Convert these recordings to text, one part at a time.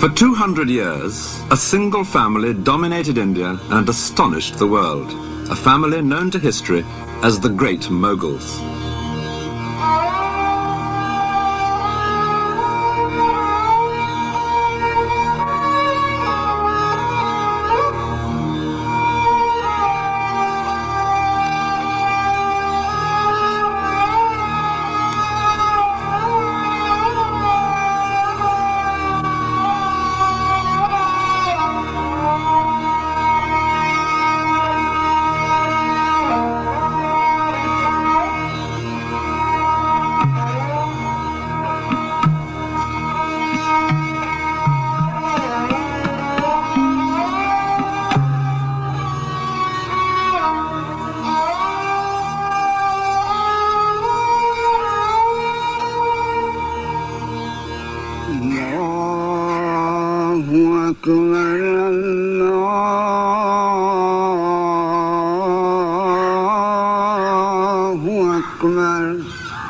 For 200 years, a single family dominated India and astonished the world. A family known to history as the Great Moguls.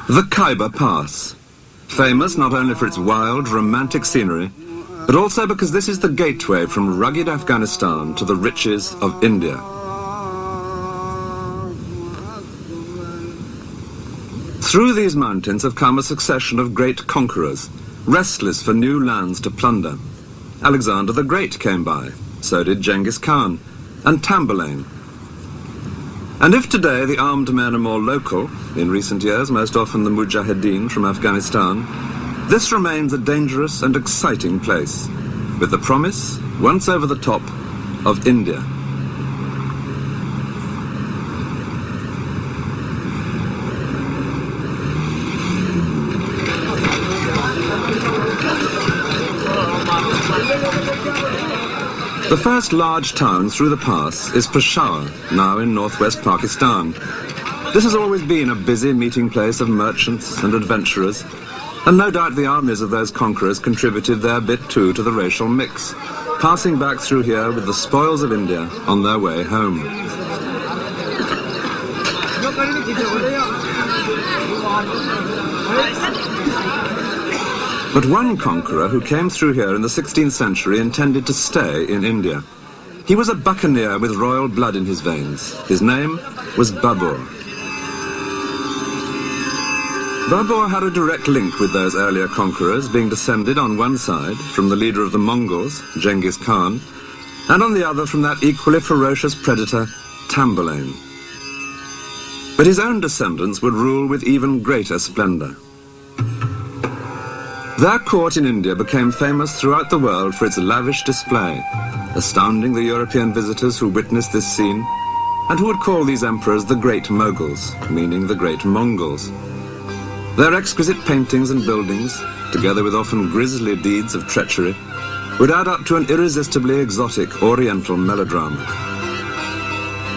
The Khyber Pass, famous not only for its wild, romantic scenery, but also because this is the gateway from rugged Afghanistan to the riches of India. Through these mountains have come a succession of great conquerors, restless for new lands to plunder. Alexander the Great came by, so did Genghis Khan, and Tamburlaine. And if today the armed men are more local, in recent years most often the Mujahideen from Afghanistan, this remains a dangerous and exciting place, with the promise, once over the top, of India. The first large town through the pass is Peshawar, now in northwest Pakistan. This has always been a busy meeting place of merchants and adventurers, and no doubt the armies of those conquerors contributed their bit too to the racial mix, passing back through here with the spoils of India on their way home. But one conqueror who came through here in the 16th century intended to stay in India. He was a buccaneer with royal blood in his veins. His name was Babur. Babur had a direct link with those earlier conquerors, being descended on one side from the leader of the Mongols, Genghis Khan, and on the other from that equally ferocious predator, Tamburlaine. But his own descendants would rule with even greater splendor. Their court in India became famous throughout the world for its lavish display, astounding the European visitors who witnessed this scene, and who would call these emperors the Great Moguls, meaning the Great Mongols. Their exquisite paintings and buildings, together with often grisly deeds of treachery, would add up to an irresistibly exotic Oriental melodrama.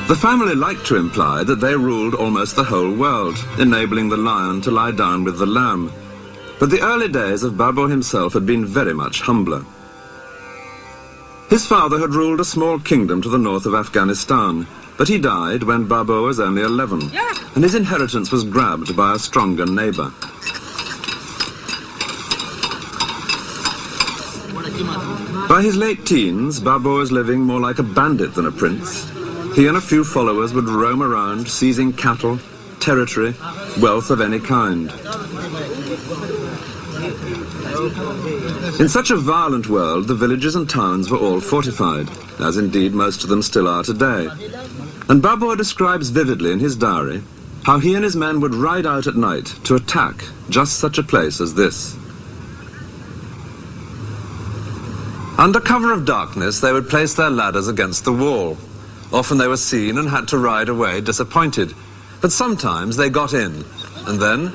The family liked to imply that they ruled almost the whole world, enabling the lion to lie down with the lamb. But the early days of Babur himself had been very much humbler. His father had ruled a small kingdom to the north of Afghanistan, but he died when Babur was only 11, and his inheritance was grabbed by a stronger neighbor. By his late teens, Babur was living more like a bandit than a prince. He and a few followers would roam around, seizing cattle, territory, wealth of any kind. In such a violent world, the villages and towns were all fortified, as indeed most of them still are today. And Babur describes vividly in his diary how he and his men would ride out at night to attack just such a place as this. Under cover of darkness, they would place their ladders against the wall. Often they were seen and had to ride away disappointed, but sometimes they got in, and then,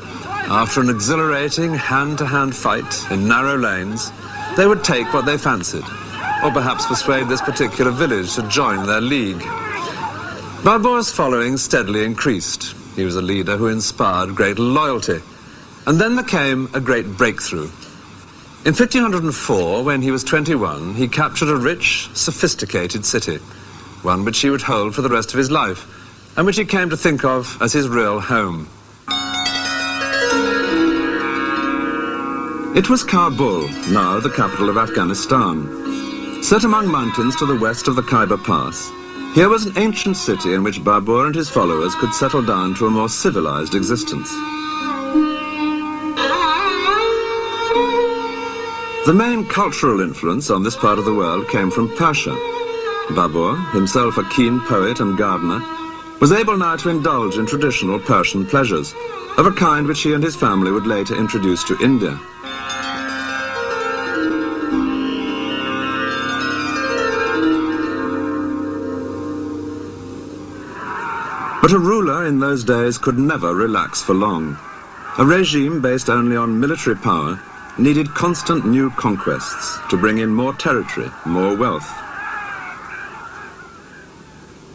after an exhilarating hand-to-hand fight in narrow lanes, they would take what they fancied, or perhaps persuade this particular village to join their league. Babur's following steadily increased. He was a leader who inspired great loyalty. And then there came a great breakthrough. In 1504, when he was 21, he captured a rich, sophisticated city, one which he would hold for the rest of his life, and which he came to think of as his real home. It was Kabul, now the capital of Afghanistan. Set among mountains to the west of the Khyber Pass, here was an ancient city in which Babur and his followers could settle down to a more civilized existence. The main cultural influence on this part of the world came from Persia. Babur, himself a keen poet and gardener, was able now to indulge in traditional Persian pleasures, of a kind which he and his family would later introduce to India. But a ruler in those days could never relax for long. A regime based only on military power needed constant new conquests to bring in more territory, more wealth.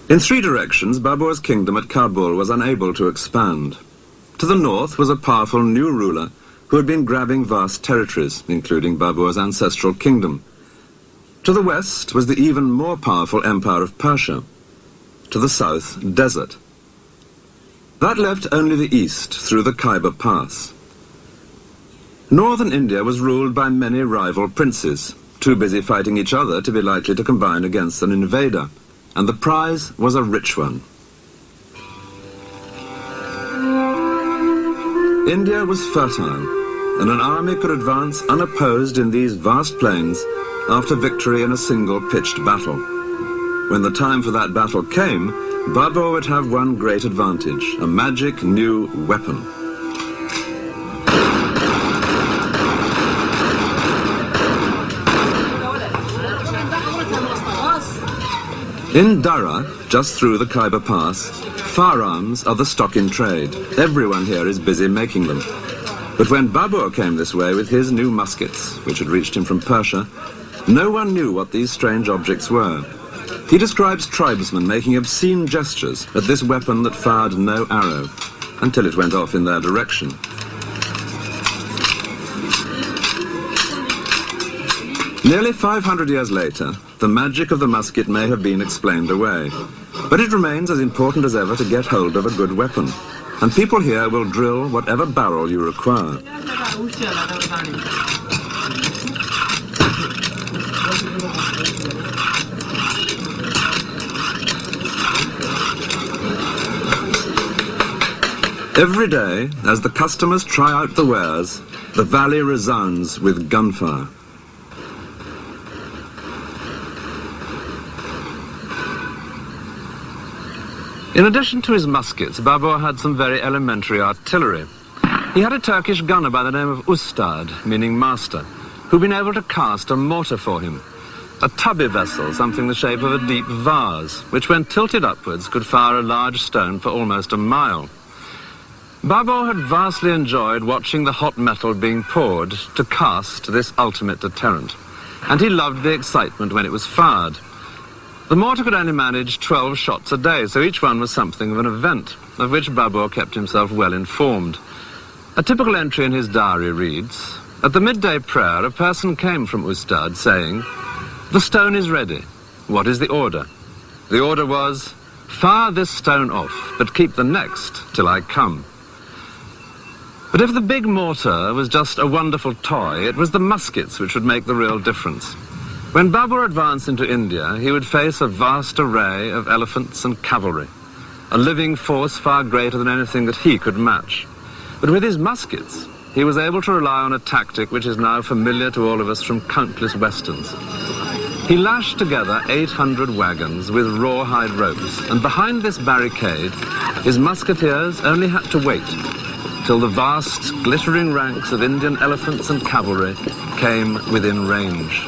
In three directions, Babur's kingdom at Kabul was unable to expand. To the north was a powerful new ruler who had been grabbing vast territories, including Babur's ancestral kingdom. To the west was the even more powerful empire of Persia. To the south, desert. That left only the east through the Khyber Pass. Northern India was ruled by many rival princes, too busy fighting each other to be likely to combine against an invader, and the prize was a rich one. India was fertile, and an army could advance unopposed in these vast plains after victory in a single pitched battle. When the time for that battle came, Babur would have one great advantage, a magic new weapon. In Dara, just through the Khyber Pass, firearms are the stock in trade. Everyone here is busy making them. But when Babur came this way with his new muskets, which had reached him from Persia, no one knew what these strange objects were. He describes tribesmen making obscene gestures at this weapon that fired no arrow, until it went off in their direction. Nearly 500 years later, the magic of the musket may have been explained away, but it remains as important as ever to get hold of a good weapon, and people here will drill whatever barrel you require. Every day, as the customers try out the wares, the valley resounds with gunfire. In addition to his muskets, Babur had some very elementary artillery. He had a Turkish gunner by the name of Ustad, meaning master, who'd been able to cast a mortar for him. A tubby vessel, something the shape of a deep vase, which when tilted upwards could fire a large stone for almost a mile. Babur had vastly enjoyed watching the hot metal being poured to cast this ultimate deterrent, and he loved the excitement when it was fired. The mortar could only manage 12 shots a day, so each one was something of an event, of which Babur kept himself well informed. A typical entry in his diary reads, "At the midday prayer, a person came from Ustad saying, 'The stone is ready. What is the order?' The order was, 'Fire this stone off, but keep the next till I come.'" But if the big mortar was just a wonderful toy, it was the muskets which would make the real difference. When Babur advanced into India, he would face a vast array of elephants and cavalry, a living force far greater than anything that he could match. But with his muskets, he was able to rely on a tactic which is now familiar to all of us from countless westerns. He lashed together 800 wagons with rawhide ropes, and behind this barricade, his musketeers only had to wait till the vast, glittering ranks of Indian elephants and cavalry came within range.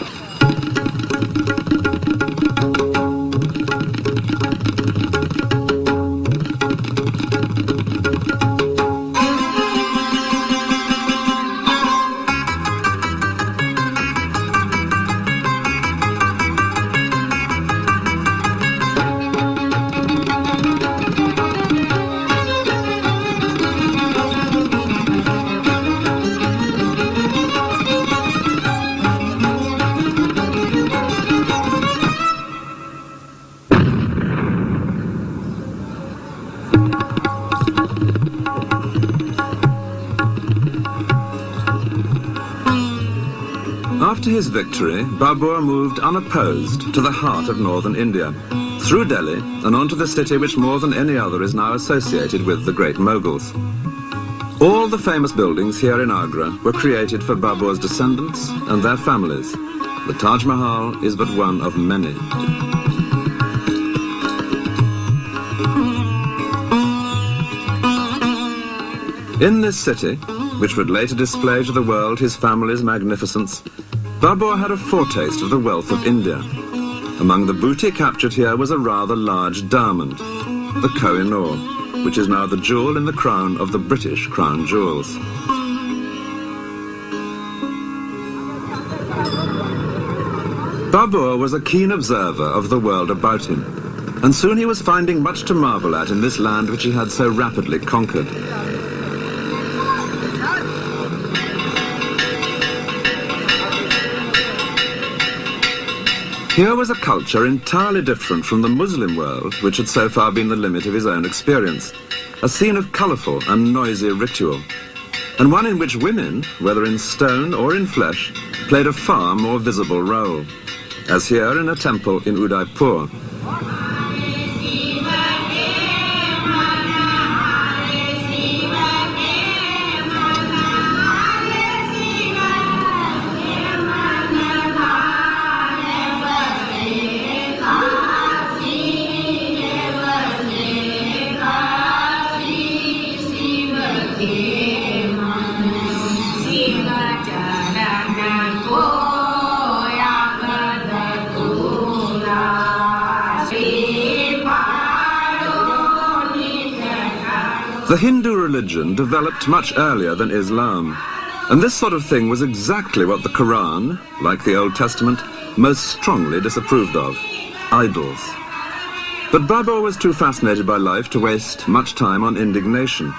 After his victory, Babur moved unopposed to the heart of northern India, through Delhi and on to the city which more than any other is now associated with the great Moguls. All the famous buildings here in Agra were created for Babur's descendants and their families. The Taj Mahal is but one of many. In this city, which would later display to the world his family's magnificence, Babur had a foretaste of the wealth of India. Among the booty captured here was a rather large diamond, the Koh-i-Noor, which is now the jewel in the crown of the British Crown Jewels. Babur was a keen observer of the world about him, and soon he was finding much to marvel at in this land which he had so rapidly conquered. Here was a culture entirely different from the Muslim world, which had so far been the limit of his own experience, a scene of colourful and noisy ritual, and one in which women, whether in stone or in flesh, played a far more visible role, as here in a temple in Udaipur. The Hindu religion developed much earlier than Islam, and this sort of thing was exactly what the Quran, like the Old Testament, most strongly disapproved of: idols. But Babur was too fascinated by life to waste much time on indignation.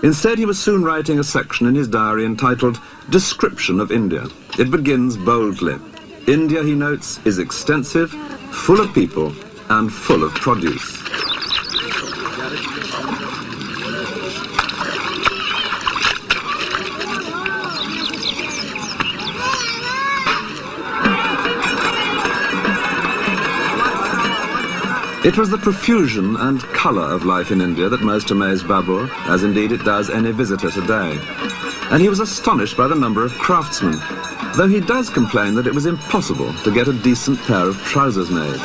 Instead, he was soon writing a section in his diary entitled Description of India. It begins boldly. India, he notes, is extensive, full of people, and full of produce. It was the profusion and colour of life in India that most amazed Babur, as indeed it does any visitor today. And he was astonished by the number of craftsmen, though he does complain that it was impossible to get a decent pair of trousers made.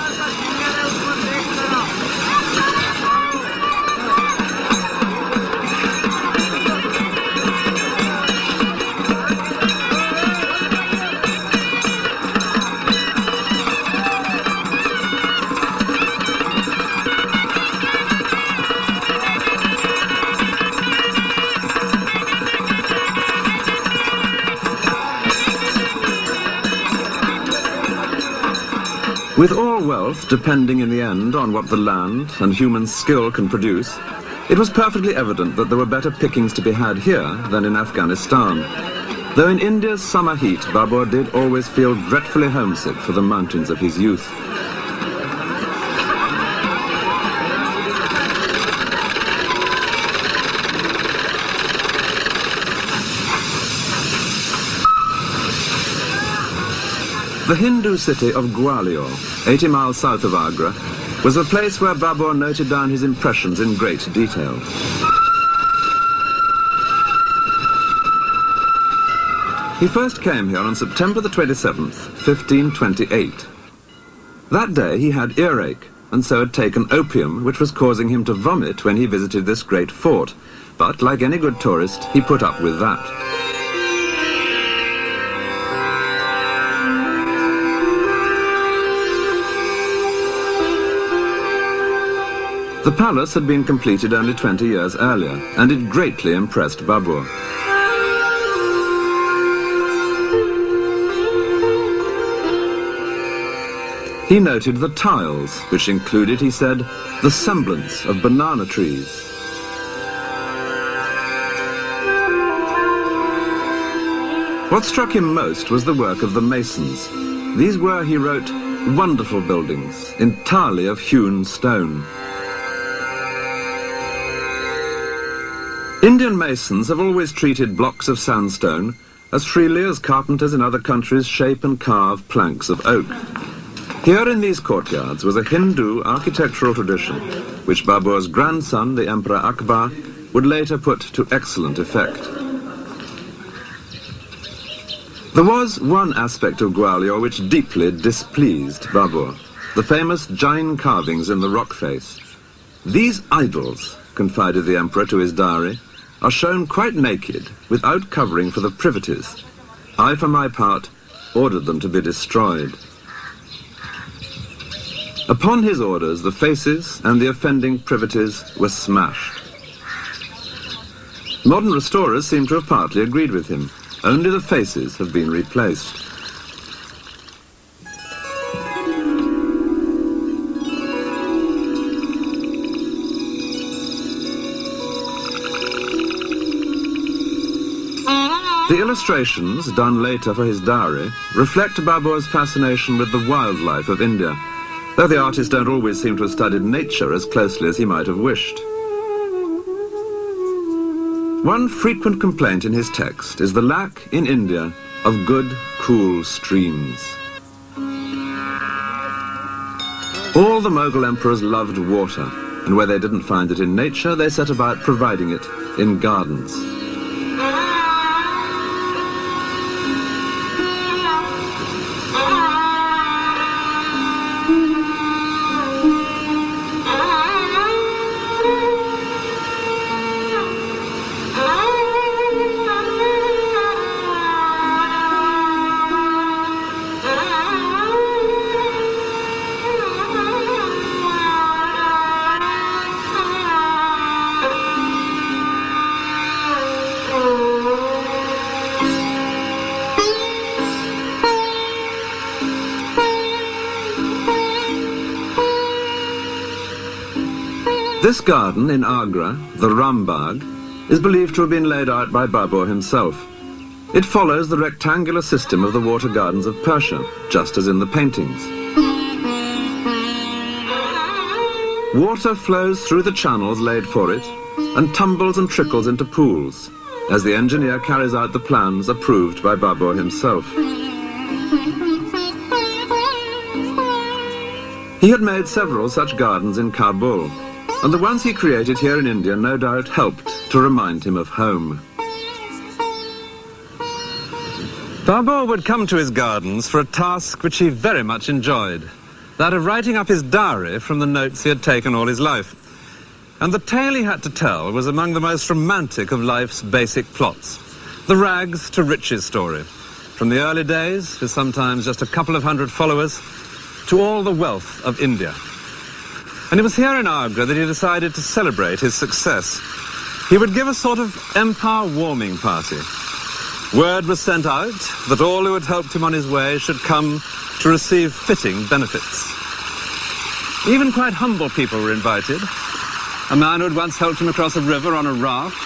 With all wealth depending in the end on what the land and human skill can produce, it was perfectly evident that there were better pickings to be had here than in Afghanistan. Though in India's summer heat, Babur did always feel dreadfully homesick for the mountains of his youth. The Hindu city of Gwalior, 80 miles south of Agra, was a place where Babur noted down his impressions in great detail. He first came here on September the 27th, 1528. That day he had earache, and so had taken opium, which was causing him to vomit when he visited this great fort. But, like any good tourist, he put up with that. The palace had been completed only 20 years earlier, and it greatly impressed Babur. He noted the tiles, which included, he said, the semblance of banana trees. What struck him most was the work of the masons. These were, he wrote, wonderful buildings, entirely of hewn stone. Indian masons have always treated blocks of sandstone as freely as carpenters in other countries shape and carve planks of oak. Here in these courtyards was a Hindu architectural tradition, which Babur's grandson, the Emperor Akbar, would later put to excellent effect. There was one aspect of Gwalior which deeply displeased Babur, the famous Jain carvings in the rock face. These idols, confided the emperor to his diary, are shown quite naked, without covering for the privities. I, for my part, ordered them to be destroyed. Upon his orders, the faces and the offending privities were smashed. Modern restorers seem to have partly agreed with him. Only the faces have been replaced. The illustrations, done later for his diary, reflect Babur's fascination with the wildlife of India, though the artists don't always seem to have studied nature as closely as he might have wished. One frequent complaint in his text is the lack in India of good, cool streams. All the Mughal emperors loved water, and where they didn't find it in nature, they set about providing it in gardens. This garden in Agra, the Rambagh, is believed to have been laid out by Babur himself. It follows the rectangular system of the water gardens of Persia, just as in the paintings. Water flows through the channels laid for it and tumbles and trickles into pools, as the engineer carries out the plans approved by Babur himself. He had made several such gardens in Kabul, and the ones he created here in India no doubt helped to remind him of home. Babur would come to his gardens for a task which he very much enjoyed, that of writing up his diary from the notes he had taken all his life. And the tale he had to tell was among the most romantic of life's basic plots, the rags to riches story, from the early days, with sometimes just a couple of hundred followers, to all the wealth of India. And it was here in Agra that he decided to celebrate his success. He would give a sort of empire warming party. Word was sent out that all who had helped him on his way should come to receive fitting benefits. Even quite humble people were invited. A man who had once helped him across a river on a raft,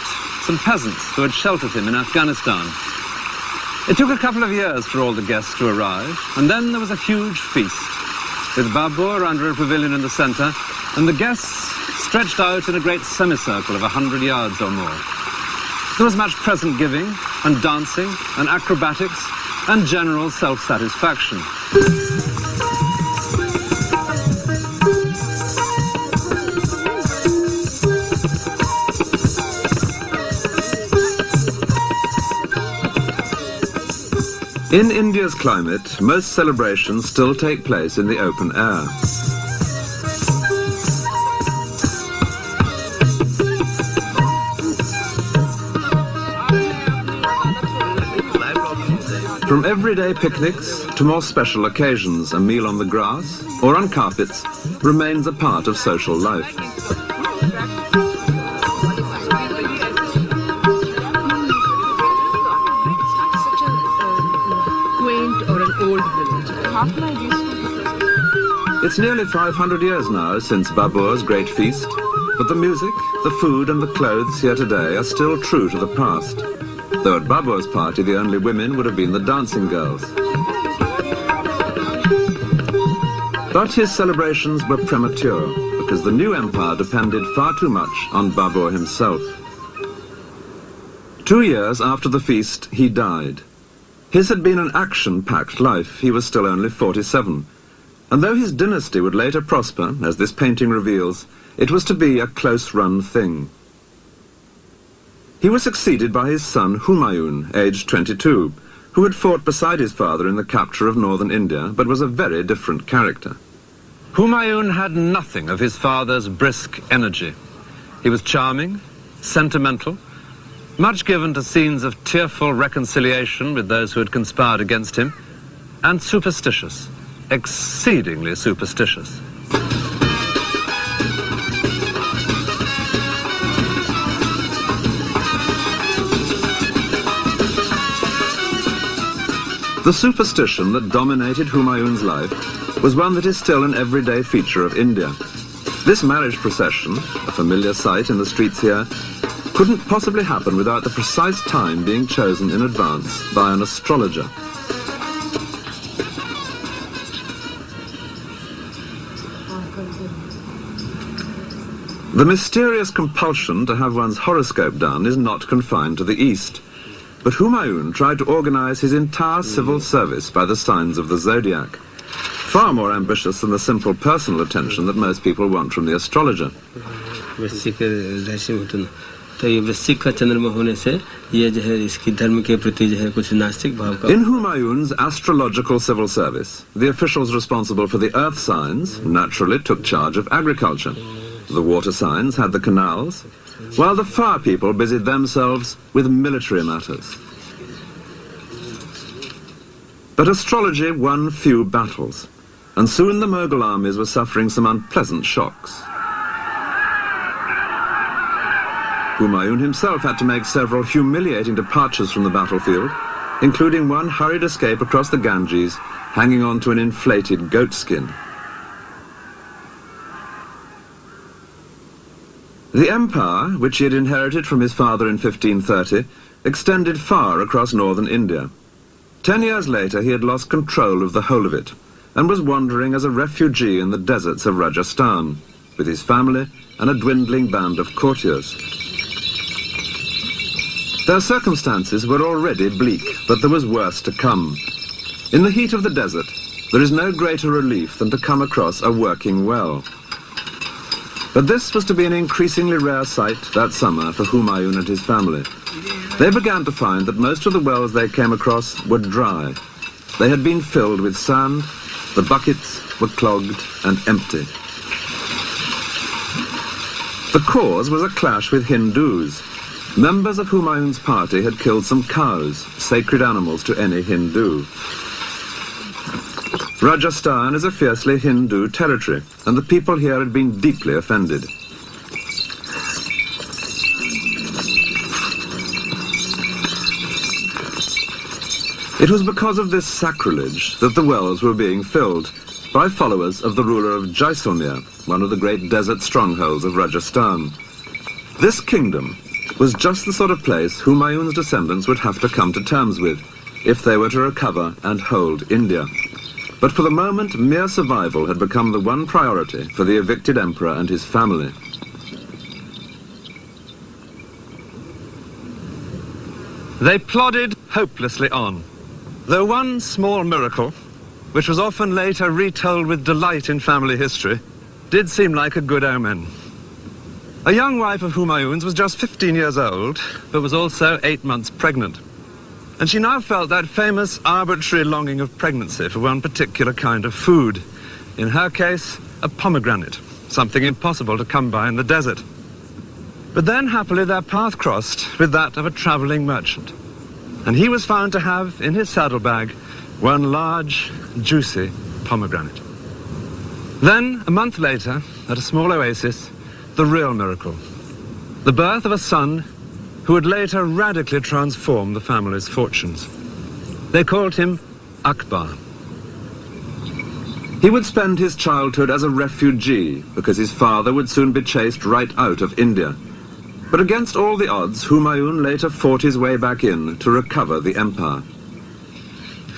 some peasants who had sheltered him in Afghanistan. It took a couple of years for all the guests to arrive, and then there was a huge feast, with Babur under a pavilion in the center, and the guests stretched out in a great semicircle of 100 yards or more. There was much present giving, and dancing, and acrobatics, and general self-satisfaction. In India's climate, most celebrations still take place in the open air. From everyday picnics to more special occasions, a meal on the grass or on carpets remains a part of social life. It's nearly 500 years now since Babur's great feast, but the music, the food and the clothes here today are still true to the past, though at Babur's party the only women would have been the dancing girls. But his celebrations were premature, because the new empire depended far too much on Babur himself. 2 years after the feast, he died, His had been an action-packed life. He was still only 47. And though his dynasty would later prosper, as this painting reveals, it was to be a close-run thing. He was succeeded by his son Humayun, aged 22, who had fought beside his father in the capture of northern India, but was a very different character. Humayun had nothing of his father's brisk energy. He was charming, sentimental, much given to scenes of tearful reconciliation with those who had conspired against him, and superstitious, exceedingly superstitious. The superstition that dominated Humayun's life was one that is still an everyday feature of India. This marriage procession, a familiar sight in the streets here, couldn't possibly happen without the precise time being chosen in advance by an astrologer. The mysterious compulsion to have one's horoscope done is not confined to the East. But Humayun tried to organize his entire civil service by the signs of the zodiac, far more ambitious than the simple personal attention that most people want from the astrologer. In Humayun's astrological civil service, the officials responsible for the earth signs naturally took charge of agriculture. The water signs had the canals, while the fire people busied themselves with military matters. But astrology won few battles, and soon the Mughal armies were suffering some unpleasant shocks. Humayun himself had to make several humiliating departures from the battlefield, including one hurried escape across the Ganges, hanging on to an inflated goat skin. The empire, which he had inherited from his father in 1530, extended far across northern India. 10 years later, he had lost control of the whole of it, and was wandering as a refugee in the deserts of Rajasthan, with his family and a dwindling band of courtiers. Their circumstances were already bleak, but there was worse to come. In the heat of the desert, there is no greater relief than to come across a working well. But this was to be an increasingly rare sight that summer for Humayun and his family. They began to find that most of the wells they came across were dry. They had been filled with sand, the buckets were clogged and empty. The cause was a clash with Hindus. Members of Humayun's party had killed some cows, sacred animals to any Hindu. Rajasthan is a fiercely Hindu territory, and the people here had been deeply offended. It was because of this sacrilege that the wells were being filled by followers of the ruler of Jaisalmer, one of the great desert strongholds of Rajasthan. This kingdom was just the sort of place Humayun's descendants would have to come to terms with if they were to recover and hold India. But for the moment, mere survival had become the one priority for the evicted emperor and his family. They plodded hopelessly on, though one small miracle, which was often later retold with delight in family history, did seem like a good omen. A young wife of Humayun's was just 15 years old, but was also 8 months pregnant. And she now felt that famous arbitrary longing of pregnancy for one particular kind of food. In her case, a pomegranate, something impossible to come by in the desert. But then, happily, their path crossed with that of a travelling merchant. And he was found to have, in his saddlebag, one large, juicy pomegranate. Then, a month later, at a small oasis, the real miracle. The birth of a son who would later radically transform the family's fortunes. They called him Akbar. He would spend his childhood as a refugee because his father would soon be chased right out of India. But against all the odds, Humayun later fought his way back in to recover the empire.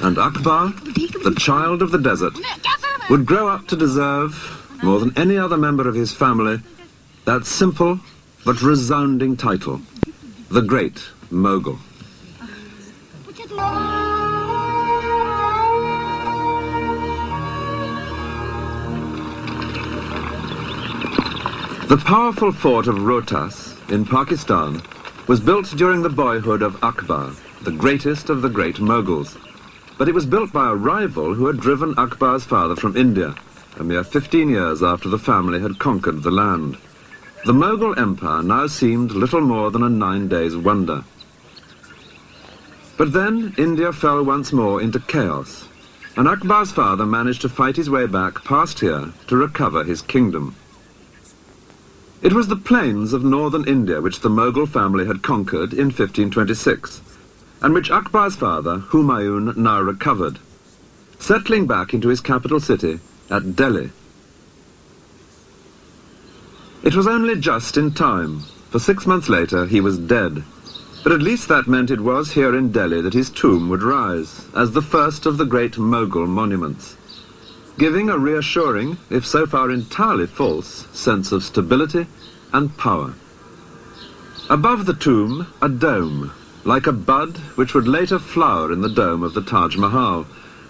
And Akbar, the child of the desert, would grow up to deserve, more than any other member of his family, that simple but resounding title, the Great Mogul. The powerful fort of Rohtas in Pakistan was built during the boyhood of Akbar, the greatest of the great Moguls. But it was built by a rival who had driven Akbar's father from India, a mere 15 years after the family had conquered the land. The Mughal Empire now seemed little more than a 9 days wonder. But then India fell once more into chaos, and Akbar's father managed to fight his way back past here to recover his kingdom. It was the plains of northern India which the Mughal family had conquered in 1526, and which Akbar's father, Humayun, now recovered, settling back into his capital city at Delhi. It was only just in time, for 6 months later he was dead. But at least that meant it was here in Delhi that his tomb would rise, as the first of the great Mughal monuments, giving a reassuring, if so far entirely false, sense of stability and power. Above the tomb, a dome, like a bud which would later flower in the dome of the Taj Mahal,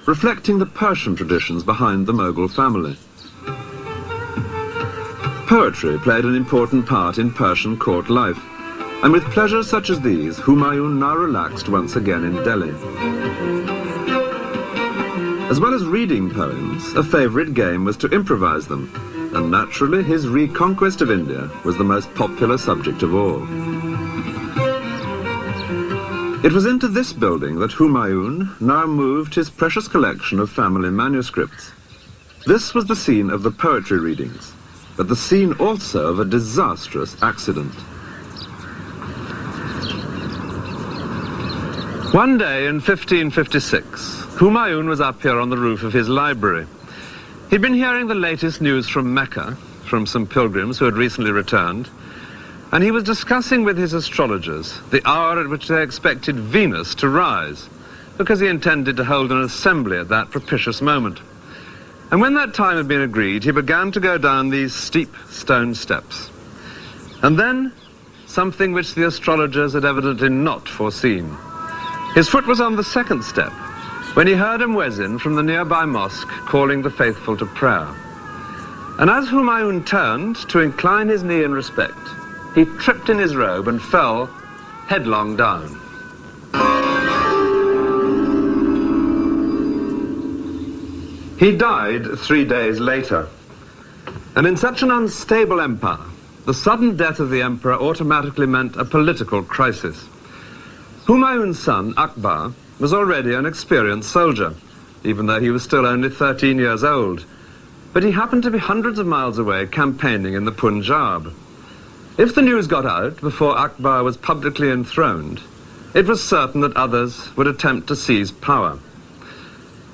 reflecting the Persian traditions behind the Mughal family. Poetry played an important part in Persian court life, and with pleasures such as these, Humayun now relaxed once again in Delhi. As well as reading poems, a favourite game was to improvise them, and naturally his reconquest of India was the most popular subject of all. It was into this building that Humayun now moved his precious collection of family manuscripts. This was the scene of the poetry readings, but the scene also of a disastrous accident. One day in 1556, Humayun was up here on the roof of his library. He'd been hearing the latest news from Mecca, from some pilgrims who had recently returned, and he was discussing with his astrologers the hour at which they expected Venus to rise, because he intended to hold an assembly at that propitious moment. And when that time had been agreed, he began to go down these steep stone steps. And then, something which the astrologers had evidently not foreseen. His foot was on the second step when he heard a muezzin from the nearby mosque calling the faithful to prayer. And as Humayun turned to incline his knee in respect, he tripped in his robe and fell headlong down. He died 3 days later. And in such an unstable empire, the sudden death of the emperor automatically meant a political crisis. Humayun's son, Akbar, was already an experienced soldier, even though he was still only 13 years old. But he happened to be hundreds of miles away campaigning in the Punjab. If the news got out before Akbar was publicly enthroned, it was certain that others would attempt to seize power.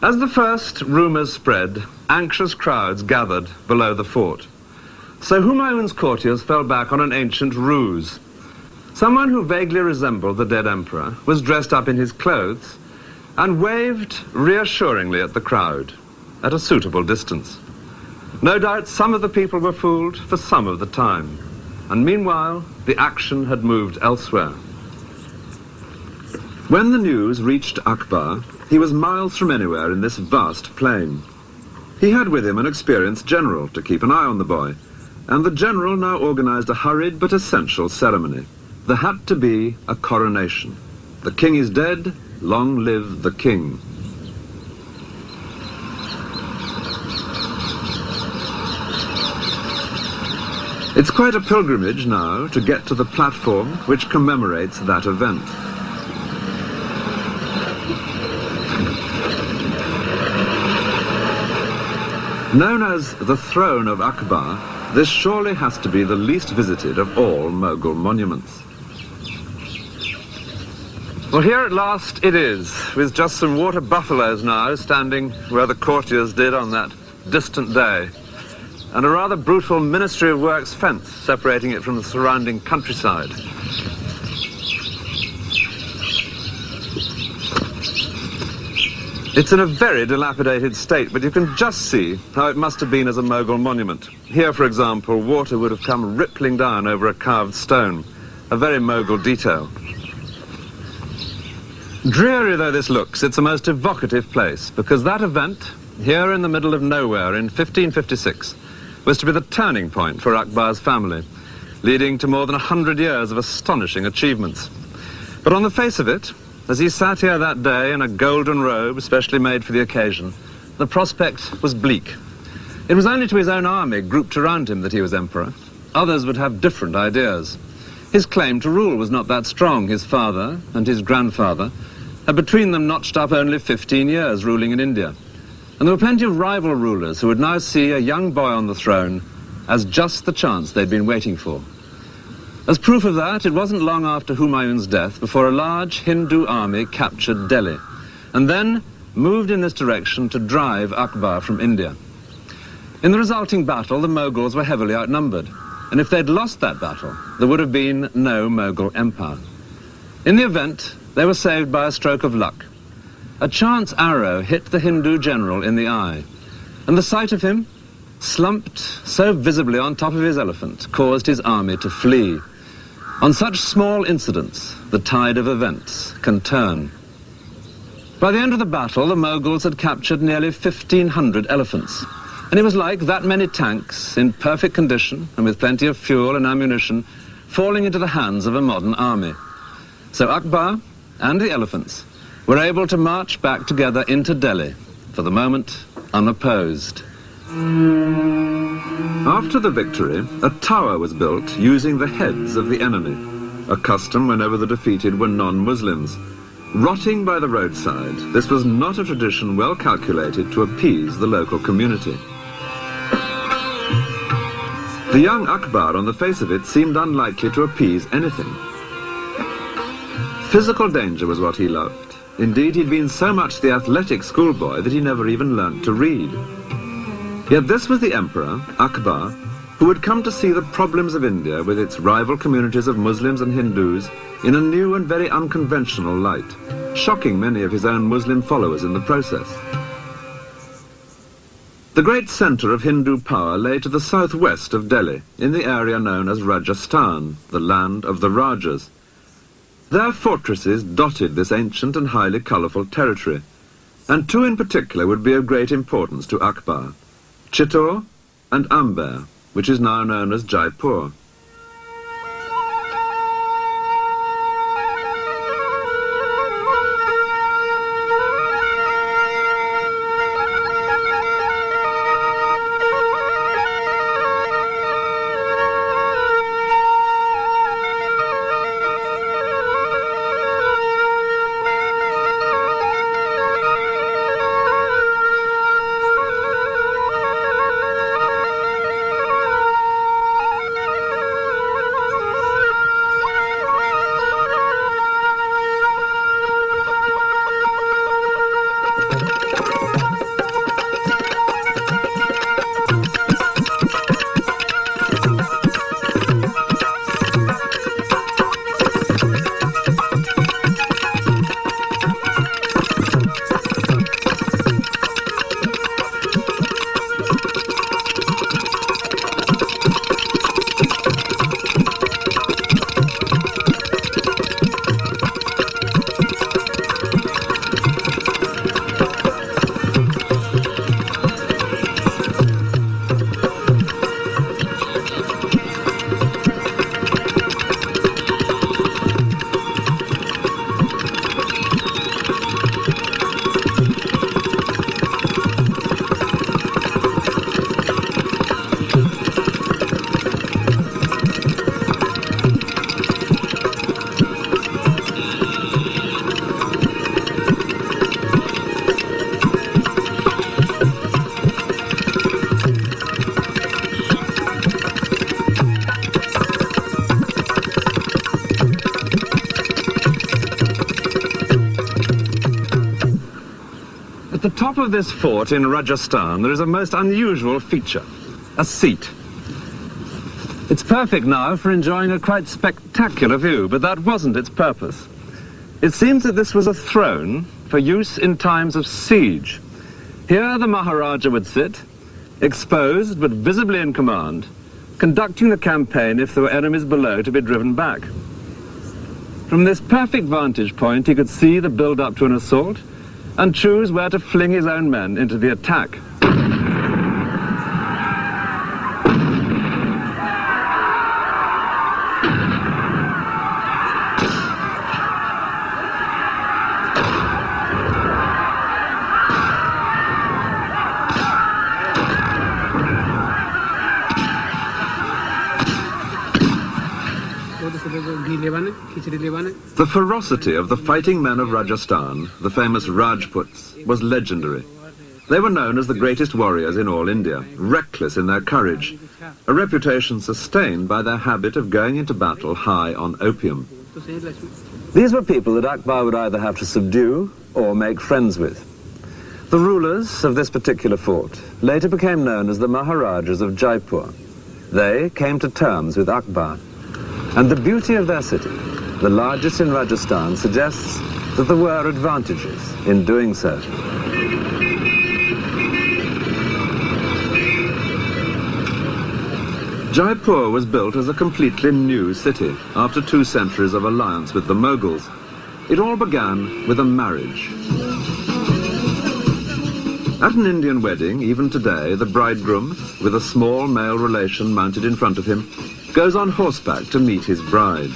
As the first rumours spread, anxious crowds gathered below the fort. So Humayun's courtiers fell back on an ancient ruse. Someone who vaguely resembled the dead emperor was dressed up in his clothes and waved reassuringly at the crowd at a suitable distance. No doubt some of the people were fooled for some of the time, and meanwhile the action had moved elsewhere. When the news reached Akbar, he was miles from anywhere in this vast plain. He had with him an experienced general to keep an eye on the boy, and the general now organized a hurried but essential ceremony. There had to be a coronation. The king is dead, long live the king. It's quite a pilgrimage now to get to the platform which commemorates that event. Known as the Throne of Akbar, this surely has to be the least visited of all Mughal monuments. Well, here at last it is, with just some water buffaloes now standing where the courtiers did on that distant day, and a rather brutal Ministry of Works fence separating it from the surrounding countryside. It's in a very dilapidated state, but you can just see how it must have been as a Mughal monument. Here, for example, water would have come rippling down over a carved stone, a very Mughal detail. Dreary though this looks, it's a most evocative place, because that event, here in the middle of nowhere in 1556, was to be the turning point for Akbar's family, leading to more than 100 years of astonishing achievements. But on the face of it, as he sat here that day in a golden robe specially made for the occasion, the prospect was bleak. It was only to his own army grouped around him that he was emperor. Others would have different ideas. His claim to rule was not that strong. His father and his grandfather had between them notched up only 15 years ruling in India. And there were plenty of rival rulers who would now see a young boy on the throne as just the chance they'd been waiting for. As proof of that, it wasn't long after Humayun's death before a large Hindu army captured Delhi, and then moved in this direction to drive Akbar from India. In the resulting battle, the Moguls were heavily outnumbered, and if they'd lost that battle, there would have been no Mughal empire. In the event, they were saved by a stroke of luck. A chance arrow hit the Hindu general in the eye, and the sight of him, slumped so visibly on top of his elephant, caused his army to flee. On such small incidents, the tide of events can turn. By the end of the battle, the Moguls had captured nearly 1,500 elephants, and it was like that many tanks, in perfect condition and with plenty of fuel and ammunition, falling into the hands of a modern army. So Akbar and the elephants were able to march back together into Delhi, for the moment unopposed. After the victory, a tower was built using the heads of the enemy, a custom whenever the defeated were non-Muslims. Rotting by the roadside, this was not a tradition well calculated to appease the local community. The young Akbar, on the face of it, seemed unlikely to appease anything. Physical danger was what he loved. Indeed, he'd been so much the athletic schoolboy that he never even learnt to read. Yet this was the emperor, Akbar, who had come to see the problems of India with its rival communities of Muslims and Hindus in a new and very unconventional light, shocking many of his own Muslim followers in the process. The great centre of Hindu power lay to the southwest of Delhi, in the area known as Rajasthan, the land of the Rajas. Their fortresses dotted this ancient and highly colourful territory, and two in particular would be of great importance to Akbar: Chittor and Amber, which is now known as Jaipur. At the top of this fort in Rajasthan, there is a most unusual feature, a seat. It's perfect now for enjoying a quite spectacular view, but that wasn't its purpose. It seems that this was a throne for use in times of siege. Here the Maharaja would sit, exposed but visibly in command, conducting the campaign if there were enemies below to be driven back. From this perfect vantage point, he could see the build-up to an assault and choose where to fling his own men into the attack. The ferocity of the fighting men of Rajasthan, the famous Rajputs, was legendary. They were known as the greatest warriors in all India, reckless in their courage, a reputation sustained by their habit of going into battle high on opium. These were people that Akbar would either have to subdue or make friends with. The rulers of this particular fort later became known as the Maharajas of Jaipur. They came to terms with Akbar, and the beauty of their city, the largest in Rajasthan, suggests that there were advantages in doing so. Jaipur was built as a completely new city after 2 centuries of alliance with the Moguls. It all began with a marriage. At an Indian wedding, even today, the bridegroom, with a small male relation mounted in front of him, goes on horseback to meet his bride.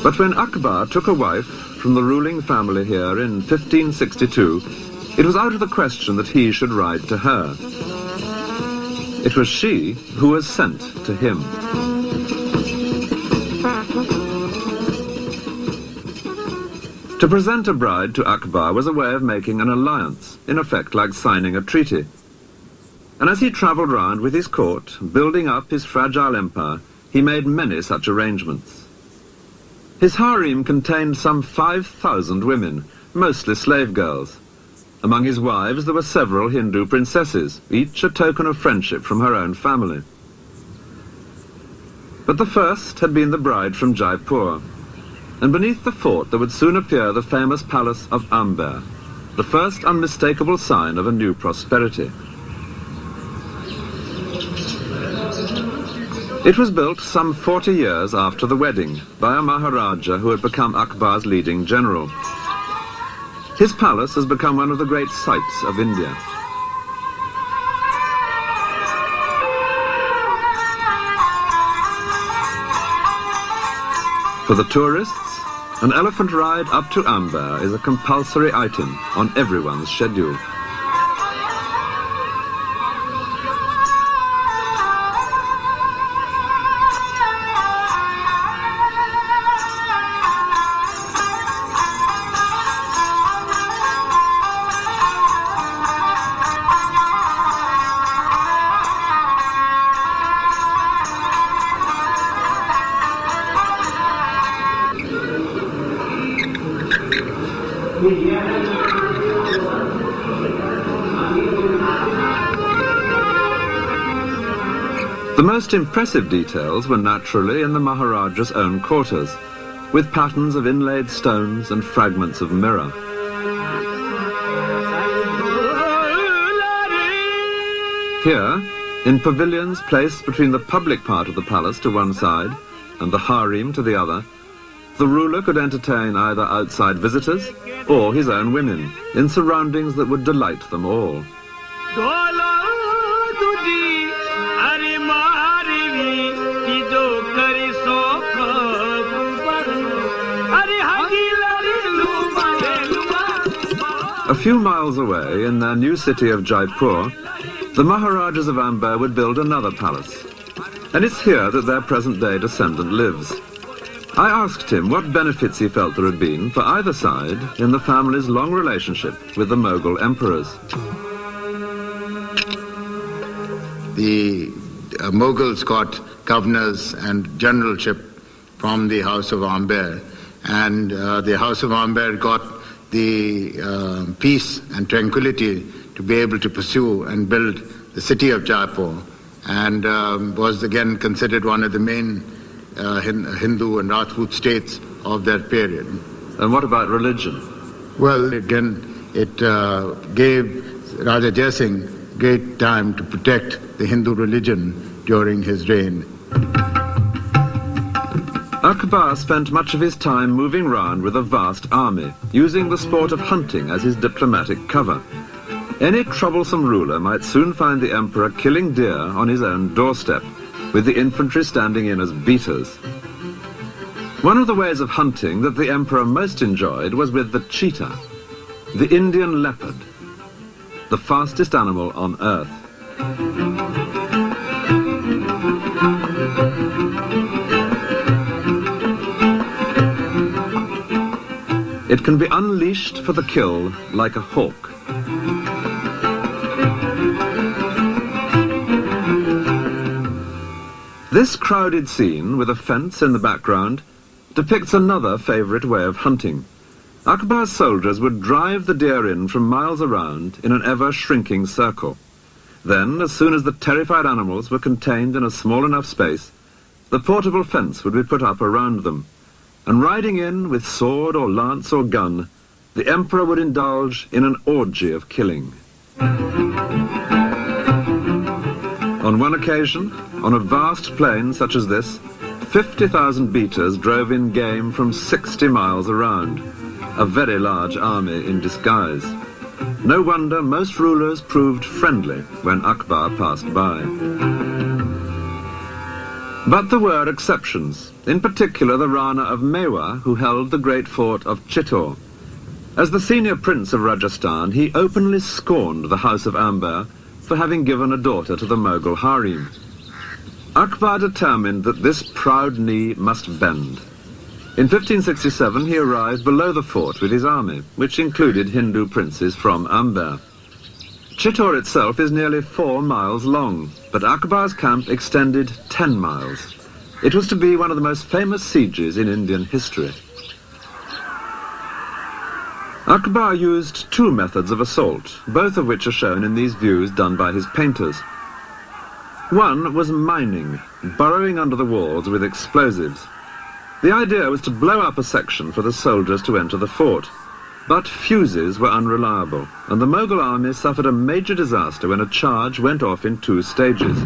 But when Akbar took a wife from the ruling family here in 1562, it was out of the question that he should ride to her. It was she who was sent to him. To present a bride to Akbar was a way of making an alliance, in effect like signing a treaty. And as he travelled round with his court, building up his fragile empire, he made many such arrangements. His harem contained some 5,000 women, mostly slave girls. Among his wives there were several Hindu princesses, each a token of friendship from her own family. But the first had been the bride from Jaipur, and beneath the fort there would soon appear the famous palace of Amber, the first unmistakable sign of a new prosperity. It was built some 40 years after the wedding by a Maharaja who had become Akbar's leading general. His palace has become one of the great sights of India. For the tourists, an elephant ride up to Amber is a compulsory item on everyone's schedule. The most impressive details were naturally in the Maharaja's own quarters, with patterns of inlaid stones and fragments of mirror. Here, in pavilions placed between the public part of the palace to one side and the harem to the other, the ruler could entertain either outside visitors or his own women in surroundings that would delight them all. A few miles away, in their new city of Jaipur, the Maharajas of Amber would build another palace. And it's here that their present-day descendant lives. I asked him what benefits he felt there had been for either side in the family's long relationship with the Mughal emperors. The Mughals got governors and generalship from the House of Amber, and the House of Amber got the peace and tranquility to be able to pursue and build the city of Jaipur, and was again considered one of the main Hindu and Rajput states of that period. And what about religion? Well, again, it gave Raja Jai Singh great time to protect the Hindu religion during his reign. Akbar spent much of his time moving round with a vast army, using the sport of hunting as his diplomatic cover. Any troublesome ruler might soon find the emperor killing deer on his own doorstep, with the infantry standing in as beaters. One of the ways of hunting that the emperor most enjoyed was with the cheetah, the Indian leopard. the fastest animal on Earth. It can be unleashed for the kill like a hawk. This crowded scene, with a fence in the background, depicts another favourite way of hunting. Akbar's soldiers would drive the deer in from miles around in an ever-shrinking circle. Then, as soon as the terrified animals were contained in a small enough space, the portable fence would be put up around them, and riding in with sword or lance or gun, the emperor would indulge in an orgy of killing. On one occasion, on a vast plain such as this, 50,000 beaters drove in game from 60 miles around, a very large army in disguise. No wonder most rulers proved friendly when Akbar passed by. But there were exceptions, in particular the Rana of Mewa, who held the great fort of Chittor. As the senior prince of Rajasthan, he openly scorned the House of Amber for having given a daughter to the Mughal harem. Akbar determined that this proud knee must bend. In 1567 he arrived below the fort with his army, which included Hindu princes from Amber. Chittor itself is nearly 4 miles long, but Akbar's camp extended 10 miles. It was to be one of the most famous sieges in Indian history. Akbar used 2 methods of assault, both of which are shown in these views done by his painters. One was mining, burrowing under the walls with explosives. The idea was to blow up a section for the soldiers to enter the fort, but fuses were unreliable, and the Mughal army suffered a major disaster when a charge went off in 2 stages.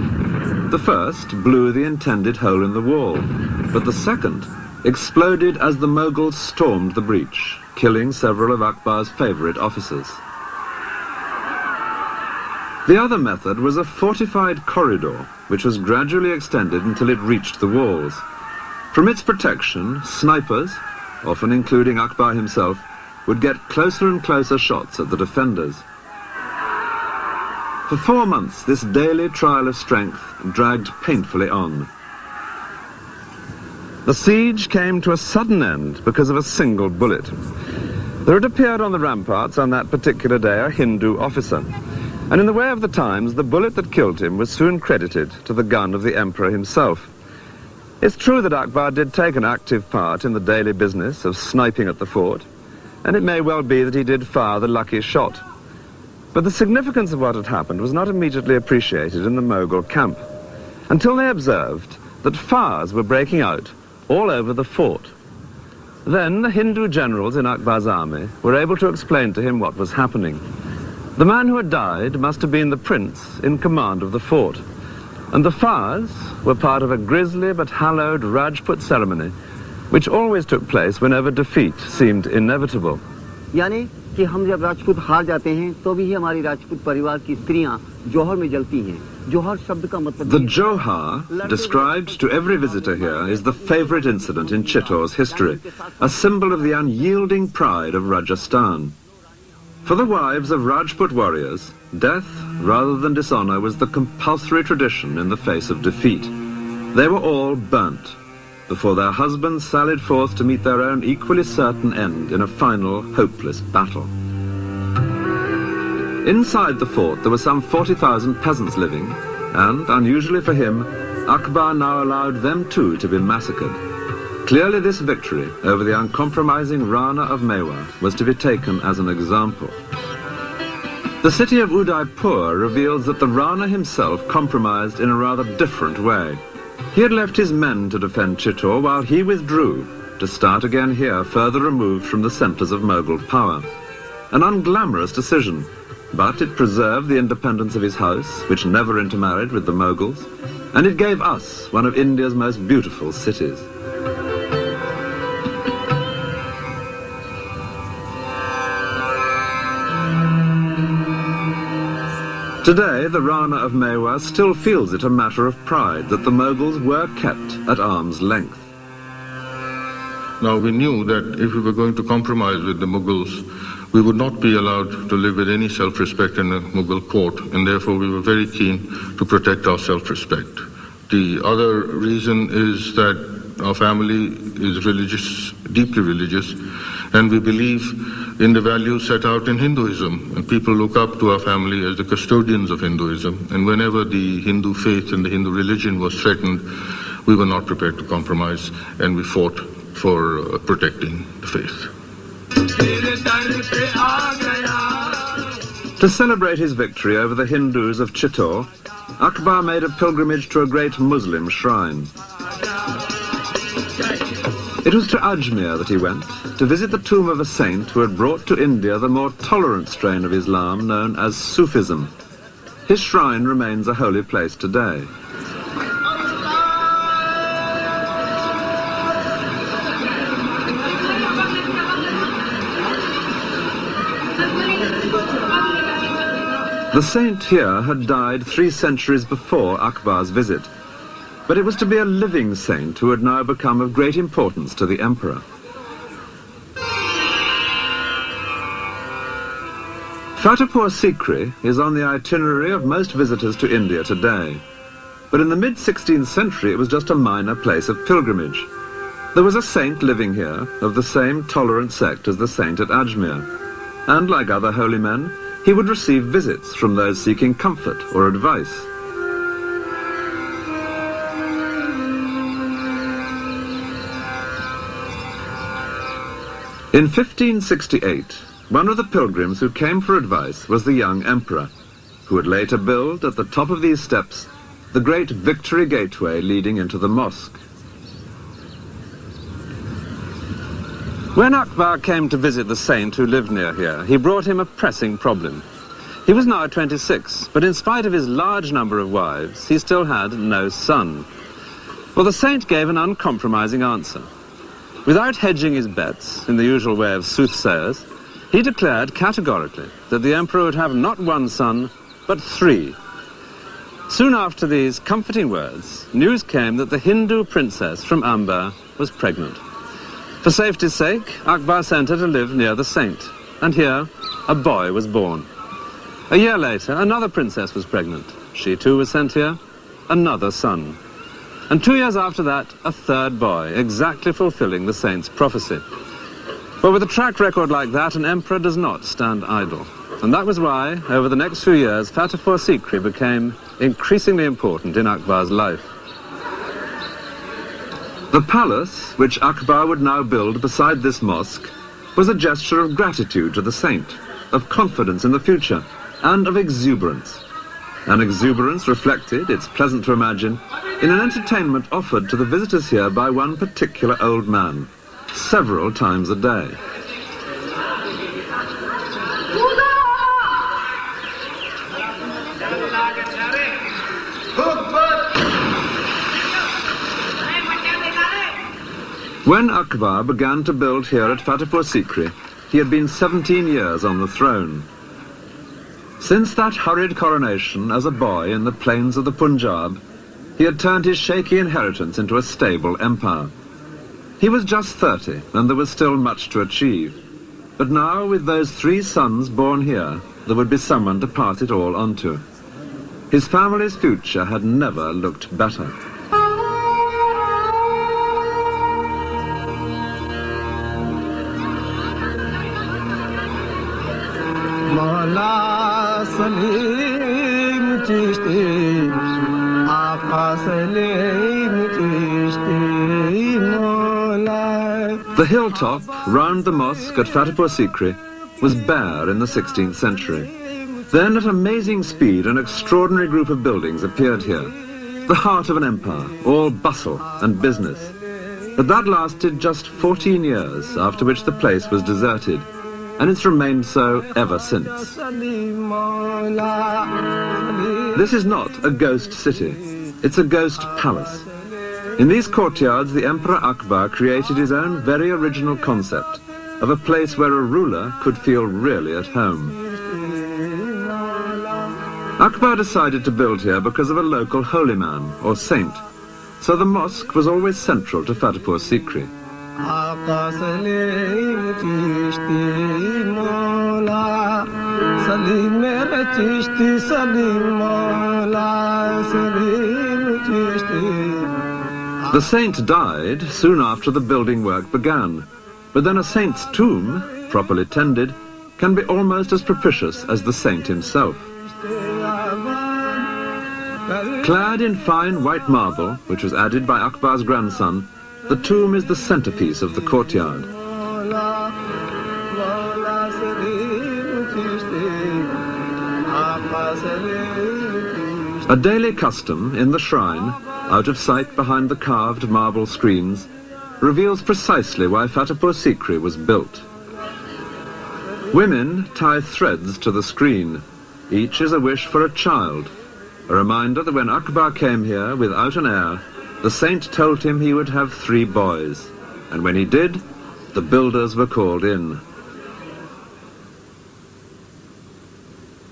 The first blew the intended hole in the wall, but the second exploded as the Mughals stormed the breach, killing several of Akbar's favourite officers. The other method was a fortified corridor, which was gradually extended until it reached the walls. From its protection, snipers, often including Akbar himself, would get closer and closer shots at the defenders. For 4 months, this daily trial of strength dragged painfully on. The siege came to a sudden end because of a single bullet. There had appeared on the ramparts on that particular day a Hindu officer, and in the way of the times, the bullet that killed him was soon credited to the gun of the emperor himself. It's true that Akbar did take an active part in the daily business of sniping at the fort, and it may well be that he did fire the lucky shot. But the significance of what had happened was not immediately appreciated in the Mughal camp, until they observed that fires were breaking out all over the fort. Then the Hindu generals in Akbar's army were able to explain to him what was happening. The man who had died must have been the prince in command of the fort, and the fires were part of a grisly but hallowed Rajput ceremony, which always took place whenever defeat seemed inevitable. यानी कि हम जब राजपूत हार जाते हैं तो भी हमारी राजपूत परिवार की स्त्रियां जोहर में जलती हैं. जोहर शब्द का मतलब The Johar, described to every visitor here, is the favourite incident in Chittor's history, a symbol of the unyielding pride of Rajasthan. For the wives of Rajput warriors, death rather than dishonour was the compulsory tradition in the face of defeat. They were all burnt before their husbands sallied forth to meet their own equally certain end in a final, hopeless battle. Inside the fort there were some 40,000 peasants living, and, unusually for him, Akbar now allowed them too to be massacred. Clearly this victory over the uncompromising Rana of Mewa was to be taken as an example. The city of Udaipur reveals that the Rana himself compromised in a rather different way. He had left his men to defend Chittor while he withdrew to start again here, further removed from the centres of Mughal power. An unglamorous decision, but it preserved the independence of his house, which never intermarried with the Mughals, and it gave us one of India's most beautiful cities. Today, the Rana of Mewa still feels it a matter of pride that the Mughals were kept at arm's length. Now, we knew that if we were going to compromise with the Mughals, we would not be allowed to live with any self-respect in a Mughal court, and therefore we were very keen to protect our self-respect. The other reason is that our family is religious, deeply religious, and we believe in the values set out in Hinduism, and people look up to our family as the custodians of Hinduism, and whenever the Hindu faith and the Hindu religion was threatened, we were not prepared to compromise, and we fought for protecting the faith. To celebrate his victory over the Hindus of Chittor, Akbar made a pilgrimage to a great Muslim shrine. It was to Ajmer that he went, to visit the tomb of a saint who had brought to India the more tolerant strain of Islam known as Sufism. His shrine remains a holy place today. The saint here had died 3 centuries before Akbar's visit, but it was to be a living saint who had now become of great importance to the emperor. Fatehpur Sikri is on the itinerary of most visitors to India today, but in the mid-16th century it was just a minor place of pilgrimage. There was a saint living here of the same tolerant sect as the saint at Ajmer, and like other holy men, he would receive visits from those seeking comfort or advice. In 1568, one of the pilgrims who came for advice was the young emperor, who would later build at the top of these steps the great Victory Gateway leading into the mosque. When Akbar came to visit the saint who lived near here, he brought him a pressing problem. He was now 26, but in spite of his large number of wives, he still had no son. Well, the saint gave an uncompromising answer. Without hedging his bets, in the usual way of soothsayers, he declared categorically that the emperor would have not 1 son, but 3. Soon after these comforting words, news came that the Hindu princess from Amber was pregnant. For safety's sake, Akbar sent her to live near the saint, and here a boy was born. A year later, another princess was pregnant. She too was sent here, another son. And 2 years after that, a third boy, exactly fulfilling the saint's prophecy. But with a track record like that, an emperor does not stand idle. And that was why, over the next few years, Fatehpur Sikri became increasingly important in Akbar's life. The palace, which Akbar would now build beside this mosque, was a gesture of gratitude to the saint, of confidence in the future, and of exuberance. An exuberance reflected, it's pleasant to imagine, in an entertainment offered to the visitors here by one particular old man, several times a day. When Akbar began to build here at Fatehpur Sikri, he had been 17 years on the throne. Since that hurried coronation as a boy in the plains of the Punjab, he had turned his shaky inheritance into a stable empire. He was just 30, and there was still much to achieve. But now, with those 3 sons born here, there would be someone to pass it all on to. His family's future had never looked better. The hilltop round the mosque at Fatehpur Sikri was bare in the 16th century. Then at amazing speed an extraordinary group of buildings appeared here, the heart of an empire, all bustle and business. But that lasted just 14 years, after which the place was deserted, and it's remained so ever since. This is not a ghost city, it's a ghost palace. In these courtyards, the Emperor Akbar created his own very original concept of a place where a ruler could feel really at home. Akbar decided to build here because of a local holy man, or saint, so the mosque was always central to Fatehpur Sikri. The saint died soon after the building work began, but then a saint's tomb, properly tended, can be almost as propitious as the saint himself. Clad in fine white marble, which was added by Akbar's grandson, the tomb is the centerpiece of the courtyard. A daily custom in the shrine, out of sight behind the carved marble screens, reveals precisely why Fatehpur Sikri was built. Women tie threads to the screen. Each is a wish for a child, a reminder that when Akbar came here without an heir, the saint told him he would have 3 boys, and when he did, the builders were called in.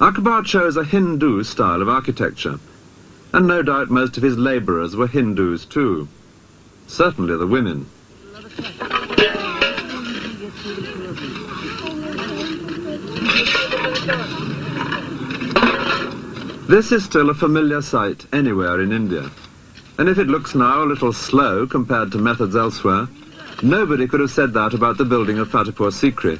Akbar chose a Hindu style of architecture, and no doubt most of his labourers were Hindus too. Certainly the women. This is still a familiar sight anywhere in India. And if it looks now a little slow compared to methods elsewhere, nobody could have said that about the building of Fatehpur Sikri,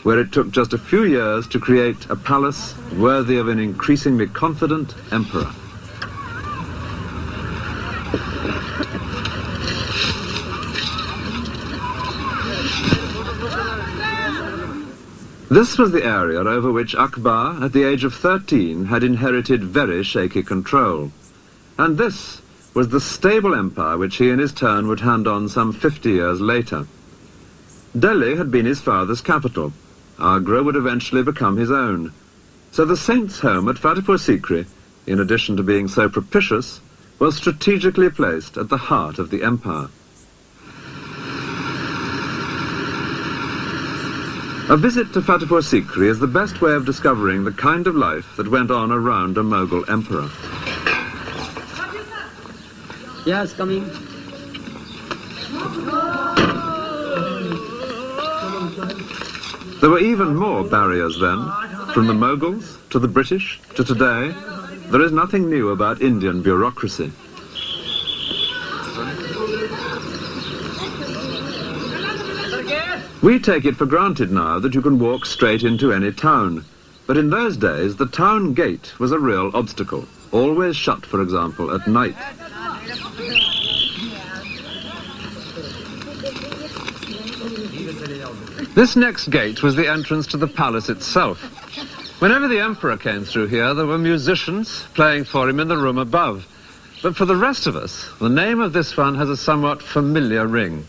where it took just a few years to create a palace worthy of an increasingly confident emperor. This was the area over which Akbar, at the age of 13, had inherited very shaky control. And this was the stable empire which he in his turn would hand on some 50 years later. Delhi had been his father's capital. Agra would eventually become his own. So the saint's home at Fatehpur Sikri, in addition to being so propitious, was strategically placed at the heart of the empire. A visit to Fatehpur Sikri is the best way of discovering the kind of life that went on around a Mughal emperor. Yes, coming. There were even more barriers then. From the Moguls to the British to today, there is nothing new about Indian bureaucracy. We take it for granted now that you can walk straight into any town. But in those days, the town gate was a real obstacle, always shut, for example, at night. This next gate was the entrance to the palace itself. Whenever the emperor came through here, there were musicians playing for him in the room above. But for the rest of us, the name of this one has a somewhat familiar ring.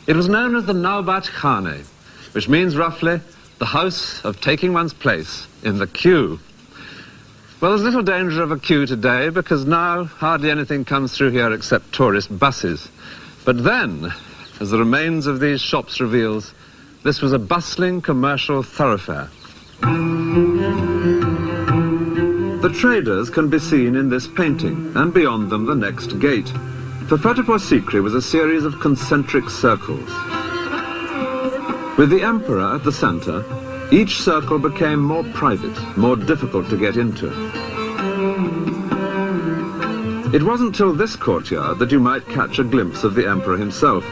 It was known as the Naubat Khane, which means roughly the house of taking one's place in the queue. Well, there's little danger of a queue today because now hardly anything comes through here except tourist buses. But then, as the remains of these shops reveals, this was a bustling commercial thoroughfare. The traders can be seen in this painting, and beyond them the next gate. For Fatehpur Sikri was a series of concentric circles. With the emperor at the center, each circle became more private, more difficult to get into. It wasn't till this courtyard that you might catch a glimpse of the emperor himself.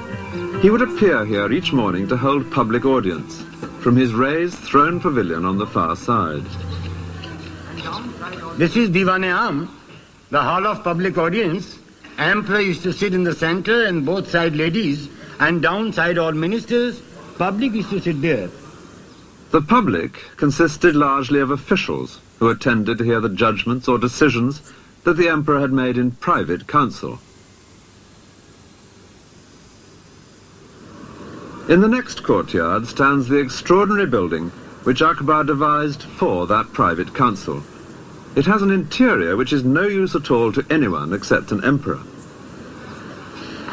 He would appear here each morning to hold public audience from his raised throne pavilion on the far side. This is Diwan-e-Am, the hall of public audience. Emperor used to sit in the center and both side ladies, and downside all ministers. Public used to sit there. The public consisted largely of officials who attended to hear the judgments or decisions that the emperor had made in private council. In the next courtyard stands the extraordinary building which Akbar devised for that private council. It has an interior which is no use at all to anyone except an emperor.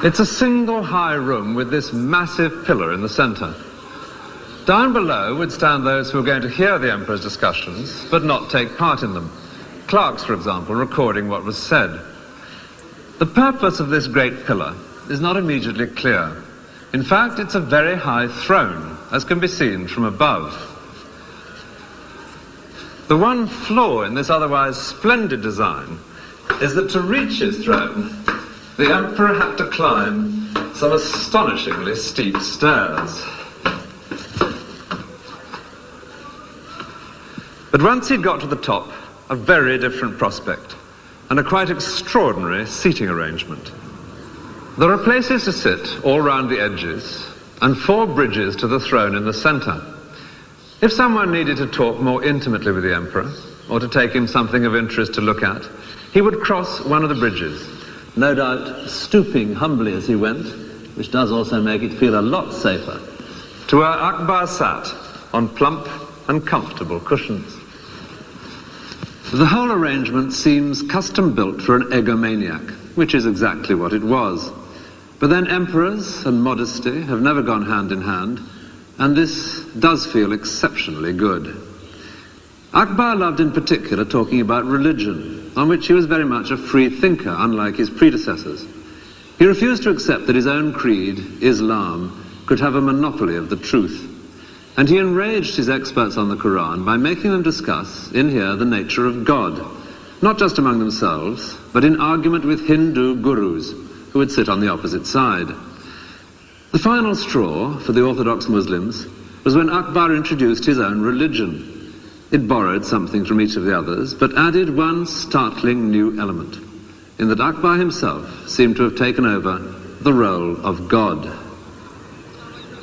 It's a single high room with this massive pillar in the center. Down below would stand those who were going to hear the emperor's discussions, but not take part in them. Clerks, for example, recording what was said. The purpose of this great pillar is not immediately clear. In fact, it's a very high throne, as can be seen from above. The one flaw in this otherwise splendid design is that to reach his throne, the emperor had to climb some astonishingly steep stairs. But once he'd got to the top, a very different prospect, and a quite extraordinary seating arrangement. There are places to sit all round the edges, and 4 bridges to the throne in the centre. If someone needed to talk more intimately with the emperor, or to take him something of interest to look at, he would cross one of the bridges, no doubt stooping humbly as he went, which does also make it feel a lot safer, to where Akbar sat on plump and comfortable cushions. The whole arrangement seems custom-built for an egomaniac, which is exactly what it was. But then emperors and modesty have never gone hand in hand, and this does feel exceptionally good. Akbar loved in particular talking about religion, on which he was very much a free thinker, unlike his predecessors. He refused to accept that his own creed, Islam, could have a monopoly of the truth. And he enraged his experts on the Quran by making them discuss, in here, the nature of God, not just among themselves, but in argument with Hindu gurus, who would sit on the opposite side. The final straw for the Orthodox Muslims was when Akbar introduced his own religion. It borrowed something from each of the others, but added one startling new element, in that Akbar himself seemed to have taken over the role of God.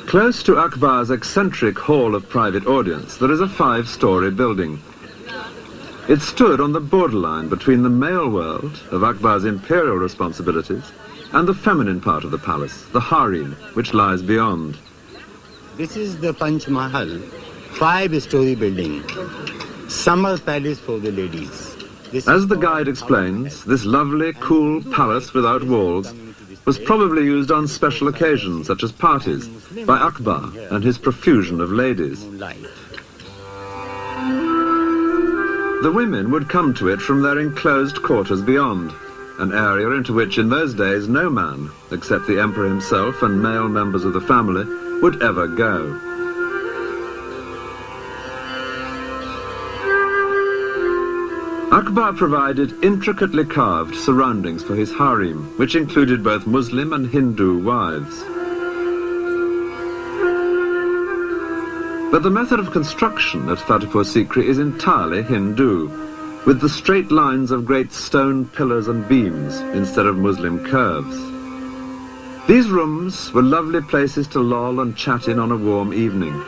Close to Akbar's eccentric hall of private audience, there is a 5-story building. It stood on the borderline between the male world of Akbar's imperial responsibilities and the feminine part of the palace, the harem, which lies beyond. This is the Panch Mahal, 5-story building, summer palace for the ladies. As the guide explains, this lovely, cool palace without walls was probably used on special occasions, such as parties, by Akbar and his profusion of ladies. The women would come to it from their enclosed quarters beyond, an area into which in those days no man, except the emperor himself and male members of the family, would ever go. Akbar provided intricately carved surroundings for his harem, which included both Muslim and Hindu wives. But the method of construction at Fatehpur Sikri is entirely Hindu, with the straight lines of great stone pillars and beams instead of Muslim curves. These rooms were lovely places to loll and chat in on a warm evening.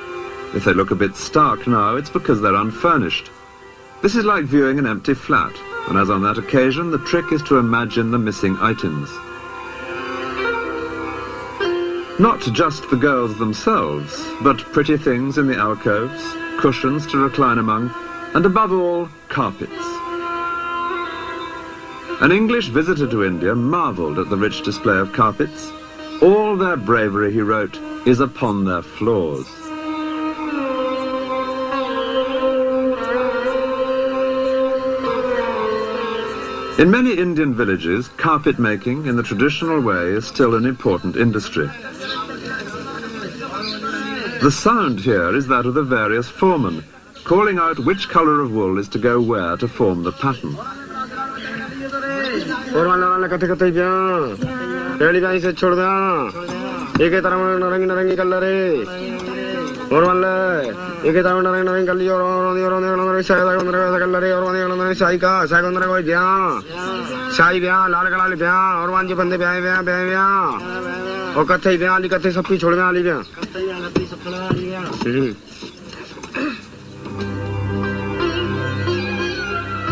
If they look a bit stark now, it's because they're unfurnished. This is like viewing an empty flat, and as on that occasion, the trick is to imagine the missing items. Not just the girls themselves, but pretty things in the alcoves, cushions to recline among, and above all, carpets. An English visitor to India marvelled at the rich display of carpets. All their bravery, he wrote, is upon their floors. In many Indian villages, carpet making in the traditional way is still an important industry. The sound here is that of the various foremen, calling out which colour of wool is to go where to form the pattern.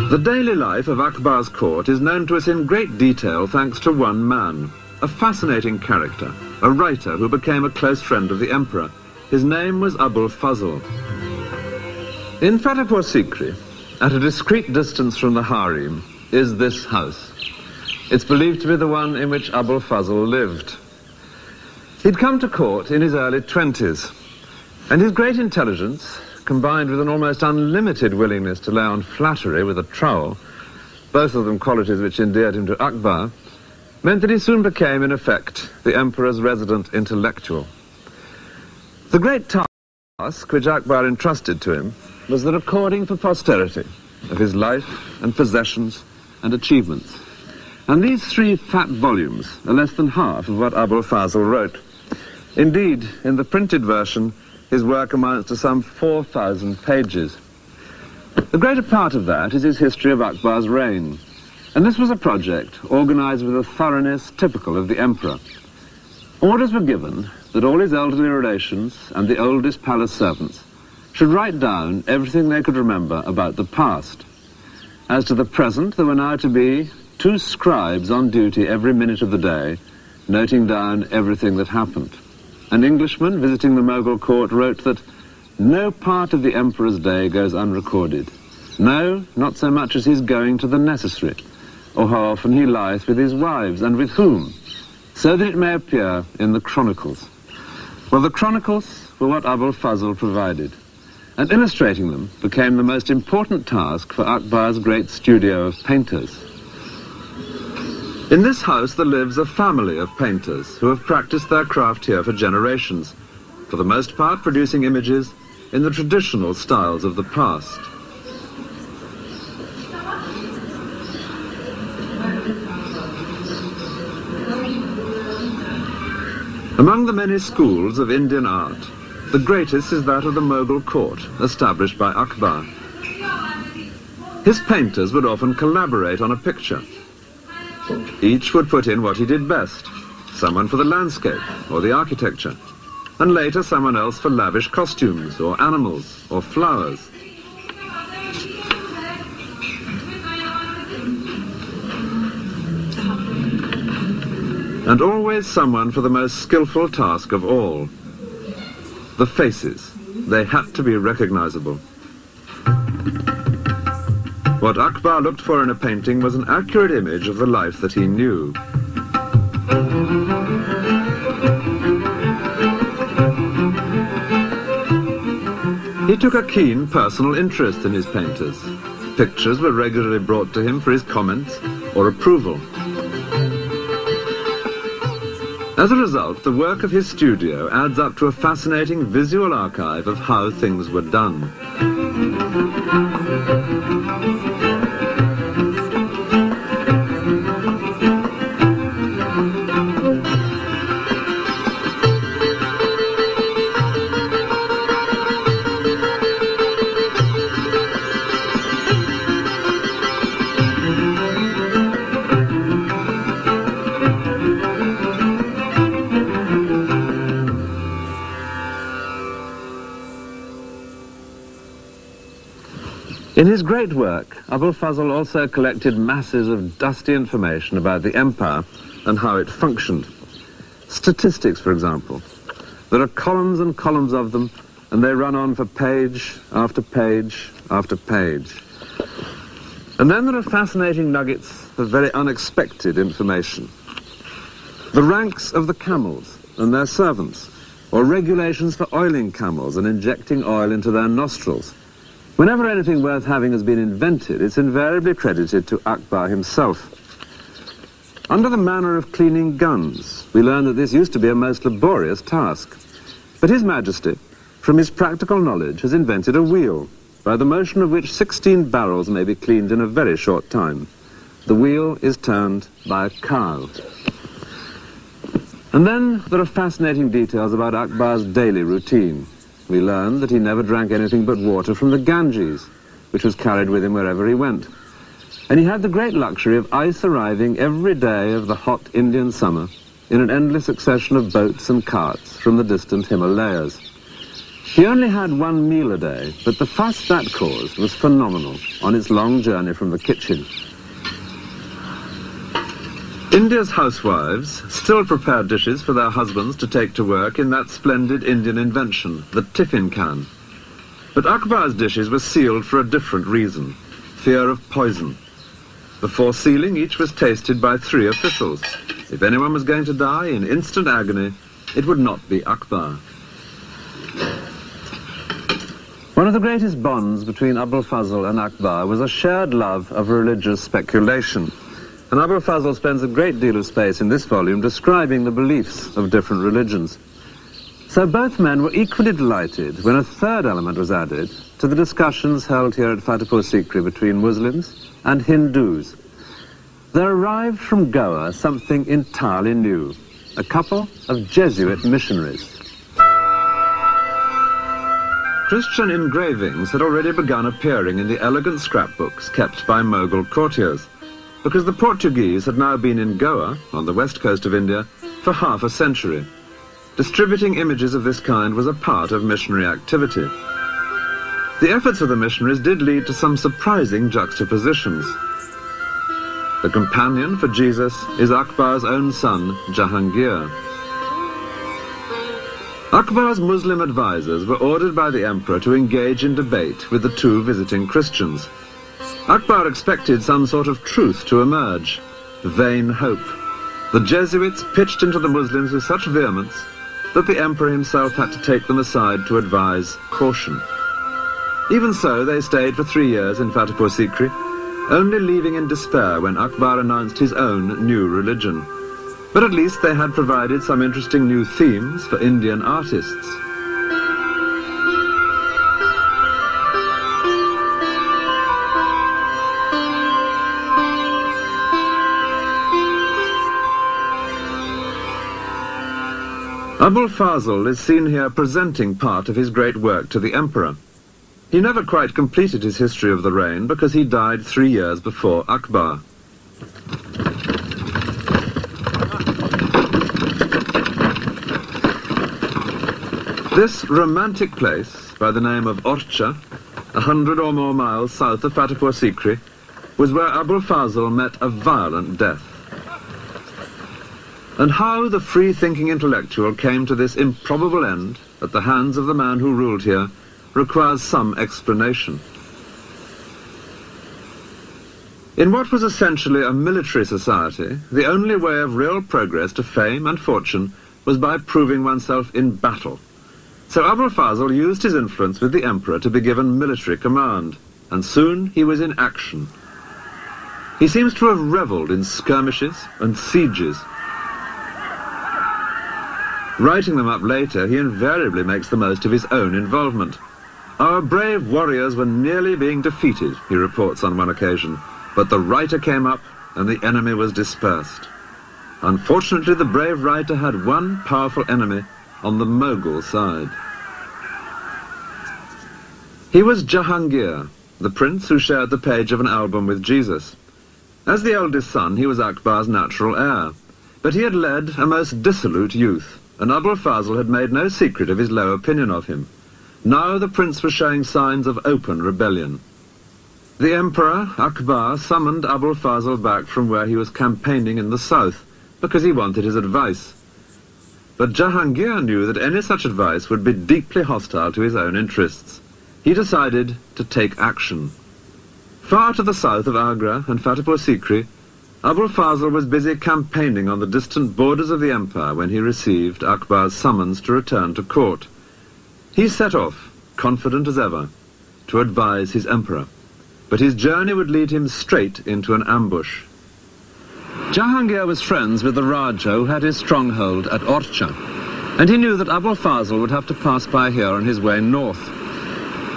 The daily life of Akbar's court is known to us in great detail thanks to one man, a fascinating character, a writer who became a close friend of the emperor. His name was Abul Fazl. In Fatehpur Sikri, at a discreet distance from the harem, is this house. It's believed to be the one in which Abul Fazl lived. He'd come to court in his early 20s, and his great intelligence, combined with an almost unlimited willingness to lay on flattery with a trowel, both of them qualities which endeared him to Akbar, meant that he soon became, in effect, the emperor's resident intellectual. The great task which Akbar entrusted to him was the recording for posterity of his life and possessions and achievements. And these 3 fat volumes are less than half of what Abul Fazl wrote. Indeed, in the printed version, his work amounts to some 4,000 pages. The greater part of that is his history of Akbar's reign. And this was a project organized with a thoroughness typical of the emperor. Orders were given that all his elderly relations and the oldest palace servants should write down everything they could remember about the past. As to the present, there were now to be 2 scribes on duty every minute of the day, noting down everything that happened. An Englishman visiting the Mogul court wrote that no part of the emperor's day goes unrecorded. No, not so much as his going to the necessary, or how often he lieth with his wives, and with whom, so that it may appear in the chronicles. Well, the chronicles were what Abul Fazl provided, and illustrating them became the most important task for Akbar's great studio of painters. In this house there lives a family of painters who have practiced their craft here for generations, for the most part producing images in the traditional styles of the past. Among the many schools of Indian art, the greatest is that of the Mughal court, established by Akbar. His painters would often collaborate on a picture. Each would put in what he did best, someone for the landscape or the architecture, and later someone else for lavish costumes or animals or flowers. And always someone for the most skillful task of all, the faces. They had to be recognizable. What Akbar looked for in a painting was an accurate image of the life that he knew. He took a keen personal interest in his painters. Pictures were regularly brought to him for his comments or approval. As a result, the work of his studio adds up to a fascinating visual archive of how things were done. In his great work, Abul Fazl also collected masses of dusty information about the empire and how it functioned. Statistics, for example. There are columns and columns of them, and they run on for page after page after page. And then there are fascinating nuggets of very unexpected information. The ranks of the camels and their servants, or regulations for oiling camels and injecting oil into their nostrils. Whenever anything worth having has been invented, it's invariably credited to Akbar himself. Under the manner of cleaning guns, we learn that this used to be a most laborious task. But His Majesty, from his practical knowledge, has invented a wheel, by the motion of which 16 barrels may be cleaned in a very short time. The wheel is turned by a cow. And then there are fascinating details about Akbar's daily routine. We learn that he never drank anything but water from the Ganges, which was carried with him wherever he went. And he had the great luxury of ice arriving every day of the hot Indian summer in an endless succession of boats and carts from the distant Himalayas. He only had 1 meal a day, but the fuss that caused was phenomenal on its long journey from the kitchen. India's housewives still prepare dishes for their husbands to take to work in that splendid Indian invention, the tiffin can. But Akbar's dishes were sealed for a different reason, fear of poison. Before sealing, each was tasted by 3 officials. If anyone was going to die in instant agony, it would not be Akbar. One of the greatest bonds between Abul Fazl and Akbar was a shared love of religious speculation. and Abul Fazl spends a great deal of space in this volume describing the beliefs of different religions. So both men were equally delighted when a third element was added to the discussions held here at Fatehpur Sikri between Muslims and Hindus. There arrived from Goa something entirely new, a couple of Jesuit missionaries. Christian engravings had already begun appearing in the elegant scrapbooks kept by Mughal courtiers, because the Portuguese had now been in Goa, on the west coast of India, for half a century. Distributing images of this kind was a part of missionary activity. The efforts of the missionaries did lead to some surprising juxtapositions. The companion for Jesus is Akbar's own son, Jahangir. Akbar's Muslim advisors were ordered by the emperor to engage in debate with the two visiting Christians. Akbar expected some sort of truth to emerge. Vain hope. The Jesuits pitched into the Muslims with such vehemence that the emperor himself had to take them aside to advise caution. Even so, they stayed for 3 years in Fatehpur Sikri, only leaving in despair when Akbar announced his own new religion. But at least they had provided some interesting new themes for Indian artists. Abul Fazl is seen here presenting part of his great work to the emperor. He never quite completed his history of the reign because he died 3 years before Akbar. This romantic place, by the name of Orcha, 100 or more miles south of Fatehpur Sikri, was where Abul Fazl met a violent death. And how the free-thinking intellectual came to this improbable end at the hands of the man who ruled here requires some explanation. In what was essentially a military society, the only way of real progress to fame and fortune was by proving oneself in battle. So Abul Fazl used his influence with the emperor to be given military command, and soon he was in action. He seems to have revelled in skirmishes and sieges. Writing them up later, he invariably makes the most of his own involvement. Our brave warriors were nearly being defeated, he reports on one occasion, but the writer came up and the enemy was dispersed. Unfortunately, the brave writer had one powerful enemy on the Mogul side. He was Jahangir, the prince who shared the page of an album with Jesus. As the eldest son, he was Akbar's natural heir, but he had led a most dissolute youth, and Abul Fazl had made no secret of his low opinion of him. Now the prince was showing signs of open rebellion. The emperor, Akbar, summoned Abul Fazl back from where he was campaigning in the south, because he wanted his advice. But Jahangir knew that any such advice would be deeply hostile to his own interests. He decided to take action. Far to the south of Agra and Fatehpur Sikri, Abul Fazl was busy campaigning on the distant borders of the empire when he received Akbar's summons to return to court. He set off, confident as ever, to advise his emperor. But his journey would lead him straight into an ambush. Jahangir was friends with the Raja who had his stronghold at Orcha, and he knew that Abul Fazl would have to pass by here on his way north.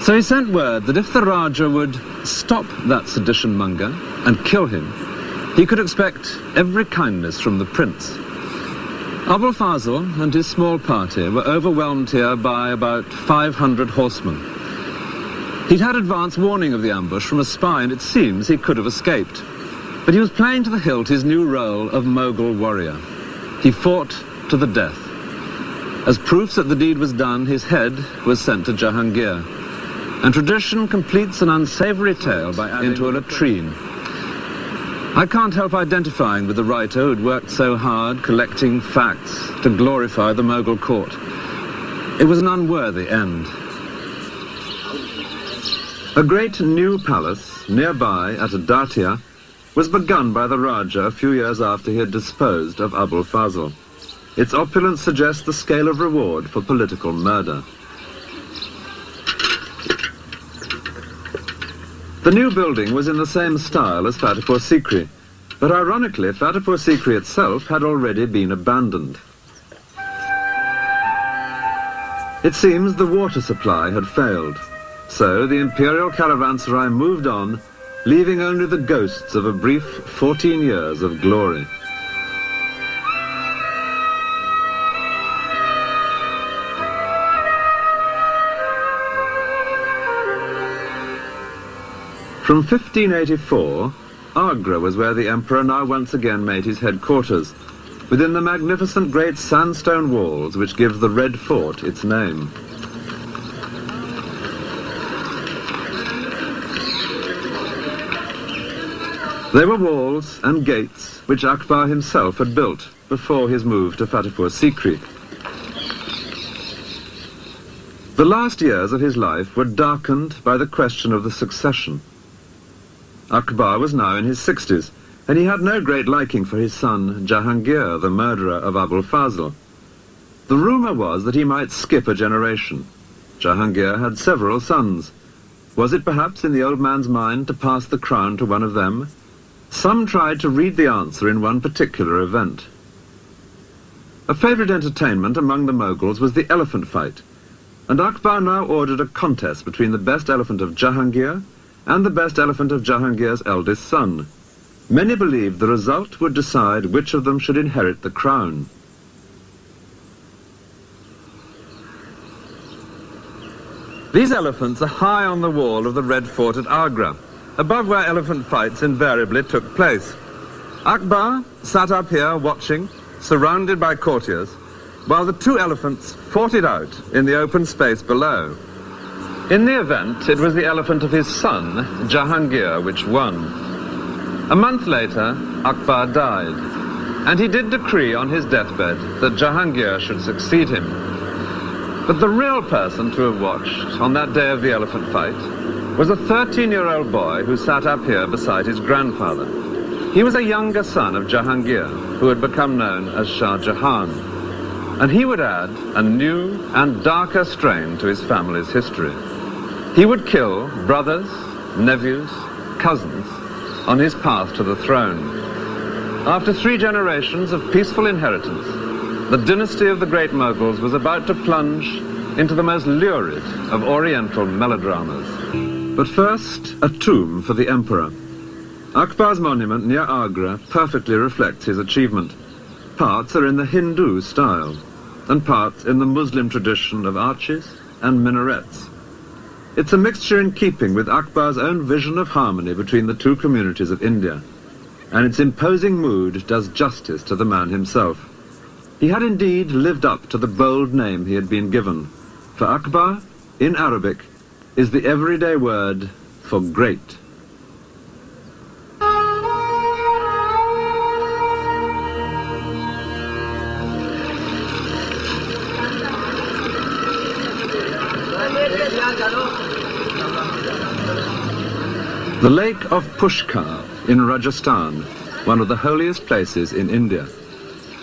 So he sent word that if the Raja would stop that sedition monger and kill him, he could expect every kindness from the prince. Abul Fazl and his small party were overwhelmed here by about 500 horsemen. He'd had advance warning of the ambush from a spy, and it seems he could have escaped. But he was playing to the hilt his new role of Mughal warrior. He fought to the death. As proofs that the deed was done, his head was sent to Jahangir. And tradition completes an unsavory tale by adding into a latrine. I can't help identifying with the writer who'd worked so hard collecting facts to glorify the Mughal court. It was an unworthy end. A great new palace nearby at Datia was begun by the Raja a few years after he had disposed of Abul Fazl. Its opulence suggests the scale of reward for political murder. The new building was in the same style as Fatehpur Sikri, But ironically, Fatehpur Sikri itself had already been abandoned. It seems the water supply had failed, so the imperial caravanserai moved on, leaving only the ghosts of a brief 14 years of glory. From 1584, Agra was where the emperor now once again made his headquarters, within the magnificent great sandstone walls which give the Red Fort its name. They were walls and gates which Akbar himself had built before his move to Fatehpur Sikri. The last years of his life were darkened by the question of the succession. Akbar was now in his 60s, and he had no great liking for his son Jahangir, the murderer of Abul Fazl. The rumour was that he might skip a generation. Jahangir had several sons. Was it perhaps in the old man's mind to pass the crown to one of them? Some tried to read the answer in one particular event. A favourite entertainment among the Moguls was the elephant fight, and Akbar now ordered a contest between the best elephant of Jahangir and the best elephant of Jahangir's eldest son. Many believed the result would decide which of them should inherit the crown. These elephants are high on the wall of the Red Fort at Agra, above where elephant fights invariably took place. Akbar sat up here watching, surrounded by courtiers, while the two elephants fought it out in the open space below. In the event, it was the elephant of his son, Jahangir, which won. A month later, Akbar died, and he did decree on his deathbed that Jahangir should succeed him. But the real person to have watched on that day of the elephant fight was a 13-year-old boy who sat up here beside his grandfather. He was a younger son of Jahangir, who had become known as Shah Jahan, and he would add a new and darker strain to his family's history. He would kill brothers, nephews, cousins on his path to the throne. After 3 generations of peaceful inheritance, the dynasty of the great Moguls was about to plunge into the most lurid of Oriental melodramas. But first, a tomb for the emperor. Akbar's monument near Agra perfectly reflects his achievement. Parts are in the Hindu style, and parts in the Muslim tradition of arches and minarets. It's a mixture in keeping with Akbar's own vision of harmony between the two communities of India, and its imposing mood does justice to the man himself. He had indeed lived up to the bold name he had been given, for Akbar, in Arabic, is the everyday word for great. The Lake of Pushkar in Rajasthan, one of the holiest places in India.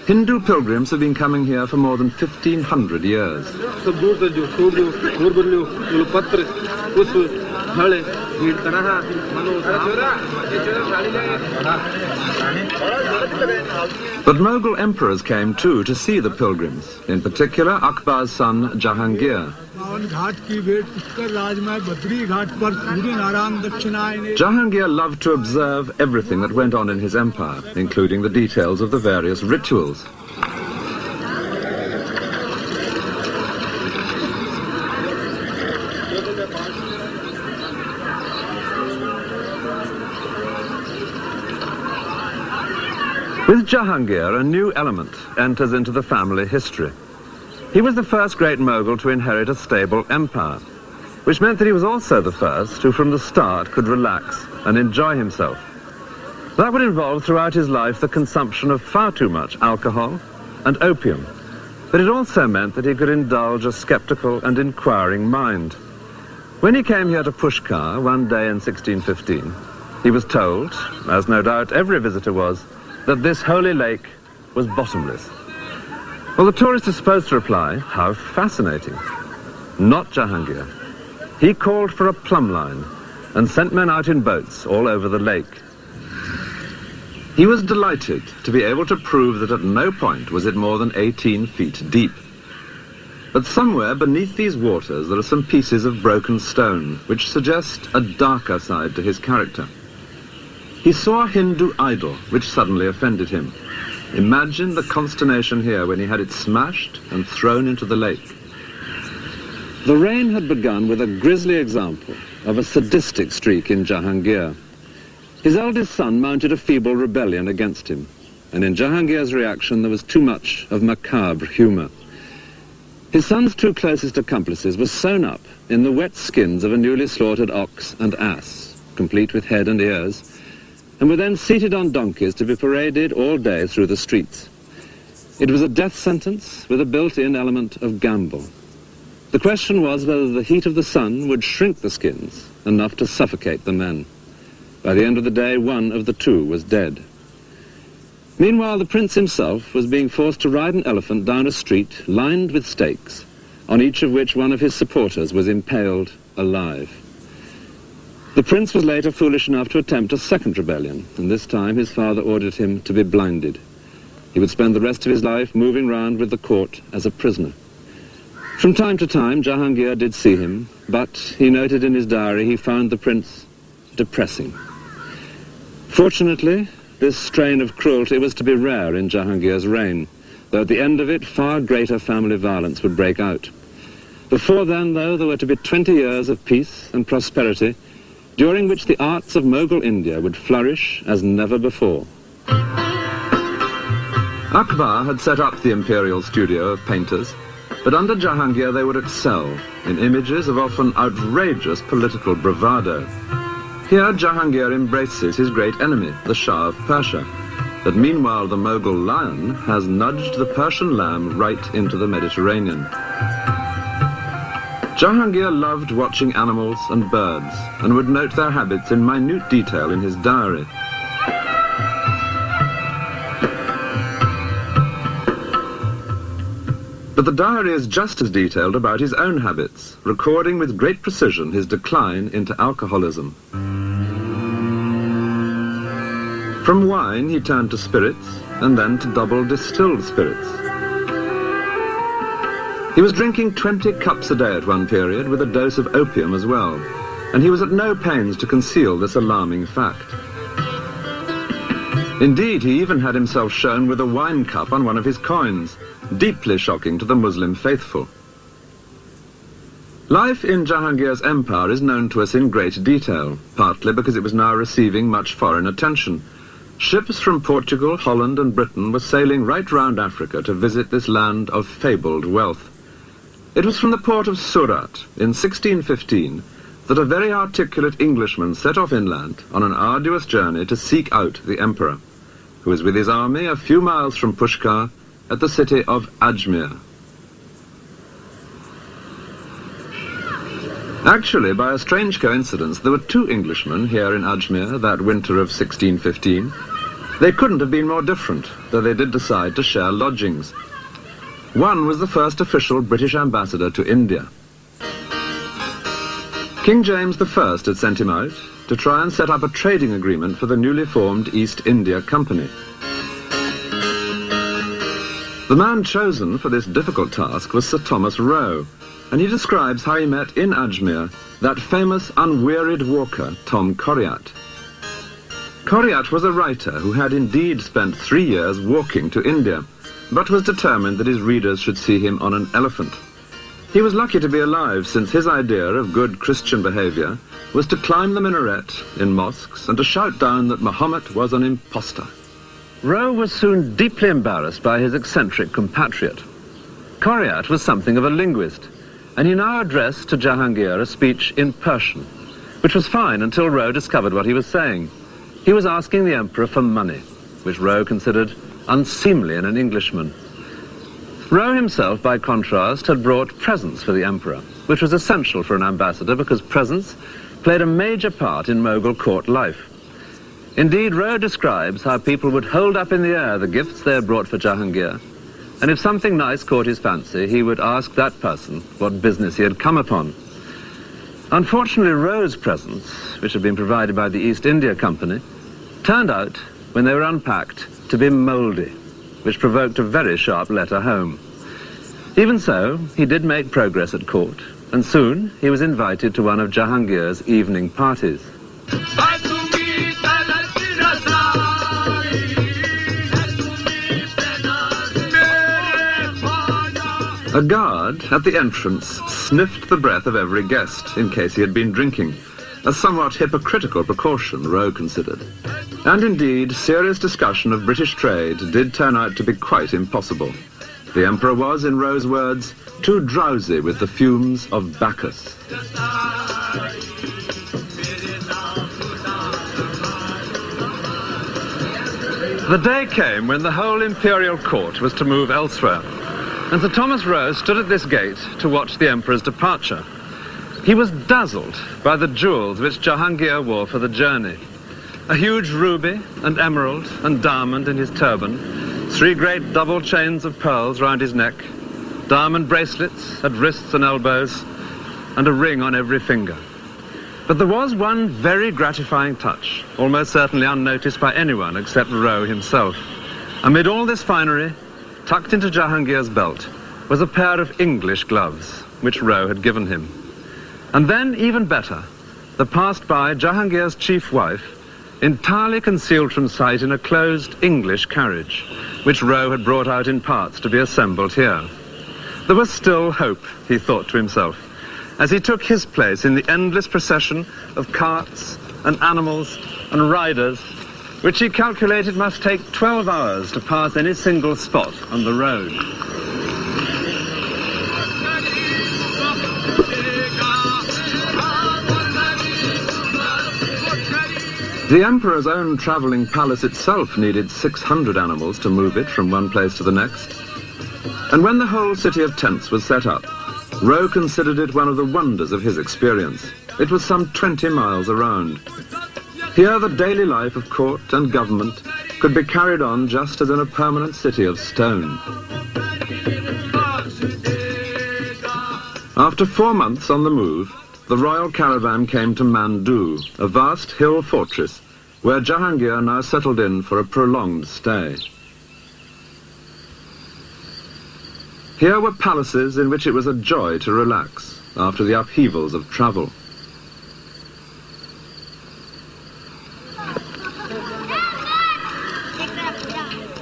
Hindu pilgrims have been coming here for more than 1,500 years. But Mughal emperors came too to see the pilgrims, in particular Akbar's son Jahangir. Jahangir loved to observe everything that went on in his empire, including the details of the various rituals. With Jahangir, a new element enters into the family history. He was the first great Mughal to inherit a stable empire, which meant that he was also the first who from the start could relax and enjoy himself. That would involve throughout his life the consumption of far too much alcohol and opium, but it also meant that he could indulge a skeptical and inquiring mind. When he came here to Pushkar one day in 1615, he was told, as no doubt every visitor was, that this holy lake was bottomless. Well, the tourist is supposed to reply, how fascinating. Not Jahangir. He called for a plumb line and sent men out in boats all over the lake. He was delighted to be able to prove that at no point was it more than 18 feet deep. But somewhere beneath these waters there are some pieces of broken stone which suggest a darker side to his character. He saw a Hindu idol which suddenly offended him. Imagine the consternation here when he had it smashed and thrown into the lake. The reign had begun with a grisly example of a sadistic streak in Jahangir. His eldest son mounted a feeble rebellion against him, and in Jahangir's reaction there was too much of macabre humour. His son's two closest accomplices were sewn up in the wet skins of a newly slaughtered ox and ass, complete with head and ears, and were then seated on donkeys to be paraded all day through the streets. It was a death sentence with a built-in element of gamble. The question was whether the heat of the sun would shrink the skins enough to suffocate the men. By the end of the day, one of the two was dead. Meanwhile, the prince himself was being forced to ride an elephant down a street lined with stakes, on each of which one of his supporters was impaled alive. The prince was later foolish enough to attempt a second rebellion, and this time his father ordered him to be blinded. He would spend the rest of his life moving round with the court as a prisoner. From time to time, Jahangir did see him, but he noted in his diary he found the prince depressing. Fortunately, this strain of cruelty was to be rare in Jahangir's reign, though at the end of it far greater family violence would break out. Before then, though, there were to be 20 years of peace and prosperity, during which the arts of Mughal India would flourish as never before. Akbar had set up the imperial studio of painters, but under Jahangir they would excel in images of often outrageous political bravado. Here Jahangir embraces his great enemy, the Shah of Persia, but meanwhile the Mughal lion has nudged the Persian lamb right into the Mediterranean. Jahangir loved watching animals and birds, and would note their habits in minute detail in his diary. But the diary is just as detailed about his own habits, recording with great precision his decline into alcoholism. From wine he turned to spirits, and then to double distilled spirits. He was drinking 20 cups a day at one period, with a dose of opium as well, and he was at no pains to conceal this alarming fact. Indeed, he even had himself shown with a wine cup on one of his coins, deeply shocking to the Muslim faithful. Life in Jahangir's empire is known to us in great detail, partly because it was now receiving much foreign attention. Ships from Portugal, Holland and Britain were sailing right round Africa to visit this land of fabled wealth. It was from the port of Surat in 1615 that a very articulate Englishman set off inland on an arduous journey to seek out the emperor, who was with his army a few miles from Pushkar at the city of Ajmer. Actually, by a strange coincidence, there were two Englishmen here in Ajmer that winter of 1615. They couldn't have been more different, though they did decide to share lodgings. One was the first official British ambassador to India. King James I had sent him out to try and set up a trading agreement for the newly formed East India Company. The man chosen for this difficult task was Sir Thomas Roe, and he describes how he met in Ajmer that famous unwearied walker, Tom Coriat. Coriat was a writer who had indeed spent 3 years walking to India, but was determined that his readers should see him on an elephant. He was lucky to be alive, since his idea of good Christian behavior was to climb the minaret in mosques and to shout down that Muhammad was an impostor. Roe was soon deeply embarrassed by his eccentric compatriot. Coriat was something of a linguist, and he now addressed to Jahangir a speech in Persian, which was fine until Roe discovered what he was saying. He was asking the emperor for money, which Roe considered unseemly in an Englishman. Roe himself, by contrast, had brought presents for the emperor, which was essential for an ambassador because presents played a major part in Mughal court life. Indeed, Roe describes how people would hold up in the air the gifts they had brought for Jahangir, and if something nice caught his fancy, he would ask that person what business he had come upon. Unfortunately, Roe's presents, which had been provided by the East India Company, turned out when they were unpacked, to be mouldy, which provoked a very sharp letter home. Even so, he did make progress at court, and soon he was invited to one of Jahangir's evening parties. A guard at the entrance sniffed the breath of every guest in case he had been drinking, a somewhat hypocritical precaution, Rowe considered. And indeed, serious discussion of British trade did turn out to be quite impossible. The Emperor was, in Rowe's words, too drowsy with the fumes of Bacchus. The day came when the whole imperial court was to move elsewhere, and Sir Thomas Rowe stood at this gate to watch the Emperor's departure. He was dazzled by the jewels which Jahangir wore for the journey. A huge ruby and emerald and diamond in his turban, 3 great double chains of pearls round his neck, diamond bracelets at wrists and elbows, and a ring on every finger. But there was one very gratifying touch, almost certainly unnoticed by anyone except Rowe himself. Amid all this finery, tucked into Jahangir's belt, was a pair of English gloves, which Rowe had given him. And then, even better, there passed by Jahangir's chief wife, entirely concealed from sight in a closed English carriage, which Rowe had brought out in parts to be assembled here. There was still hope, he thought to himself, as he took his place in the endless procession of carts and animals and riders, which he calculated must take 12 hours to pass any single spot on the road. The Emperor's own travelling palace itself needed 600 animals to move it from one place to the next. And when the whole city of tents was set up, Rowe considered it one of the wonders of his experience. It was some 20 miles around. Here the daily life of court and government could be carried on just as in a permanent city of stone. After 4 months on the move, the royal caravan came to Mandu, a vast hill fortress, where Jahangir now settled in for a prolonged stay. Here were palaces in which it was a joy to relax after the upheavals of travel.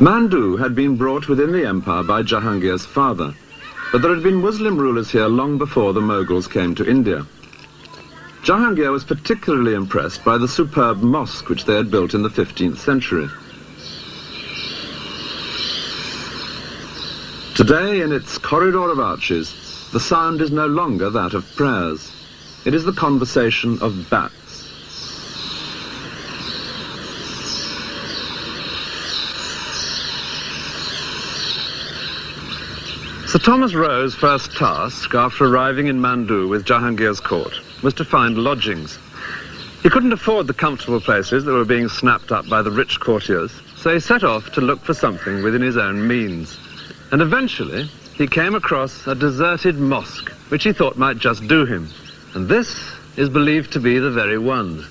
Mandu had been brought within the empire by Jahangir's father, but there had been Muslim rulers here long before the Moguls came to India. Jahangir was particularly impressed by the superb mosque which they had built in the 15th century. Today, in its corridor of arches, the sound is no longer that of prayers. It is the conversation of bats. Sir Thomas Rowe's first task after arriving in Mandu with Jahangir's court was to find lodgings. He couldn't afford the comfortable places that were being snapped up by the rich courtiers, so he set off to look for something within his own means. And eventually, he came across a deserted mosque, which he thought might just do him. And this is believed to be the very one.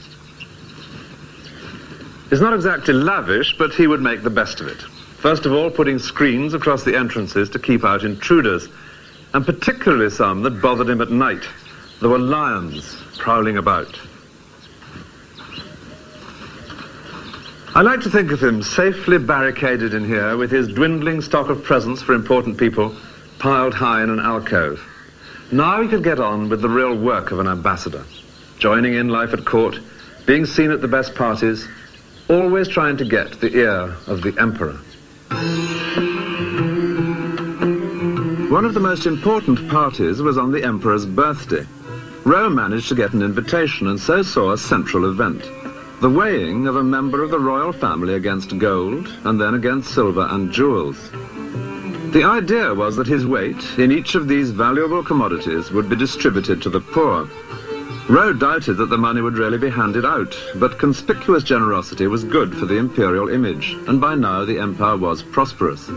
It's not exactly lavish, but he would make the best of it. First of all, putting screens across the entrances to keep out intruders, and particularly some that bothered him at night. There were lions prowling about. I like to think of him safely barricaded in here with his dwindling stock of presents for important people piled high in an alcove. Now he could get on with the real work of an ambassador, joining in life at court, being seen at the best parties, always trying to get the ear of the emperor. One of the most important parties was on the emperor's birthday. Rowe managed to get an invitation and so saw a central event, the weighing of a member of the royal family against gold and then against silver and jewels. The idea was that his weight in each of these valuable commodities would be distributed to the poor. Rowe doubted that the money would really be handed out, but conspicuous generosity was good for the imperial image, and by now the empire was prosperous.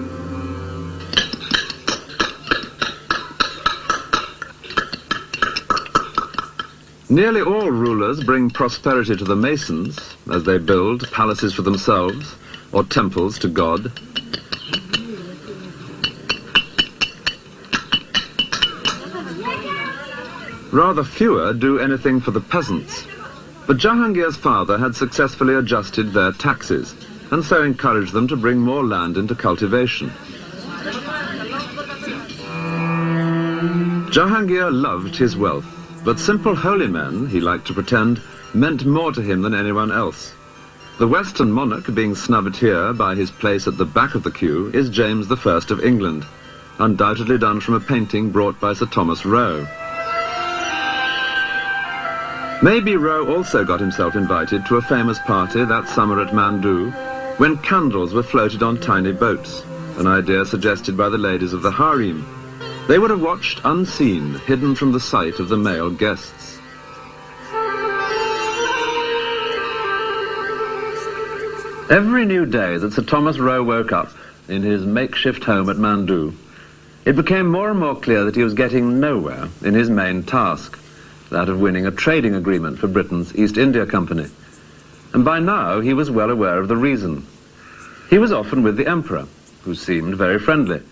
Nearly all rulers bring prosperity to the masons as they build palaces for themselves, or temples to God. Rather fewer do anything for the peasants. But Jahangir's father had successfully adjusted their taxes, and so encouraged them to bring more land into cultivation. Jahangir loved his wealth, but simple holy men, he liked to pretend, meant more to him than anyone else. The Western monarch being snubbed here by his place at the back of the queue is James I of England, undoubtedly done from a painting brought by Sir Thomas Roe. Maybe Roe also got himself invited to a famous party that summer at Mandu, when candles were floated on tiny boats, an idea suggested by the ladies of the harem. They would have watched unseen, hidden from the sight of the male guests. Every new day that Sir Thomas Roe woke up in his makeshift home at Mandu, it became more and more clear that he was getting nowhere in his main task, that of winning a trading agreement for Britain's East India Company. And by now he was well aware of the reason. He was often with the Emperor, who seemed very friendly,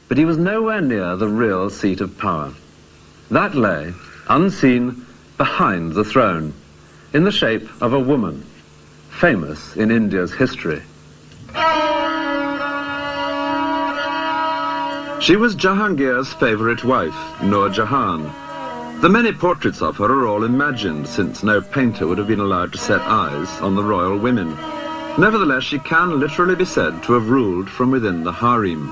but he was nowhere near the real seat of power. That lay, unseen, behind the throne, in the shape of a woman, famous in India's history. She was Jahangir's favourite wife, Nur Jahan. The many portraits of her are all imagined, since no painter would have been allowed to set eyes on the royal women. Nevertheless, she can literally be said to have ruled from within the harem.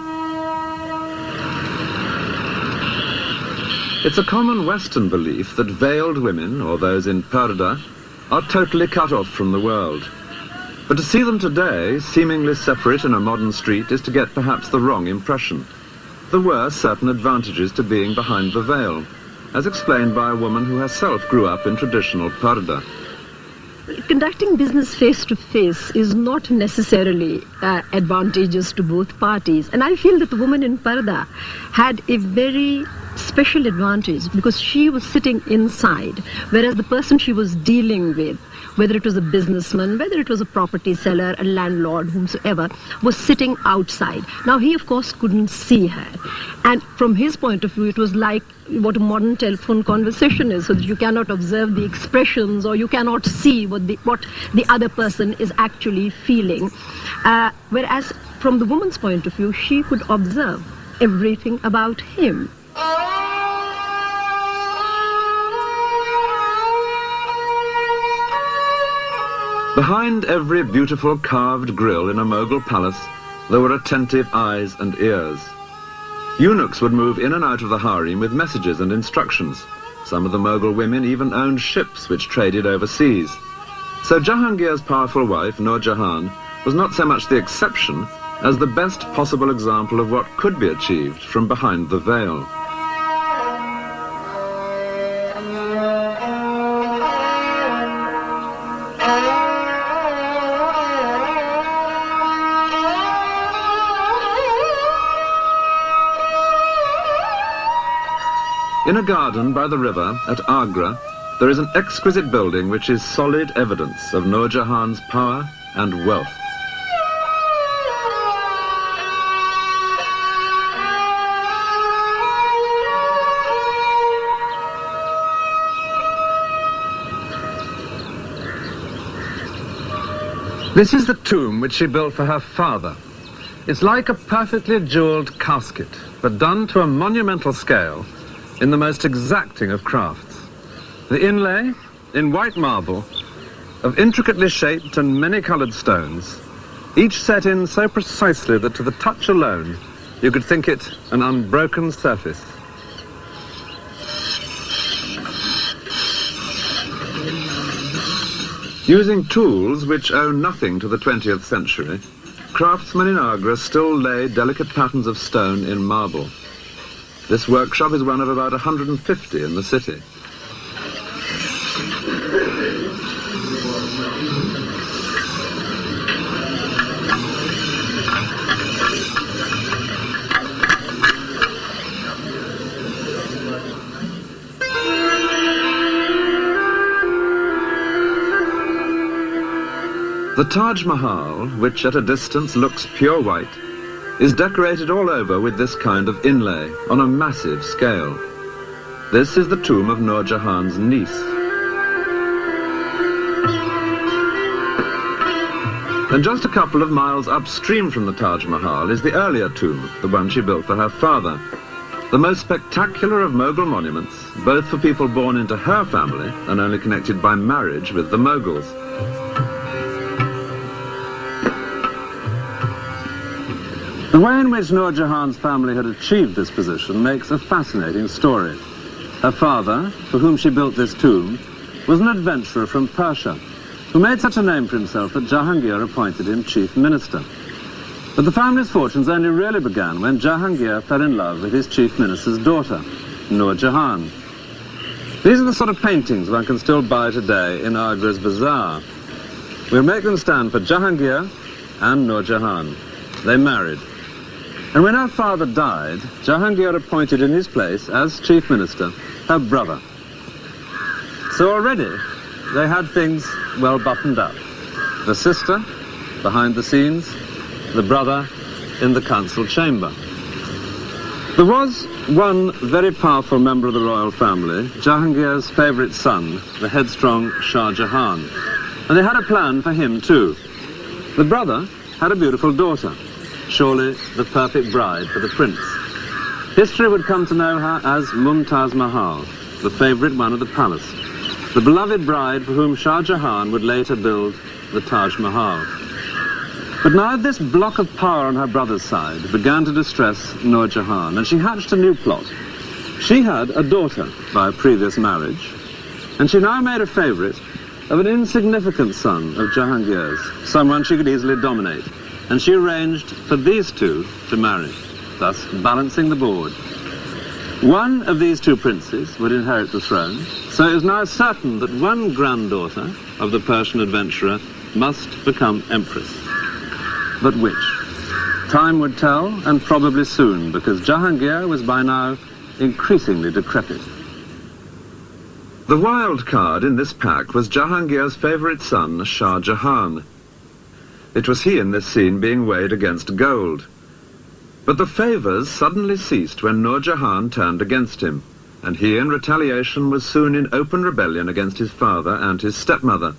It's a common Western belief that veiled women, or those in purdah, are totally cut off from the world. But to see them today, seemingly separate in a modern street, is to get perhaps the wrong impression. There were certain advantages to being behind the veil, as explained by a woman who herself grew up in traditional purdah. Conducting business face-to-face is not necessarily advantageous to both parties. And I feel that the woman in purdah had a very special advantage because she was sitting inside, whereas the person she was dealing with, whether it was a businessman, whether it was a property seller, a landlord, whomsoever, was sitting outside. Now, he, of course, couldn't see her. And from his point of view, it was like what a modern telephone conversation is, so that you cannot observe the expressions or you cannot see what the other person is actually feeling. Whereas, from the woman's point of view, she could observe everything about him. Behind every beautiful carved grille in a Mogul palace, there were attentive eyes and ears. Eunuchs would move in and out of the harem with messages and instructions. Some of the Mogul women even owned ships which traded overseas. So Jahangir's powerful wife, Nur Jahan, was not so much the exception as the best possible example of what could be achieved from behind the veil. In a garden by the river at Agra, there is an exquisite building which is solid evidence of Nur Jahan's power and wealth. This is the tomb which she built for her father. It's like a perfectly jeweled casket, but done to a monumental scale in the most exacting of crafts. The inlay, in white marble, of intricately shaped and many-coloured stones, each set in so precisely that to the touch alone you could think it an unbroken surface. Using tools which owe nothing to the 20th century, craftsmen in Agra still lay delicate patterns of stone in marble. This workshop is one of about 150 in the city. The Taj Mahal, which at a distance looks pure white, is decorated all over with this kind of inlay on a massive scale. This is the tomb of Nur Jahan's niece. And just a couple of miles upstream from the Taj Mahal is the earlier tomb, the one she built for her father. The most spectacular of Mughal monuments, both for people born into her family and only connected by marriage with the Moguls. The way in which Nur Jahan's family had achieved this position makes a fascinating story. Her father, for whom she built this tomb, was an adventurer from Persia, who made such a name for himself that Jahangir appointed him chief minister. But the family's fortunes only really began when Jahangir fell in love with his chief minister's daughter, Nur Jahan. These are the sort of paintings one can still buy today in Agra's bazaar. We'll make them stand for Jahangir and Nur Jahan. They married. And when her father died, Jahangir appointed in his place, as chief minister, her brother. So already, they had things well buttoned up. The sister, behind the scenes, the brother in the council chamber. There was one very powerful member of the royal family, Jahangir's favourite son, the headstrong Shah Jahan. And they had a plan for him too. The brother had a beautiful daughter, surely the perfect bride for the prince. History would come to know her as Mumtaz Mahal, the favourite one of the palace, the beloved bride for whom Shah Jahan would later build the Taj Mahal. But now this block of power on her brother's side began to distress Nur Jahan, and she hatched a new plot. She had a daughter by a previous marriage, and she now made a favourite of an insignificant son of Jahangir's, someone she could easily dominate, and she arranged for these two to marry, thus balancing the board. One of these two princes would inherit the throne, so it was now certain that one granddaughter of the Persian adventurer must become empress. But which? Time would tell, and probably soon, because Jahangir was by now increasingly decrepit. The wild card in this pack was Jahangir's favourite son, Shah Jahan. It was he in this scene being weighed against gold. But the favours suddenly ceased when Nur Jahan turned against him, and he in retaliation was soon in open rebellion against his father and his stepmother,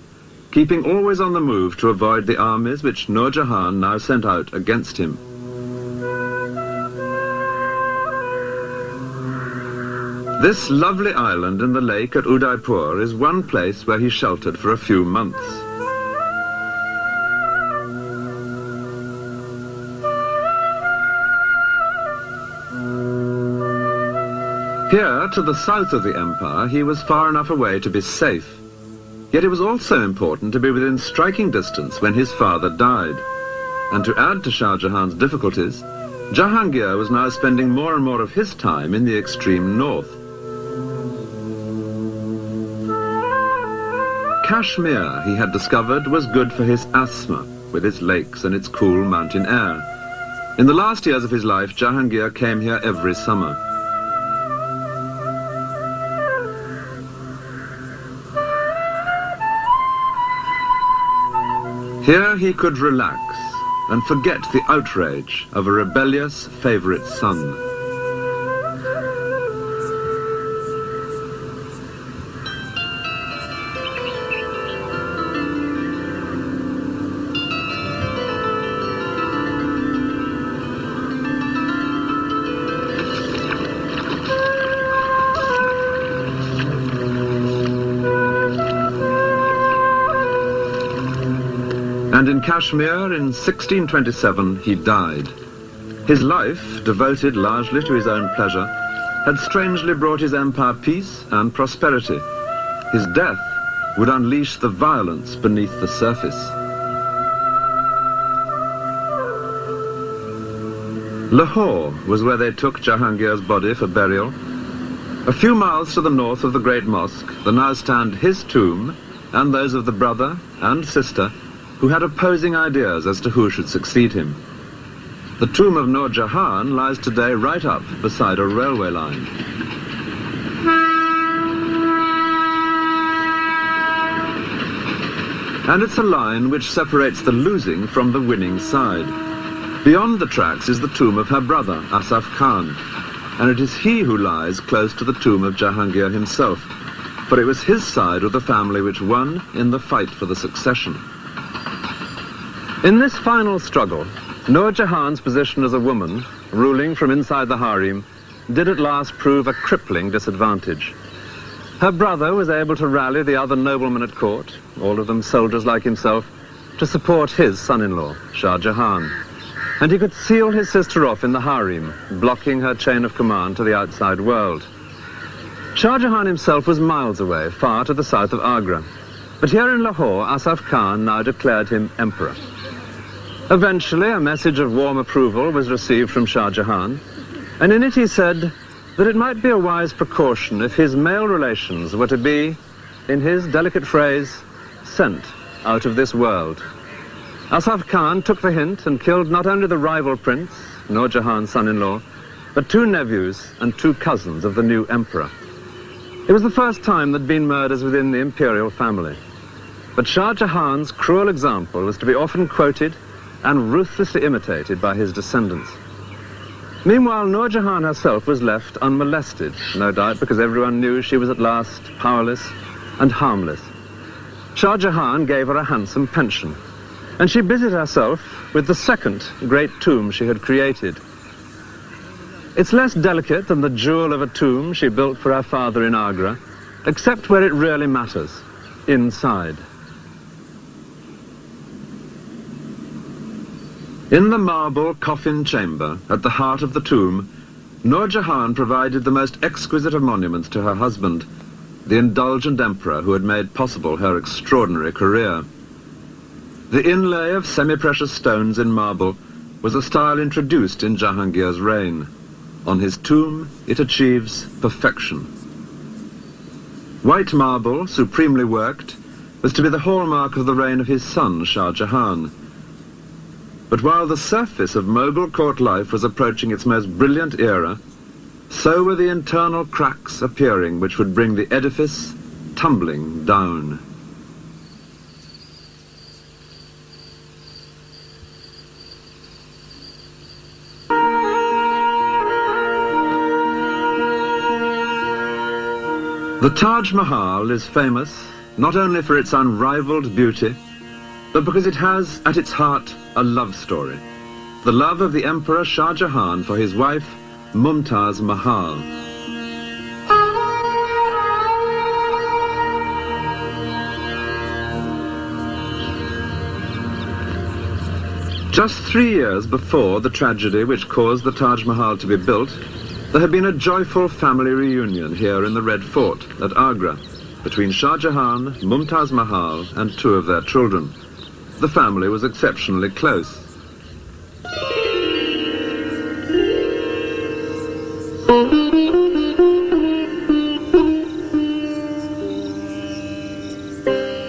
keeping always on the move to avoid the armies which Nur Jahan now sent out against him. This lovely island in the lake at Udaipur is one place where he sheltered for a few months. Here, to the south of the empire, he was far enough away to be safe. Yet it was also important to be within striking distance when his father died. And to add to Shah Jahan's difficulties, Jahangir was now spending more and more of his time in the extreme north. Kashmir, he had discovered, was good for his asthma, with its lakes and its cool mountain air. In the last years of his life, Jahangir came here every summer. Here he could relax and forget the outrage of a rebellious favourite son. And in Kashmir, in 1627, he died. His life, devoted largely to his own pleasure, had strangely brought his empire peace and prosperity. His death would unleash the violence beneath the surface. Lahore was where they took Jahangir's body for burial. A few miles to the north of the great mosque, there now stand his tomb and those of the brother and sister who had opposing ideas as to who should succeed him. The tomb of Nur Jahan lies today right up beside a railway line. And it's a line which separates the losing from the winning side. Beyond the tracks is the tomb of her brother, Asaf Khan, and it is he who lies close to the tomb of Jahangir himself, for it was his side of the family which won in the fight for the succession. In this final struggle, Noor Jahan's position as a woman, ruling from inside the harem, did at last prove a crippling disadvantage. Her brother was able to rally the other noblemen at court, all of them soldiers like himself, to support his son-in-law, Shah Jahan. And he could seal his sister off in the harem, blocking her chain of command to the outside world. Shah Jahan himself was miles away, far to the south of Agra. But here in Lahore, Asaf Khan now declared him emperor. Eventually, a message of warm approval was received from Shah Jahan, and in it he said that it might be a wise precaution if his male relations were to be, in his delicate phrase, sent out of this world. Asaf Khan took the hint and killed not only the rival prince, Noor Jahan's son-in-law, but 2 nephews and 2 cousins of the new emperor. It was the first time there'd been murders within the imperial family. But Shah Jahan's cruel example was to be often quoted and ruthlessly imitated by his descendants. Meanwhile, Noor Jahan herself was left unmolested, no doubt because everyone knew she was at last powerless and harmless. Shah Jahan gave her a handsome pension, and she busied herself with the second great tomb she had created. It's less delicate than the jewel of a tomb she built for her father in Agra, except where it really matters, inside. In the marble coffin chamber at the heart of the tomb, Noor Jahan provided the most exquisite of monuments to her husband, the indulgent emperor who had made possible her extraordinary career. The inlay of semi-precious stones in marble was a style introduced in Jahangir's reign. On his tomb, it achieves perfection. White marble, supremely worked, was to be the hallmark of the reign of his son, Shah Jahan. But while the surface of Mughal court life was approaching its most brilliant era, so were the internal cracks appearing which would bring the edifice tumbling down. The Taj Mahal is famous not only for its unrivaled beauty, but because it has at its heart a love story, the love of the Emperor Shah Jahan for his wife, Mumtaz Mahal. Just 3 years before the tragedy which caused the Taj Mahal to be built, there had been a joyful family reunion here in the Red Fort at Agra between Shah Jahan, Mumtaz Mahal and 2 of their children. The family was exceptionally close.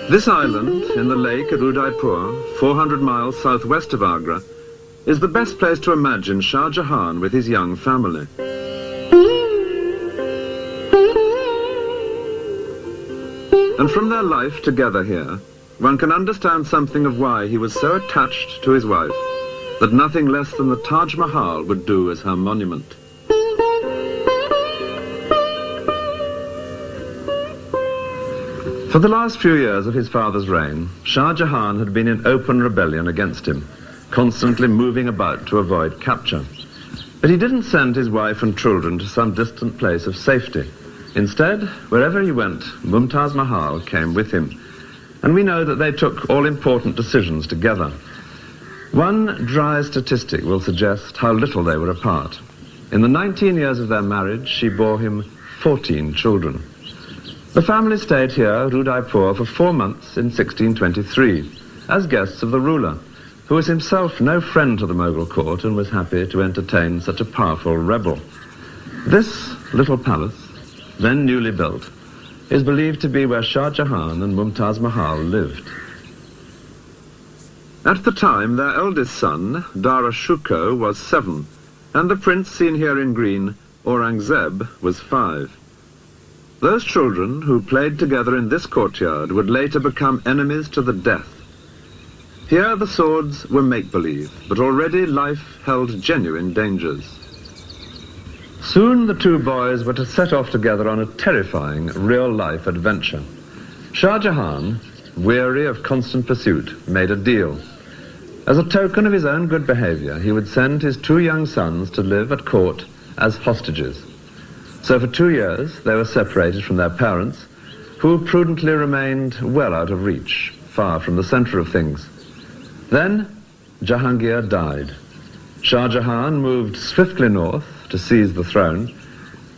This island in the lake at Udaipur, 400 miles southwest of Agra, is the best place to imagine Shah Jahan with his young family. And from their life together here, one can understand something of why he was so attached to his wife that nothing less than the Taj Mahal would do as her monument. For the last few years of his father's reign, Shah Jahan had been in open rebellion against him, constantly moving about to avoid capture. But he didn't send his wife and children to some distant place of safety. Instead, wherever he went, Mumtaz Mahal came with him. And we know that they took all-important decisions together. One dry statistic will suggest how little they were apart. In the 19 years of their marriage, she bore him 14 children. The family stayed here at Udaipur for 4 months in 1623, as guests of the ruler, who was himself no friend to the Mughal court and was happy to entertain such a powerful rebel. This little palace, then newly built, is believed to be where Shah Jahan and Mumtaz Mahal lived. At the time, their eldest son, Dara Shikoh, was 7, and the prince seen here in green, Aurangzeb, was 5. Those children who played together in this courtyard would later become enemies to the death. Here the swords were make-believe, but already life held genuine dangers. Soon the two boys were to set off together on a terrifying real-life adventure. Shah Jahan, weary of constant pursuit, made a deal. As a token of his own good behavior, he would send his two young sons to live at court as hostages. So for 2 years they were separated from their parents, who prudently remained well out of reach, far from the center of things. Then Jahangir died. Shah Jahan moved swiftly north to seize the throne,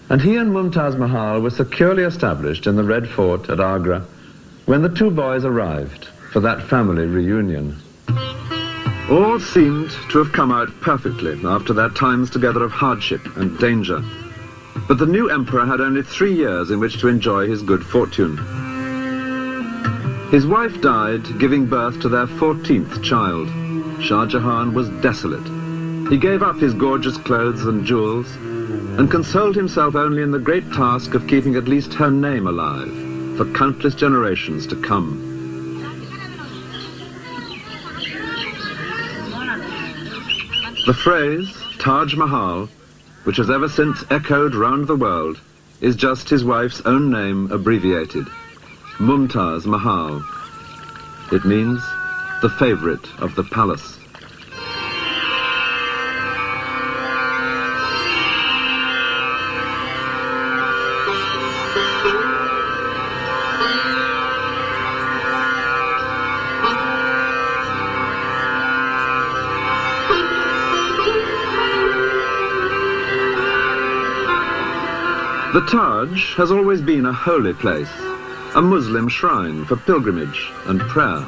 and he and Mumtaz Mahal were securely established in the Red Fort at Agra when the two boys arrived for that family reunion. All seemed to have come out perfectly after their times together of hardship and danger. But the new emperor had only 3 years in which to enjoy his good fortune. His wife died, giving birth to their 14th child. Shah Jahan was desolate. He gave up his gorgeous clothes and jewels and consoled himself only in the great task of keeping at least her name alive for countless generations to come. The phrase Taj Mahal, which has ever since echoed round the world, is just his wife's own name abbreviated, Mumtaz Mahal. It means the favorite of the palace. The Taj has always been a holy place, a Muslim shrine for pilgrimage and prayer.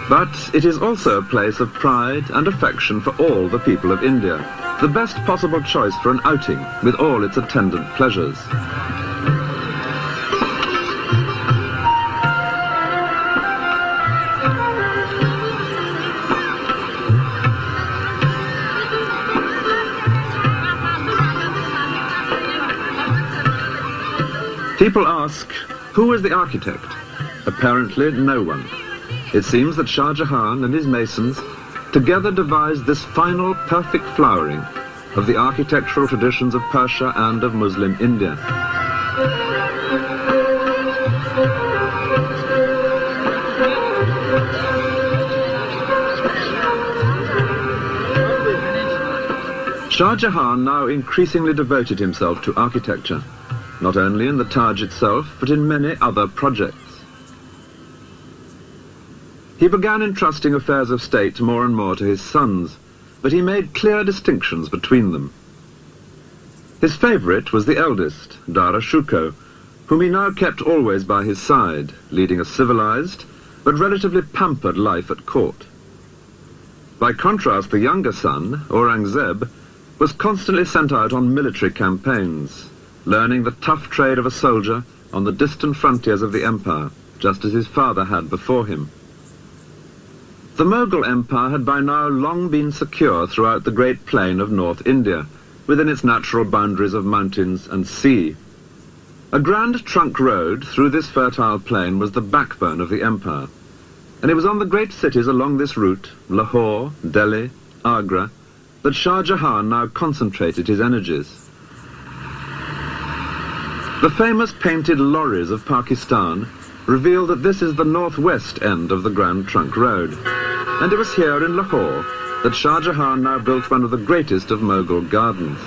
But it is also a place of pride and affection for all the people of India, the best possible choice for an outing with all its attendant pleasures. People ask, who was the architect? Apparently no one. It seems that Shah Jahan and his masons together devised this final perfect flowering of the architectural traditions of Persia and of Muslim India. Shah Jahan now increasingly devoted himself to architecture, not only in the Taj itself, but in many other projects. He began entrusting affairs of state more and more to his sons, but he made clear distinctions between them. His favorite was the eldest, Dara Shuko, whom he now kept always by his side, leading a civilized but relatively pampered life at court. By contrast, the younger son, Aurangzeb, was constantly sent out on military campaigns, learning the tough trade of a soldier on the distant frontiers of the empire, just as his father had before him. The Mughal Empire had by now long been secure throughout the great plain of North India, within its natural boundaries of mountains and sea. A grand trunk road through this fertile plain was the backbone of the empire, and it was on the great cities along this route, Lahore, Delhi, Agra, that Shah Jahan now concentrated his energies. The famous painted lorries of Pakistan reveal that this is the northwest end of the Grand Trunk Road, and it was here in Lahore that Shah Jahan now built one of the greatest of Mughal gardens.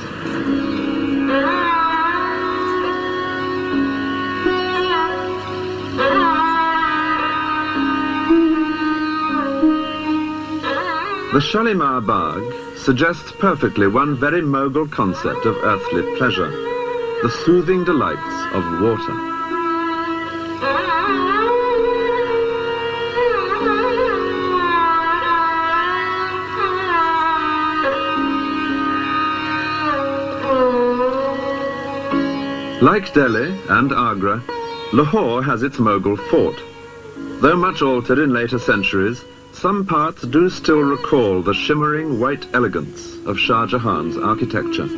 The Shalimar Bagh suggests perfectly one very Mughal concept of earthly pleasure, the soothing delights of water. Like Delhi and Agra, Lahore has its Mughal fort. Though much altered in later centuries, some parts do still recall the shimmering white elegance of Shah Jahan's architecture.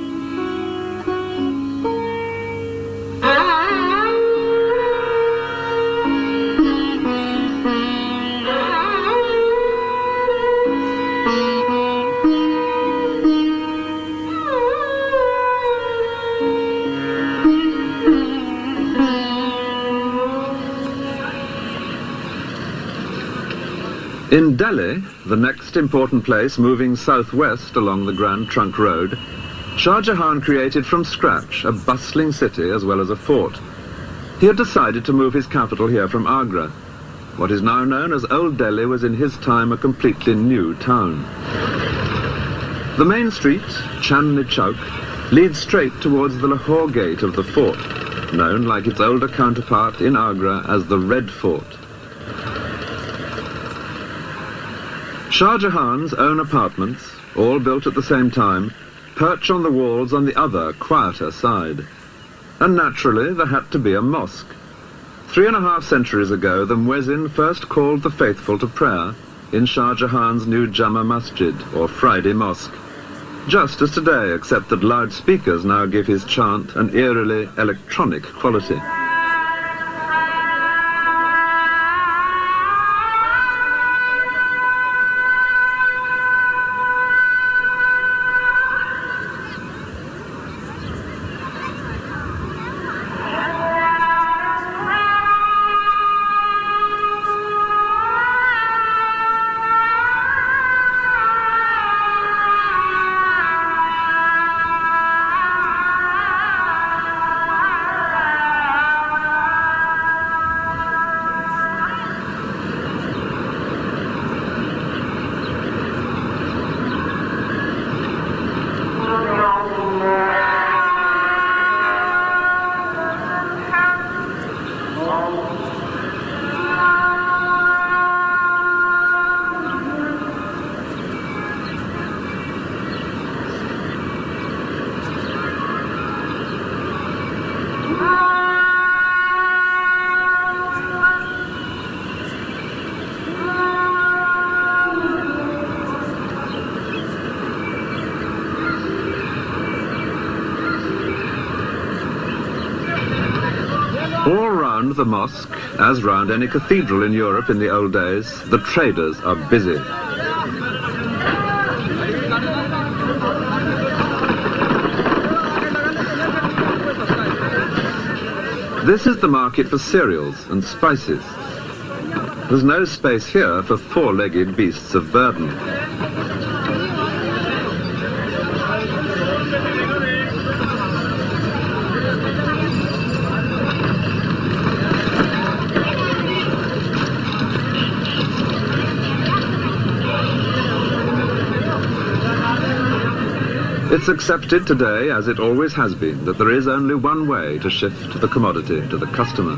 In Delhi, the next important place moving southwest along the Grand Trunk Road, Shah Jahan created from scratch a bustling city as well as a fort. He had decided to move his capital here from Agra. What is now known as Old Delhi was in his time a completely new town. The main street, Chandni Chowk, leads straight towards the Lahore gate of the fort, known like its older counterpart in Agra as the Red Fort. Shah Jahan's own apartments, all built at the same time, perch on the walls on the other, quieter side. And naturally, there had to be a mosque. 3.5 centuries ago, the muezzin first called the faithful to prayer in Shah Jahan's new Jama Masjid, or Friday Mosque. Just as today, except that loudspeakers now give his chant an eerily electronic quality. All round the mosque, as round any cathedral in Europe in the old days, the traders are busy. This is the market for cereals and spices. There's no space here for four-legged beasts of burden. It's accepted today, as it always has been, that there is only one way to shift the commodity to the customer.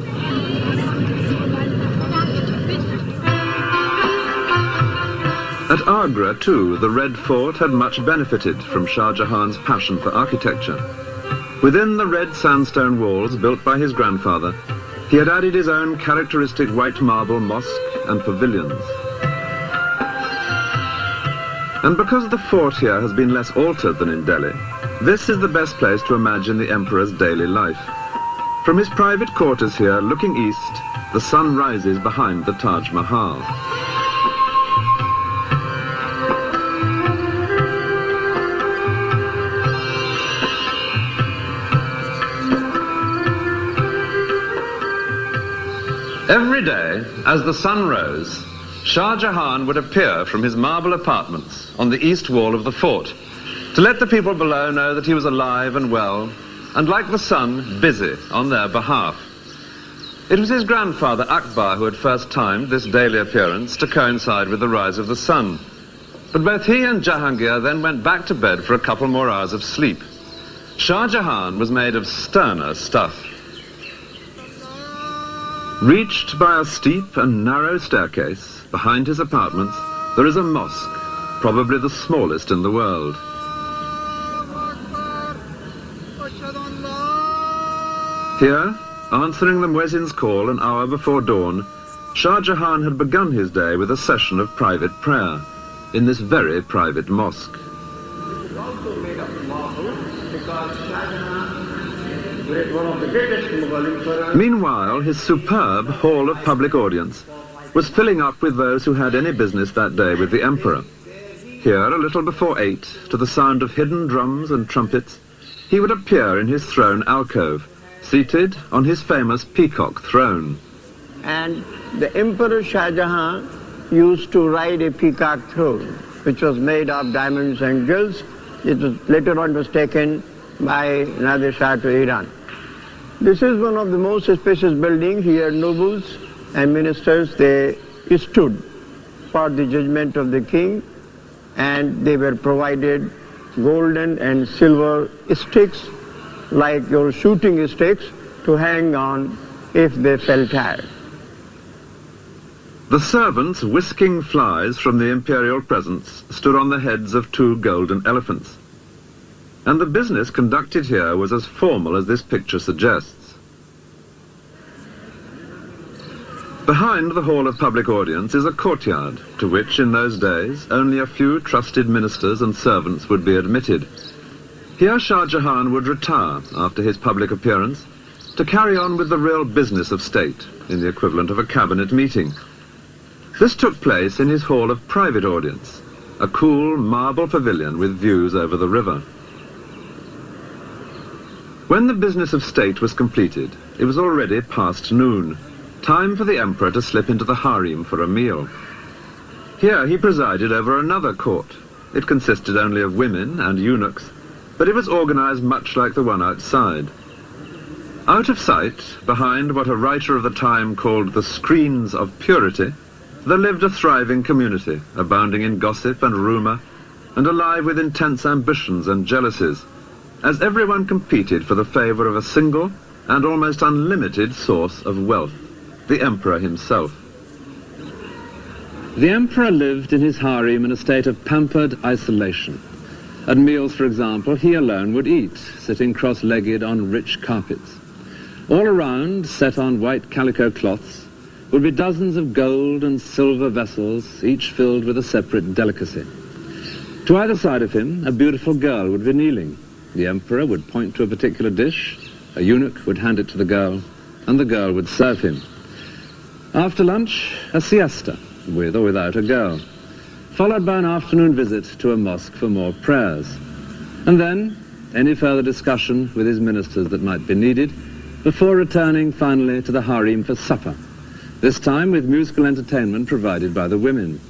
At Agra, too, the Red Fort had much benefited from Shah Jahan's passion for architecture. Within the red sandstone walls built by his grandfather, he had added his own characteristic white marble mosque and pavilions. And because the fort here has been less altered than in Delhi, this is the best place to imagine the emperor's daily life. From his private quarters here, looking east, the sun rises behind the Taj Mahal. Every day, as the sun rose, Shah Jahan would appear from his marble apartments on the east wall of the fort to let the people below know that he was alive and well, and like the sun, busy on their behalf. It was his grandfather Akbar who had first timed this daily appearance to coincide with the rise of the sun. But both he and Jahangir then went back to bed for a couple more hours of sleep. Shah Jahan was made of sterner stuff. Reached by a steep and narrow staircase, behind his apartments, there is a mosque, probably the smallest in the world. Here, answering the muezzin's call an hour before dawn, Shah Jahan had begun his day with a session of private prayer in this very private mosque. It is also made of marble because Shah Jahan was one of the greatest Mughal emperors. Meanwhile, his superb hall of public audience was filling up with those who had any business that day with the emperor. Here, a little before 8, to the sound of hidden drums and trumpets, he would appear in his throne alcove, seated on his famous peacock throne. And the Emperor Shah Jahan used to ride a peacock throne, which was made of diamonds and jewels. It was later on was taken by Nadir Shah to Iran. This is one of the most spacious buildings. Here nobles and ministers, they stood for the judgment of the king, and they were provided golden and silver sticks, like your shooting sticks, to hang on if they fell tired. The servants whisking flies from the imperial presents stood on the heads of 2 golden elephants. And the business conducted here was as formal as this picture suggests. Behind the hall of public audience is a courtyard, to which in those days only a few trusted ministers and servants would be admitted. Here Shah Jahan would retire after his public appearance to carry on with the real business of state, in the equivalent of a cabinet meeting. This took place in his hall of private audience, a cool marble pavilion with views over the river. When the business of state was completed, it was already past noon, time for the emperor to slip into the harem for a meal. Here he presided over another court. It consisted only of women and eunuchs, but it was organized much like the one outside. Out of sight, behind what a writer of the time called the screens of purity, there lived a thriving community, abounding in gossip and rumor, and alive with intense ambitions and jealousies, as everyone competed for the favor of a single and almost unlimited source of wealth, the emperor himself. The emperor lived in his harem in a state of pampered isolation. At meals, for example, he alone would eat, sitting cross-legged on rich carpets. All around, set on white calico cloths, would be dozens of gold and silver vessels, each filled with a separate delicacy. To either side of him, a beautiful girl would be kneeling. The emperor would point to a particular dish, a eunuch would hand it to the girl, and the girl would serve him. After lunch, a siesta, with or without a girl, followed by an afternoon visit to a mosque for more prayers. And then, any further discussion with his ministers that might be needed, before returning finally to the harem for supper, this time with musical entertainment provided by the women.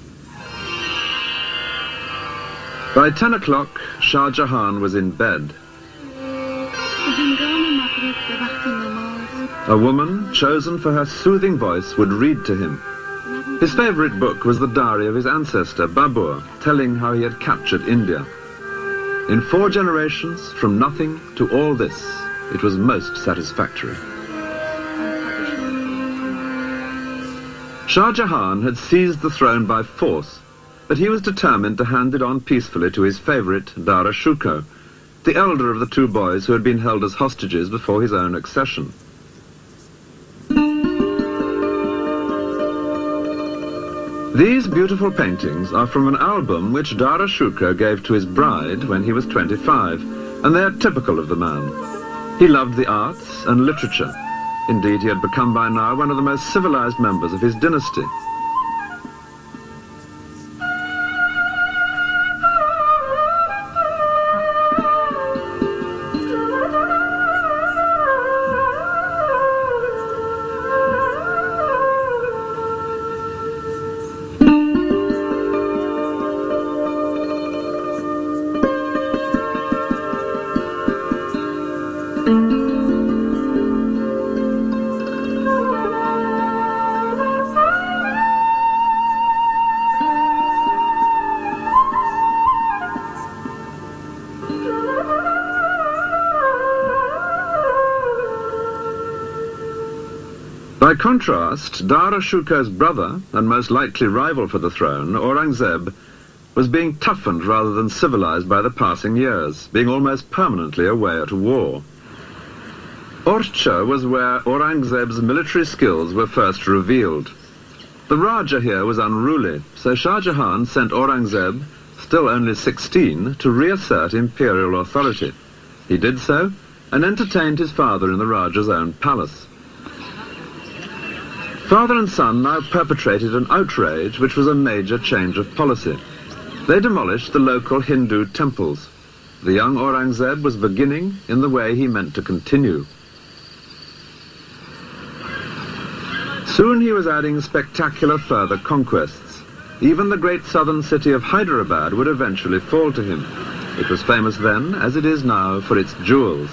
By 10 o'clock, Shah Jahan was in bed. A woman, chosen for her soothing voice, would read to him. His favorite book was the diary of his ancestor, Babur, telling how he had captured India. In 4 generations, from nothing to all this, it was most satisfactory. Shah Jahan had seized the throne by force, but he was determined to hand it on peacefully to his favorite, Dara Shuko, the elder of the 2 boys who had been held as hostages before his own accession. These beautiful paintings are from an album which Dara Shuko gave to his bride when he was 25, and they are typical of the man. He loved the arts and literature. Indeed, he had become by now one of the most civilized members of his dynasty. By contrast, Dara Shuko's brother, and most likely rival for the throne, Aurangzeb, was being toughened rather than civilized by the passing years, being almost permanently away at war. Orcha was where Aurangzeb's military skills were first revealed. The Raja here was unruly, so Shah Jahan sent Aurangzeb, still only 16, to reassert imperial authority. He did so, and entertained his father in the Raja's own palace. Father and son now perpetrated an outrage which was a major change of policy. They demolished the local Hindu temples. The young Aurangzeb was beginning in the way he meant to continue. Soon he was adding spectacular further conquests. even the great southern city of Hyderabad would eventually fall to him. It was famous then, as it is now, for its jewels.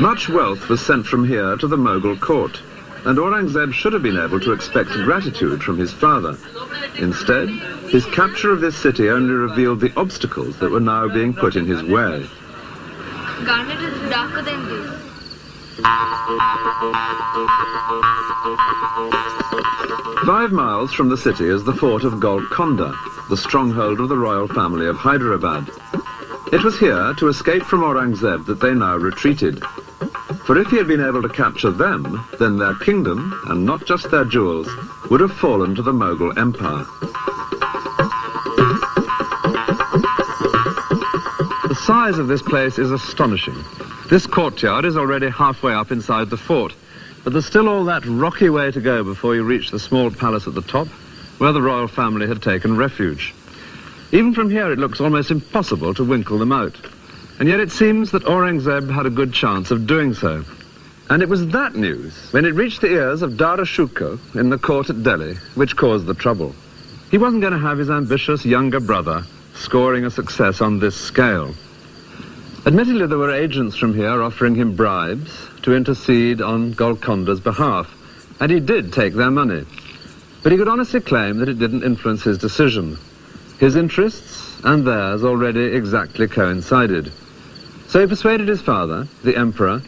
Much wealth was sent from here to the Mughal court, and Aurangzeb should have been able to expect gratitude from his father. Instead, his capture of this city only revealed the obstacles that were now being put in his way. Garnet is darker than this. 5 miles from the city is the fort of Golconda, the stronghold of the royal family of Hyderabad. It was here, to escape from Aurangzeb, that they now retreated. For if he had been able to capture them, then their kingdom, and not just their jewels, would have fallen to the Mughal Empire. The size of this place is astonishing. This courtyard is already halfway up inside the fort, but there's still all that rocky way to go before you reach the small palace at the top, where the royal family had taken refuge. Even from here it looks almost impossible to winkle them out. And yet it seems that Aurangzeb had a good chance of doing so. And it was that news, when it reached the ears of Dara Shikoh in the court at Delhi, which caused the trouble. He wasn't going to have his ambitious younger brother scoring a success on this scale. Admittedly, there were agents from here offering him bribes to intercede on Golconda's behalf, and he did take their money. But he could honestly claim that it didn't influence his decision. His interests and theirs already exactly coincided. So he persuaded his father, the emperor,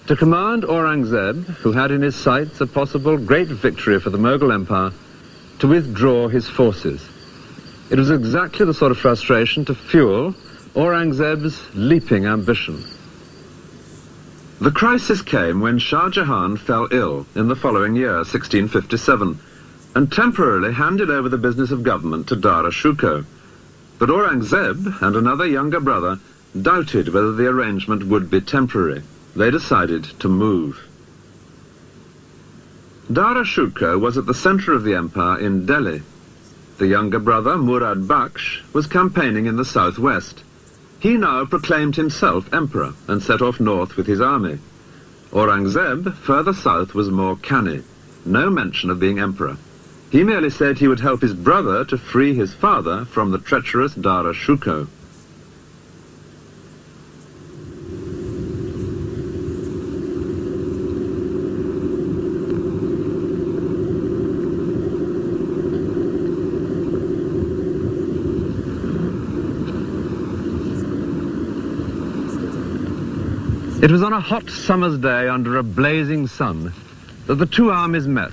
to command Aurangzeb, who had in his sights a possible great victory for the Mughal Empire, to withdraw his forces. It was exactly the sort of frustration to fuel Aurangzeb's leaping ambition. The crisis came when Shah Jahan fell ill in the following year, 1657, and temporarily handed over the business of government to Dara Shikoh. But Aurangzeb and another younger brother doubted whether the arrangement would be temporary. They decided to move. Dara Shikoh was at the center of the empire in Delhi. The younger brother, Murad Baksh, was campaigning in the southwest. He now proclaimed himself emperor and set off north with his army. Aurangzeb, further south, was more canny. No mention of being emperor. He merely said he would help his brother to free his father from the treacherous Dara Shikoh. It was on a hot summer's day under a blazing sun that the two armies met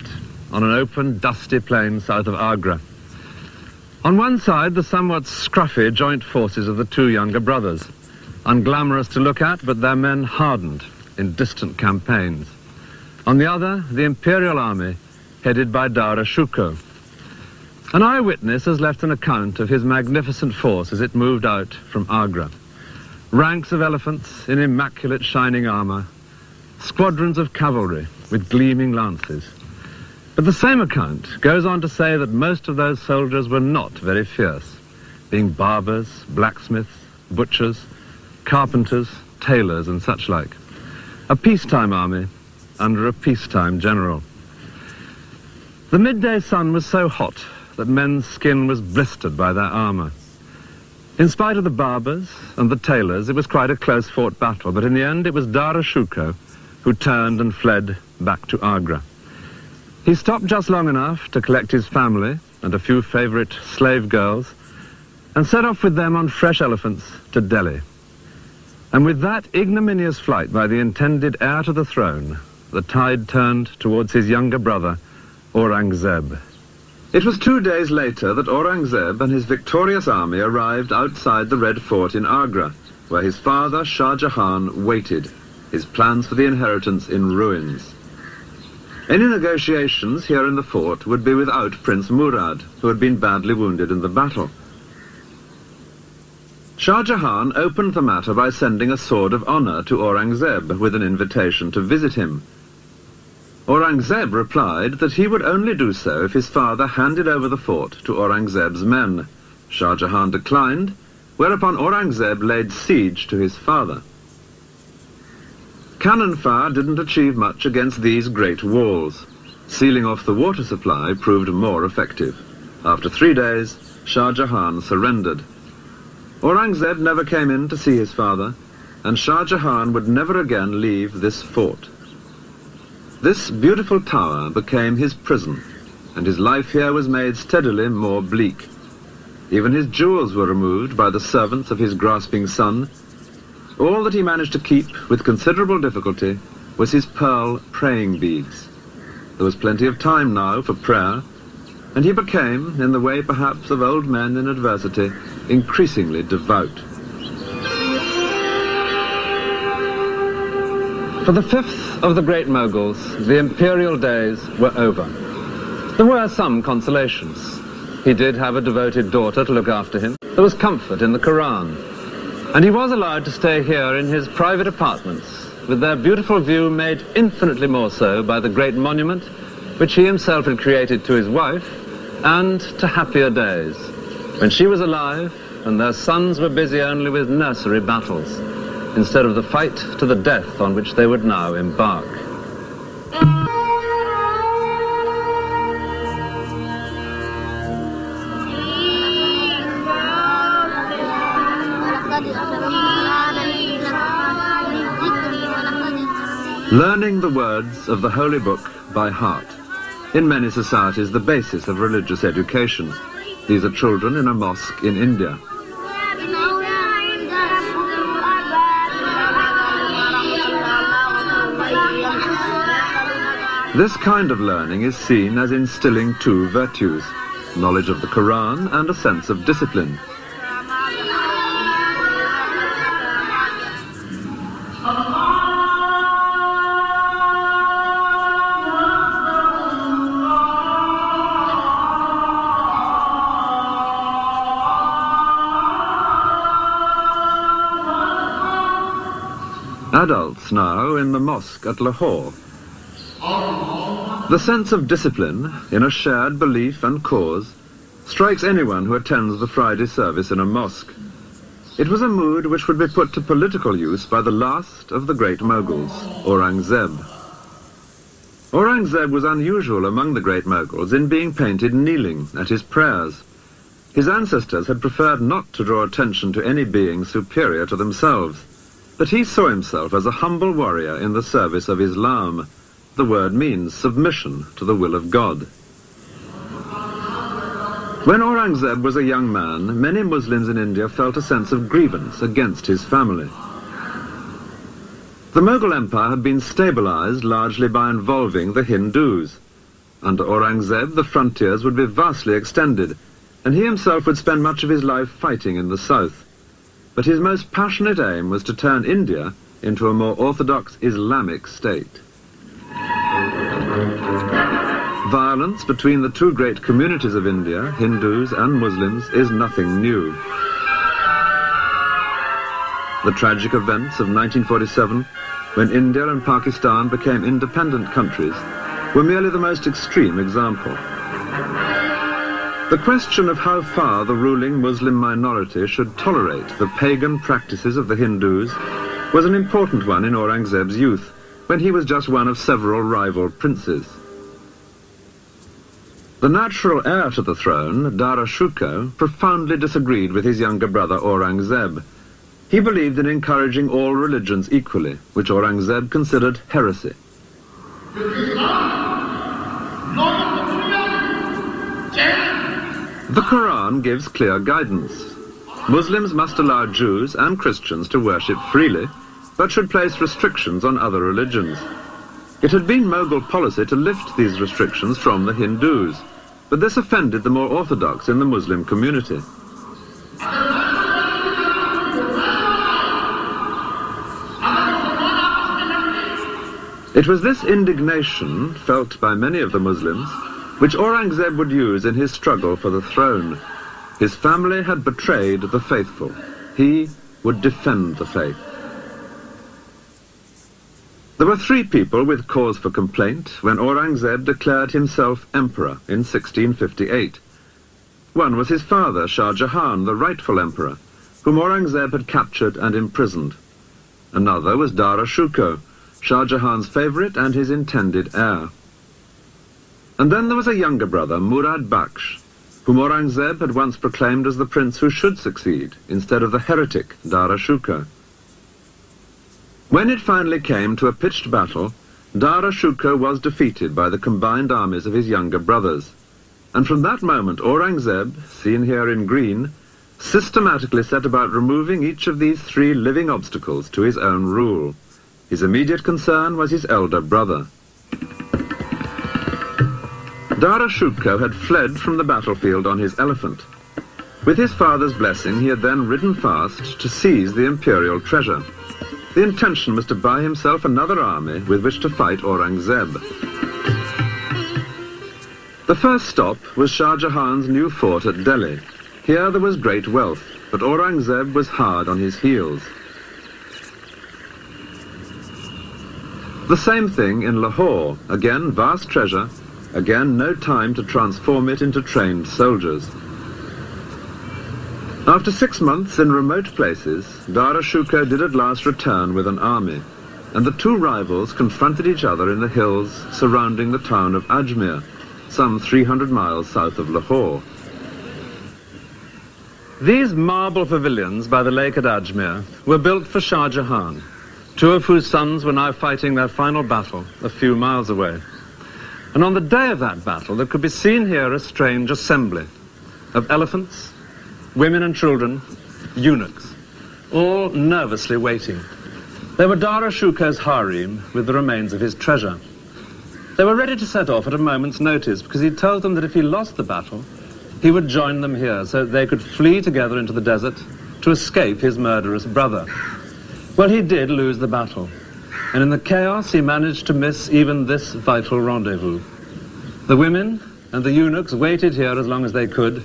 on an open, dusty plain south of Agra. On one side, the somewhat scruffy joint forces of the two younger brothers, unglamorous to look at, but their men hardened in distant campaigns. On the other, the imperial army, headed by Dara Shikoh. An eyewitness has left an account of his magnificent force as it moved out from Agra. Ranks of elephants in immaculate shining armor, squadrons of cavalry with gleaming lances. But the same account goes on to say that most of those soldiers were not very fierce, being barbers, blacksmiths, butchers, carpenters, tailors and such like. A peacetime army under a peacetime general. The midday sun was so hot that men's skin was blistered by their armor. In spite of the barbers and the tailors, it was quite a close-fought battle, but in the end it was Dara Shikoh who turned and fled back to Agra. He stopped just long enough to collect his family and a few favorite slave girls and set off with them on fresh elephants to Delhi. And with that ignominious flight by the intended heir to the throne, the tide turned towards his younger brother, Aurangzeb. It was 2 days later that Aurangzeb and his victorious army arrived outside the Red Fort in Agra, where his father, Shah Jahan, waited, his plans for the inheritance in ruins. Any negotiations here in the fort would be without Prince Murad, who had been badly wounded in the battle. Shah Jahan opened the matter by sending a sword of honor to Aurangzeb with an invitation to visit him. Aurangzeb replied that he would only do so if his father handed over the fort to Aurangzeb's men. Shah Jahan declined, whereupon Aurangzeb laid siege to his father. Cannon fire didn't achieve much against these great walls. Sealing off the water supply proved more effective. After 3 days, Shah Jahan surrendered. Aurangzeb never came in to see his father, and Shah Jahan would never again leave this fort. This beautiful tower became his prison, and his life here was made steadily more bleak. Even his jewels were removed by the servants of his grasping son. All that he managed to keep with considerable difficulty was his pearl praying beads. There was plenty of time now for prayer, and he became, in the way perhaps of old men in adversity, increasingly devout. For the fifth of the great Moguls, the imperial days were over. There were some consolations. He did have a devoted daughter to look after him. There was comfort in the Quran. And he was allowed to stay here in his private apartments, with their beautiful view made infinitely more so by the great monument which he himself had created to his wife, and to happier days, when she was alive and their sons were busy only with nursery battles, instead of the fight to the death on which they would now embark. Learning the words of the Holy Book by heart. In many societies, the basis of religious education. These are children in a mosque in India. This kind of learning is seen as instilling two virtues, knowledge of the Quran and a sense of discipline. Adults now in the mosque at Lahore. The sense of discipline in a shared belief and cause strikes anyone who attends the Friday service in a mosque. It was a mood which would be put to political use by the last of the great Moguls, Aurangzeb. Aurangzeb was unusual among the great Moguls in being painted kneeling at his prayers. His ancestors had preferred not to draw attention to any being superior to themselves, but he saw himself as a humble warrior in the service of Islam. The word means submission to the will of God. When Aurangzeb was a young man, many Muslims in India felt a sense of grievance against his family. The Mughal Empire had been stabilized largely by involving the Hindus. Under Aurangzeb, the frontiers would be vastly extended, and he himself would spend much of his life fighting in the south. But his most passionate aim was to turn India into a more orthodox Islamic state. Violence between the two great communities of India, Hindus and Muslims, is nothing new. The tragic events of 1947, when India and Pakistan became independent countries, were merely the most extreme example. The question of how far the ruling Muslim minority should tolerate the pagan practices of the Hindus was an important one in Aurangzeb's youth, when he was just one of several rival princes. The natural heir to the throne, Dara Shikoh, profoundly disagreed with his younger brother Aurangzeb. He believed in encouraging all religions equally, which Aurangzeb considered heresy. The Quran gives clear guidance. Muslims must allow Jews and Christians to worship freely, but should place restrictions on other religions. It had been Mughal policy to lift these restrictions from the Hindus, but this offended the more orthodox in the Muslim community. It was this indignation, felt by many of the Muslims, which Aurangzeb would use in his struggle for the throne. His family had betrayed the faithful. He would defend the faith. There were three people with cause for complaint when Aurangzeb declared himself emperor in 1658. One was his father, Shah Jahan, the rightful emperor, whom Aurangzeb had captured and imprisoned. Another was Dara Shikoh, Shah Jahan's favourite and his intended heir. And then there was a younger brother, Murad Bakhsh, whom Aurangzeb had once proclaimed as the prince who should succeed, instead of the heretic Dara Shukar. When it finally came to a pitched battle, Dara Shukar was defeated by the combined armies of his younger brothers. And from that moment, Aurangzeb, seen here in green, systematically set about removing each of these three living obstacles to his own rule. His immediate concern was his elder brother. Dara Shukar had fled from the battlefield on his elephant. With his father's blessing, he had then ridden fast to seize the imperial treasure. The intention was to buy himself another army with which to fight Aurangzeb. The first stop was Shah Jahan's new fort at Delhi. Here there was great wealth, but Aurangzeb was hard on his heels. The same thing in Lahore. Again, vast treasure. Again, no time to transform it into trained soldiers. After 6 months in remote places, Dara Shukar did at last return with an army, and the two rivals confronted each other in the hills surrounding the town of Ajmer, some 300 miles south of Lahore. These marble pavilions by the lake at Ajmer were built for Shah Jahan, two of whose sons were now fighting their final battle a few miles away. And on the day of that battle, there could be seen here a strange assembly of elephants, women and children, eunuchs, all nervously waiting. They were Dara Shukar's harem with the remains of his treasure. They were ready to set off at a moment's notice because he'd told them that if he lost the battle, he would join them here so that they could flee together into the desert to escape his murderous brother. Well, he did lose the battle, and in the chaos he managed to miss even this vital rendezvous. The women and the eunuchs waited here as long as they could,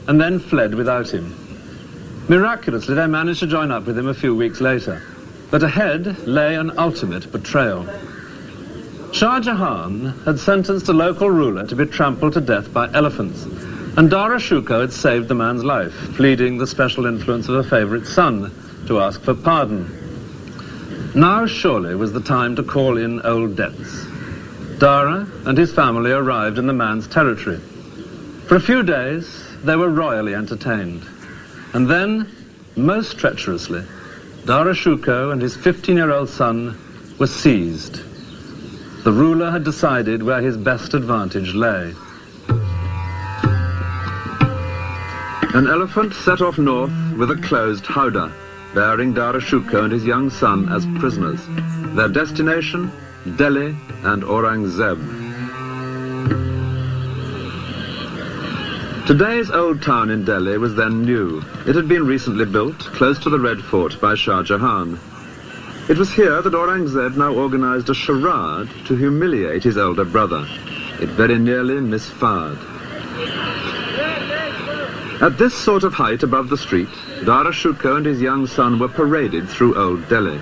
and then fled without him. Miraculously, they managed to join up with him a few weeks later, but ahead lay an ultimate betrayal. Shah Jahan had sentenced a local ruler to be trampled to death by elephants, and Dara Shukar had saved the man's life, pleading the special influence of a favourite son to ask for pardon. Now surely was the time to call in old debts. Dara and his family arrived in the man's territory. For a few days, they were royally entertained. And then, most treacherously, Dara Shukar and his 15-year-old son were seized. The ruler had decided where his best advantage lay. An elephant set off north with a closed howdah, bearing Dara Shukar and his young son as prisoners. Their destination, Delhi and Aurangzeb. Today's old town in Delhi was then new. It had been recently built, close to the Red Fort by Shah Jahan. It was here that Aurangzeb now organized a charade to humiliate his elder brother. It very nearly misfired. At this sort of height above the street, Dara Shukar and his young son were paraded through Old Delhi.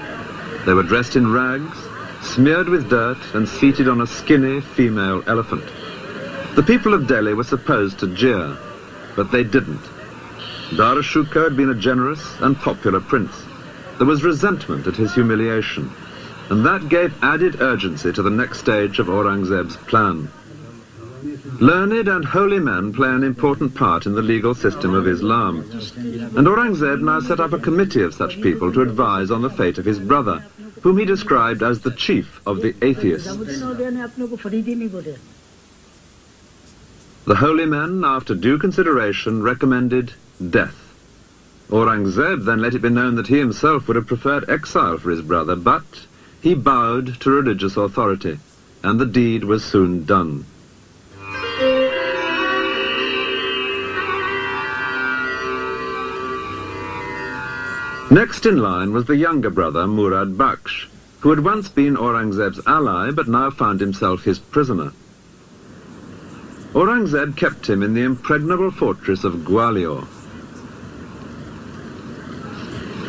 They were dressed in rags, smeared with dirt, and seated on a skinny female elephant. The people of Delhi were supposed to jeer, but they didn't. Dara Shukar had been a generous and popular prince. There was resentment at his humiliation, and that gave added urgency to the next stage of Aurangzeb's plan. Learned and holy men play an important part in the legal system of Islam, and Aurangzeb now set up a committee of such people to advise on the fate of his brother, whom he described as the chief of the atheists. The holy men, after due consideration, recommended death. Aurangzeb then let it be known that he himself would have preferred exile for his brother, but he bowed to religious authority, and the deed was soon done. Next in line was the younger brother, Murad Bakhsh, who had once been Aurangzeb's ally, but now found himself his prisoner. Aurangzeb kept him in the impregnable fortress of Gwalior.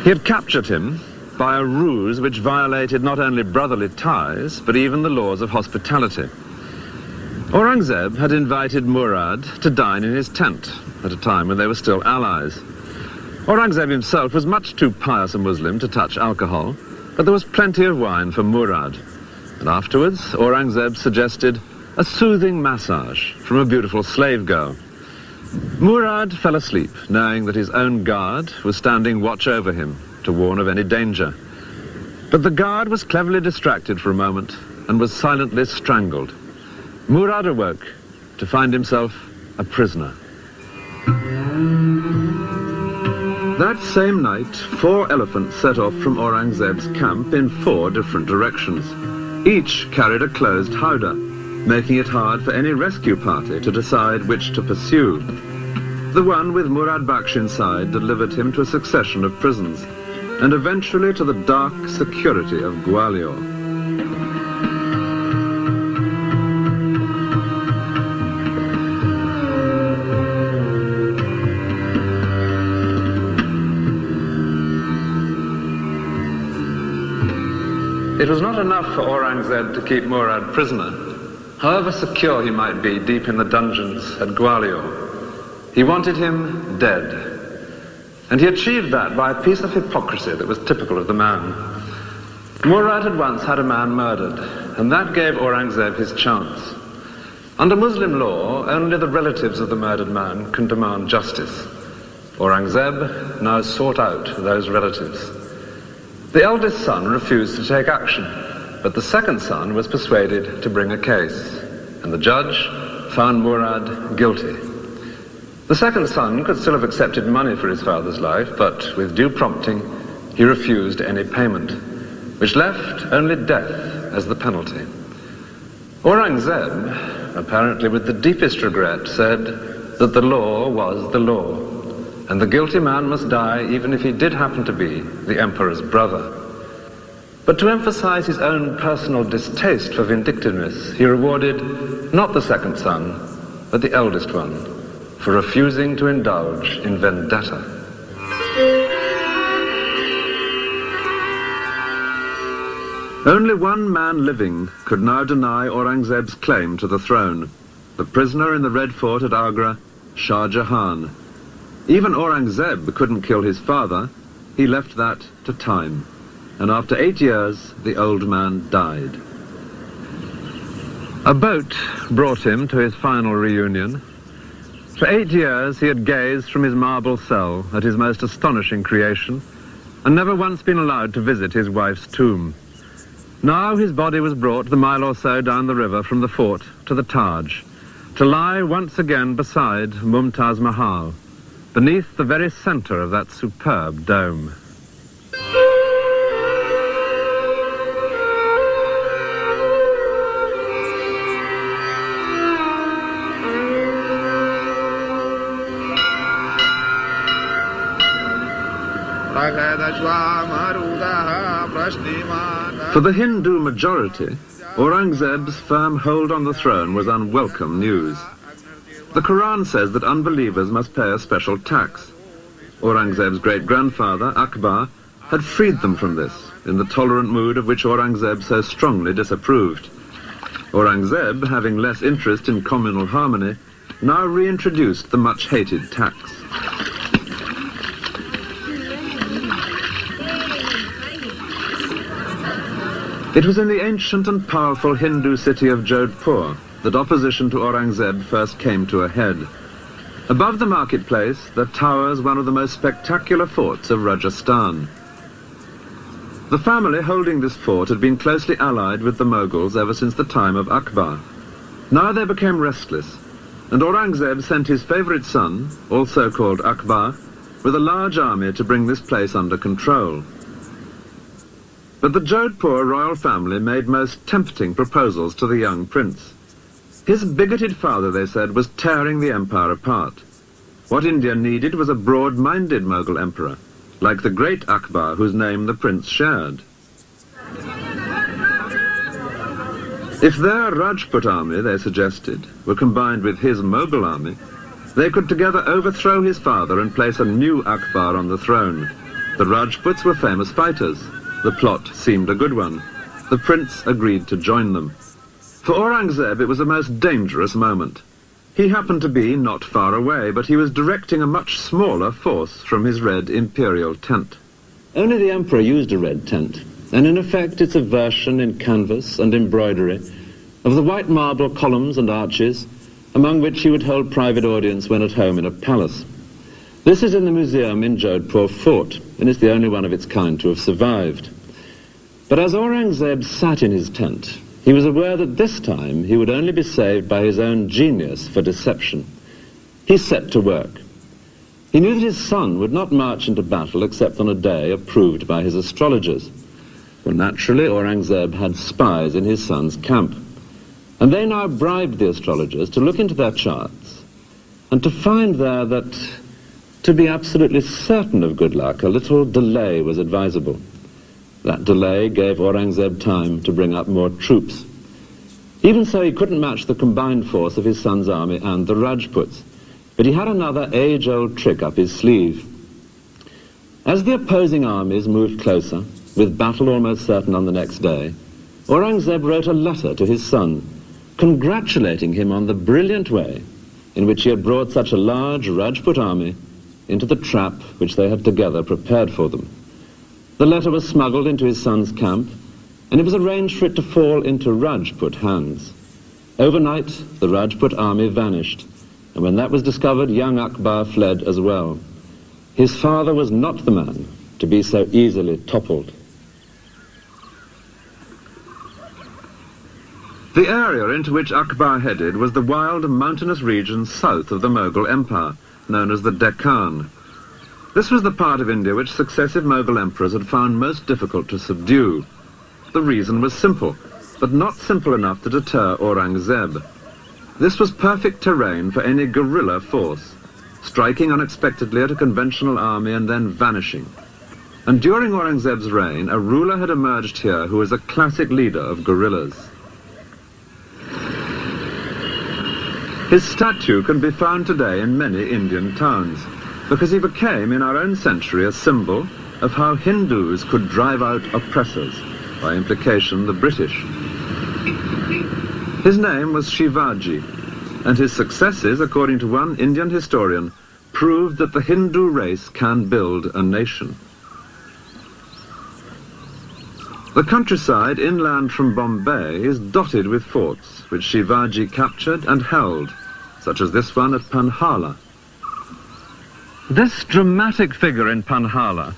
He had captured him by a ruse which violated not only brotherly ties, but even the laws of hospitality. Aurangzeb had invited Murad to dine in his tent at a time when they were still allies. Aurangzeb himself was much too pious a Muslim to touch alcohol, But there was plenty of wine for Murad, and afterwards Aurangzeb suggested a soothing massage from a beautiful slave girl. Murad fell asleep, knowing that his own guard was standing watch over him to warn of any danger. But the guard was cleverly distracted for a moment and was silently strangled. Murad awoke to find himself a prisoner. That same night, 4 elephants set off from Aurangzeb's camp in 4 different directions. Each carried a closed howdah, making it hard for any rescue party to decide which to pursue. The one with Murad Baksh inside delivered him to a succession of prisons, and eventually to the dark security of Gwalior. It was not enough for Aurangzeb to keep Murad prisoner, however secure he might be deep in the dungeons at Gwalior. He wanted him dead, and he achieved that by a piece of hypocrisy that was typical of the man. Murad had once had a man murdered, and that gave Aurangzeb his chance. Under Muslim law, only the relatives of the murdered man can demand justice. Aurangzeb now sought out those relatives. The eldest son refused to take action, but the second son was persuaded to bring a case, and the judge found Murad guilty. The second son could still have accepted money for his father's life, but with due prompting, he refused any payment, which left only death as the penalty. Aurangzeb, apparently with the deepest regret, said that the law was the law, and the guilty man must die even if he did happen to be the emperor's brother. But to emphasize his own personal distaste for vindictiveness, he rewarded not the second son, but the eldest one, for refusing to indulge in vendetta. Only one man living could now deny Aurangzeb's claim to the throne, the prisoner in the Red Fort at Agra, Shah Jahan. Even Aurangzeb couldn't kill his father. He left that to time, and after 8 years, the old man died. A boat brought him to his final reunion. For 8 years, he had gazed from his marble cell at his most astonishing creation, and never once been allowed to visit his wife's tomb. Now his body was brought the mile or so down the river from the fort to the Taj, to lie once again beside Mumtaz Mahal, beneath the very center of that superb dome. For the Hindu majority, Aurangzeb's firm hold on the throne was unwelcome news. The Quran says that unbelievers must pay a special tax. Aurangzeb's great-grandfather, Akbar, had freed them from this, in the tolerant mood of which Aurangzeb so strongly disapproved. Aurangzeb, having less interest in communal harmony, now reintroduced the much-hated tax. It was in the ancient and powerful Hindu city of Jodhpur that opposition to Aurangzeb first came to a head. Above the marketplace, there towers one of the most spectacular forts of Rajasthan. The family holding this fort had been closely allied with the Moguls ever since the time of Akbar. Now they became restless, and Aurangzeb sent his favorite son, also called Akbar, with a large army to bring this place under control. But the Jodhpur royal family made most tempting proposals to the young prince. His bigoted father, they said, was tearing the empire apart. What India needed was a broad-minded Mughal emperor, like the great Akbar, whose name the prince shared. If their Rajput army, they suggested, were combined with his Mughal army, they could together overthrow his father and place a new Akbar on the throne. The Rajputs were famous fighters. The plot seemed a good one. The prince agreed to join them. For Aurangzeb, it was a most dangerous moment. He happened to be not far away, but he was directing a much smaller force from his red imperial tent. Only the emperor used a red tent, and in effect it's a version in canvas and embroidery of the white marble columns and arches among which he would hold private audience when at home in a palace. This is in the museum in Jodhpur Fort, and is the only one of its kind to have survived. But as Aurangzeb sat in his tent, he was aware that this time he would only be saved by his own genius for deception. He set to work. He knew that his son would not march into battle except on a day approved by his astrologers. Well, naturally, Aurangzeb had spies in his son's camp, and they now bribed the astrologers to look into their charts and to find there that, to be absolutely certain of good luck, a little delay was advisable. That delay gave Aurangzeb time to bring up more troops. Even so, he couldn't match the combined force of his son's army and the Rajputs, but he had another age-old trick up his sleeve. As the opposing armies moved closer, with battle almost certain on the next day, Aurangzeb wrote a letter to his son, congratulating him on the brilliant way in which he had brought such a large Rajput army into the trap which they had together prepared for them. The letter was smuggled into his son's camp, and it was arranged for it to fall into Rajput hands. Overnight, the Rajput army vanished, and when that was discovered, young Akbar fled as well. His father was not the man to be so easily toppled. The area into which Akbar headed was the wild mountainous region south of the Mughal Empire, known as the Deccan. This was the part of India which successive Mughal emperors had found most difficult to subdue. The reason was simple, but not simple enough to deter Aurangzeb. This was perfect terrain for any guerrilla force, striking unexpectedly at a conventional army and then vanishing. And during Aurangzeb's reign, a ruler had emerged here who was a classic leader of guerrillas. His statue can be found today in many Indian towns, because he became, in our own century, a symbol of how Hindus could drive out oppressors, by implication the British. His name was Shivaji, and his successes, according to one Indian historian, proved that the Hindu race can build a nation. The countryside inland from Bombay is dotted with forts, which Shivaji captured and held, such as this one at Panhala. This dramatic figure in Panhala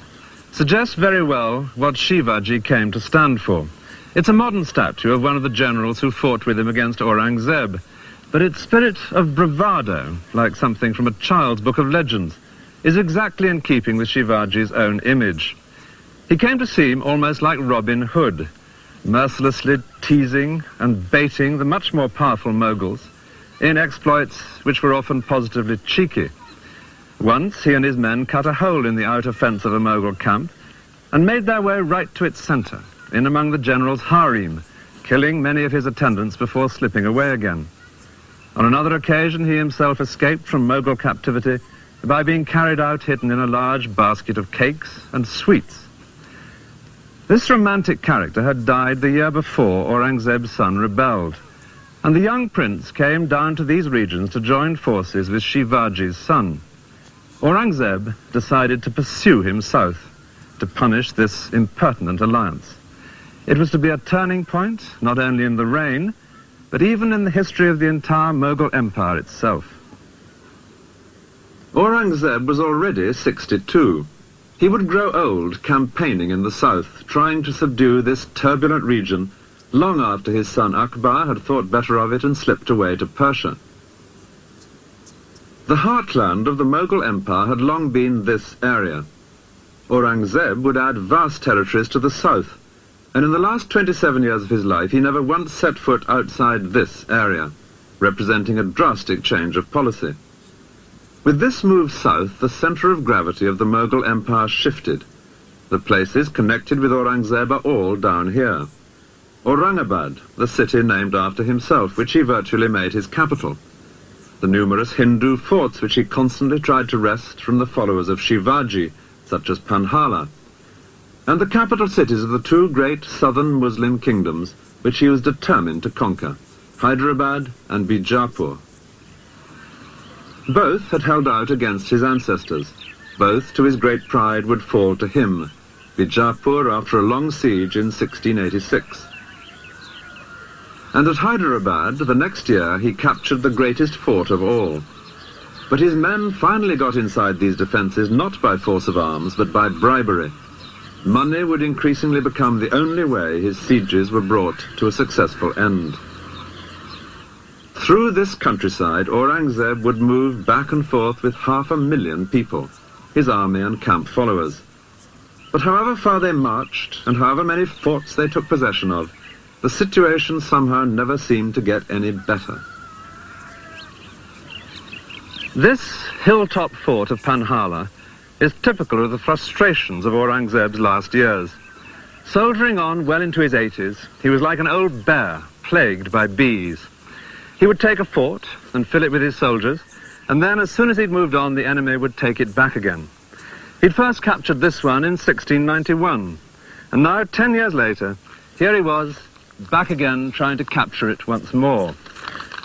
suggests very well what Shivaji came to stand for. It's a modern statue of one of the generals who fought with him against Aurangzeb, but its spirit of bravado, like something from a child's book of legends, is exactly in keeping with Shivaji's own image. He came to seem almost like Robin Hood, mercilessly teasing and baiting the much more powerful Moguls in exploits which were often positively cheeky. Once he and his men cut a hole in the outer fence of a Mogul camp and made their way right to its center, in among the general's harem, killing many of his attendants before slipping away again. On another occasion, he himself escaped from Mughal captivity by being carried out hidden in a large basket of cakes and sweets. This romantic character had died the year before Aurangzeb's son rebelled, and the young prince came down to these regions to join forces with Shivaji's son. Aurangzeb decided to pursue him south, to punish this impertinent alliance. It was to be a turning point, not only in the reign, but even in the history of the entire Mughal Empire itself. Aurangzeb was already 62. He would grow old campaigning in the south, trying to subdue this turbulent region long after his son Akbar had thought better of it and slipped away to Persia. The heartland of the Mughal Empire had long been this area. Aurangzeb would add vast territories to the south, and in the last 27 years of his life he never once set foot outside this area, representing a drastic change of policy. With this move south, the center of gravity of the Mughal Empire shifted. The places connected with Aurangzeb are all down here. Aurangabad, the city named after himself, which he virtually made his capital. The numerous Hindu forts which he constantly tried to wrest from the followers of Shivaji, such as Panhala, and the capital cities of the two great southern Muslim kingdoms which he was determined to conquer, Hyderabad and Bijapur. Both had held out against his ancestors. Both, to his great pride, would fall to him. Bijapur after a long siege in 1686. And at Hyderabad, the next year, he captured the greatest fort of all. But his men finally got inside these defences not by force of arms, but by bribery. Money would increasingly become the only way his sieges were brought to a successful end. Through this countryside, Aurangzeb would move back and forth with 500,000 people, his army and camp followers. But however far they marched, and however many forts they took possession of, the situation somehow never seemed to get any better. This hilltop fort of Panhala is typical of the frustrations of Aurangzeb's last years. Soldiering on well into his 80s, he was like an old bear plagued by bees. He would take a fort and fill it with his soldiers, and then as soon as he'd moved on, the enemy would take it back again. He'd first captured this one in 1691, and now, 10 years later, here he was, back again trying to capture it once more.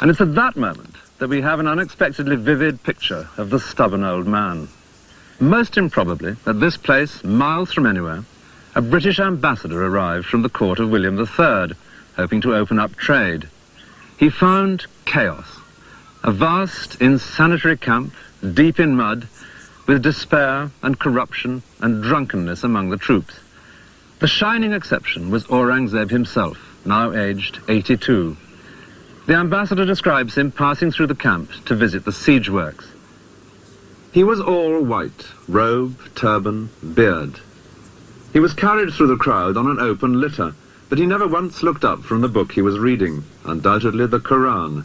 And it's at that moment that we have an unexpectedly vivid picture of the stubborn old man. Most improbably, at this place, miles from anywhere, a British ambassador arrived from the court of William III, hoping to open up trade. He found chaos, a vast, insanitary camp, deep in mud, with despair and corruption and drunkenness among the troops. The shining exception was Aurangzeb himself, now aged 82. The ambassador describes him passing through the camp to visit the siege works. He was all white, robe, turban, beard. He was carried through the crowd on an open litter, but he never once looked up from the book he was reading, undoubtedly the Quran.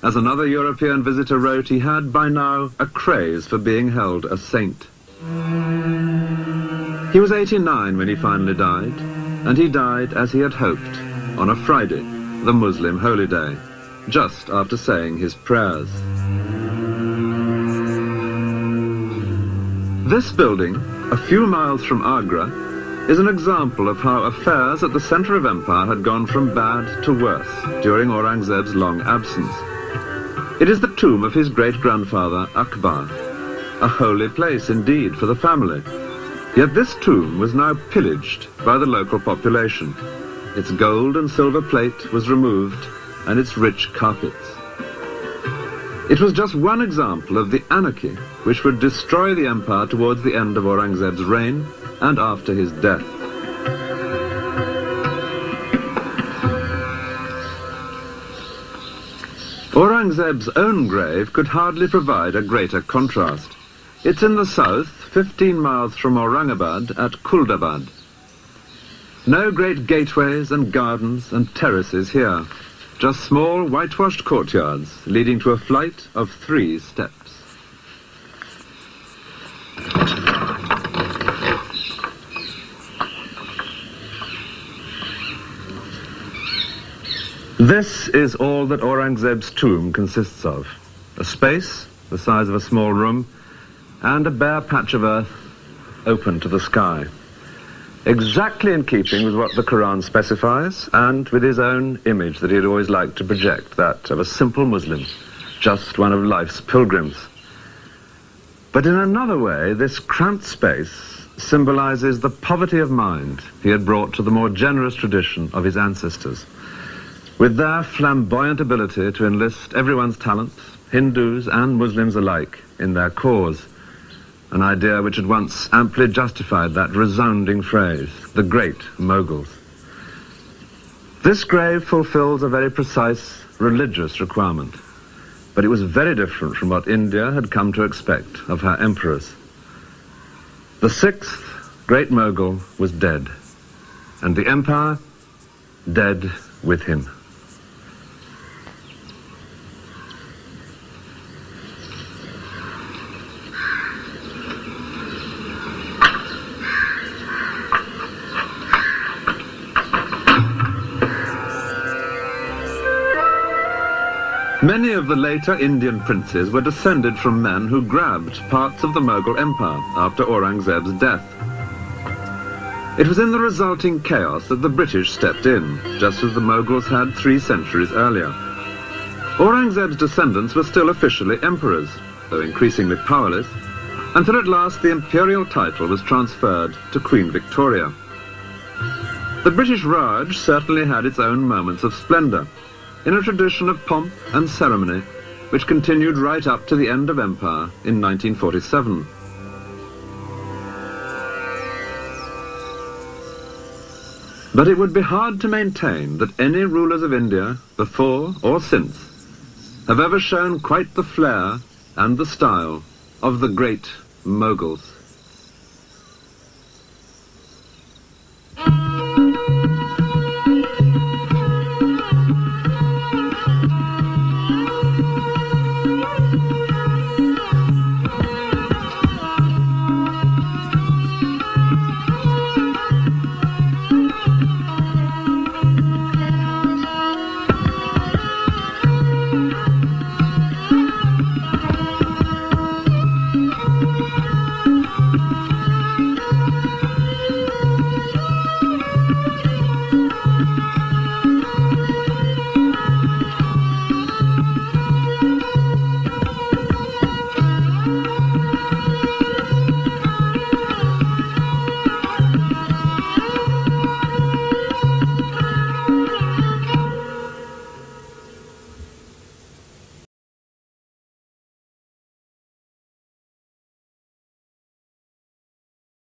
As another European visitor wrote, he had by now a craze for being held a saint. He was 89 when he finally died, and he died as he had hoped, on a Friday, the Muslim holy day, just after saying his prayers. This building, a few miles from Agra, is an example of how affairs at the centre of empire had gone from bad to worse during Aurangzeb's long absence. It is the tomb of his great-grandfather Akbar, a holy place indeed for the family. Yet this tomb was now pillaged by the local population. Its gold and silver plate was removed, and its rich carpets. It was just one example of the anarchy which would destroy the empire towards the end of Aurangzeb's reign and after his death. Aurangzeb's own grave could hardly provide a greater contrast. It's in the south, 15 miles from Aurangabad at Kuldabad. No great gateways and gardens and terraces here, just small whitewashed courtyards leading to a flight of 3 steps. This is all that Aurangzeb's tomb consists of. A space the size of a small room and a bare patch of earth open to the sky. Exactly in keeping with what the Quran specifies and with his own image that he had always liked to project, that of a simple Muslim, just one of life's pilgrims. But in another way, this cramped space symbolizes the poverty of mind he had brought to the more generous tradition of his ancestors. With their flamboyant ability to enlist everyone's talents, Hindus and Muslims alike, in their cause, an idea which had once amply justified that resounding phrase, the Great Moguls. This grave fulfills a very precise religious requirement, but it was very different from what India had come to expect of her emperors. The 6th Great Mogul was dead, and the empire dead with him. Many of the later Indian princes were descended from men who grabbed parts of the Mughal Empire after Aurangzeb's death. It was in the resulting chaos that the British stepped in, just as the Mughals had 3 centuries earlier. Aurangzeb's descendants were still officially emperors, though increasingly powerless, until at last the imperial title was transferred to Queen Victoria. The British Raj certainly had its own moments of splendour, in a tradition of pomp and ceremony which continued right up to the end of empire in 1947. But it would be hard to maintain that any rulers of India, before or since, have ever shown quite the flair and the style of the great Moguls.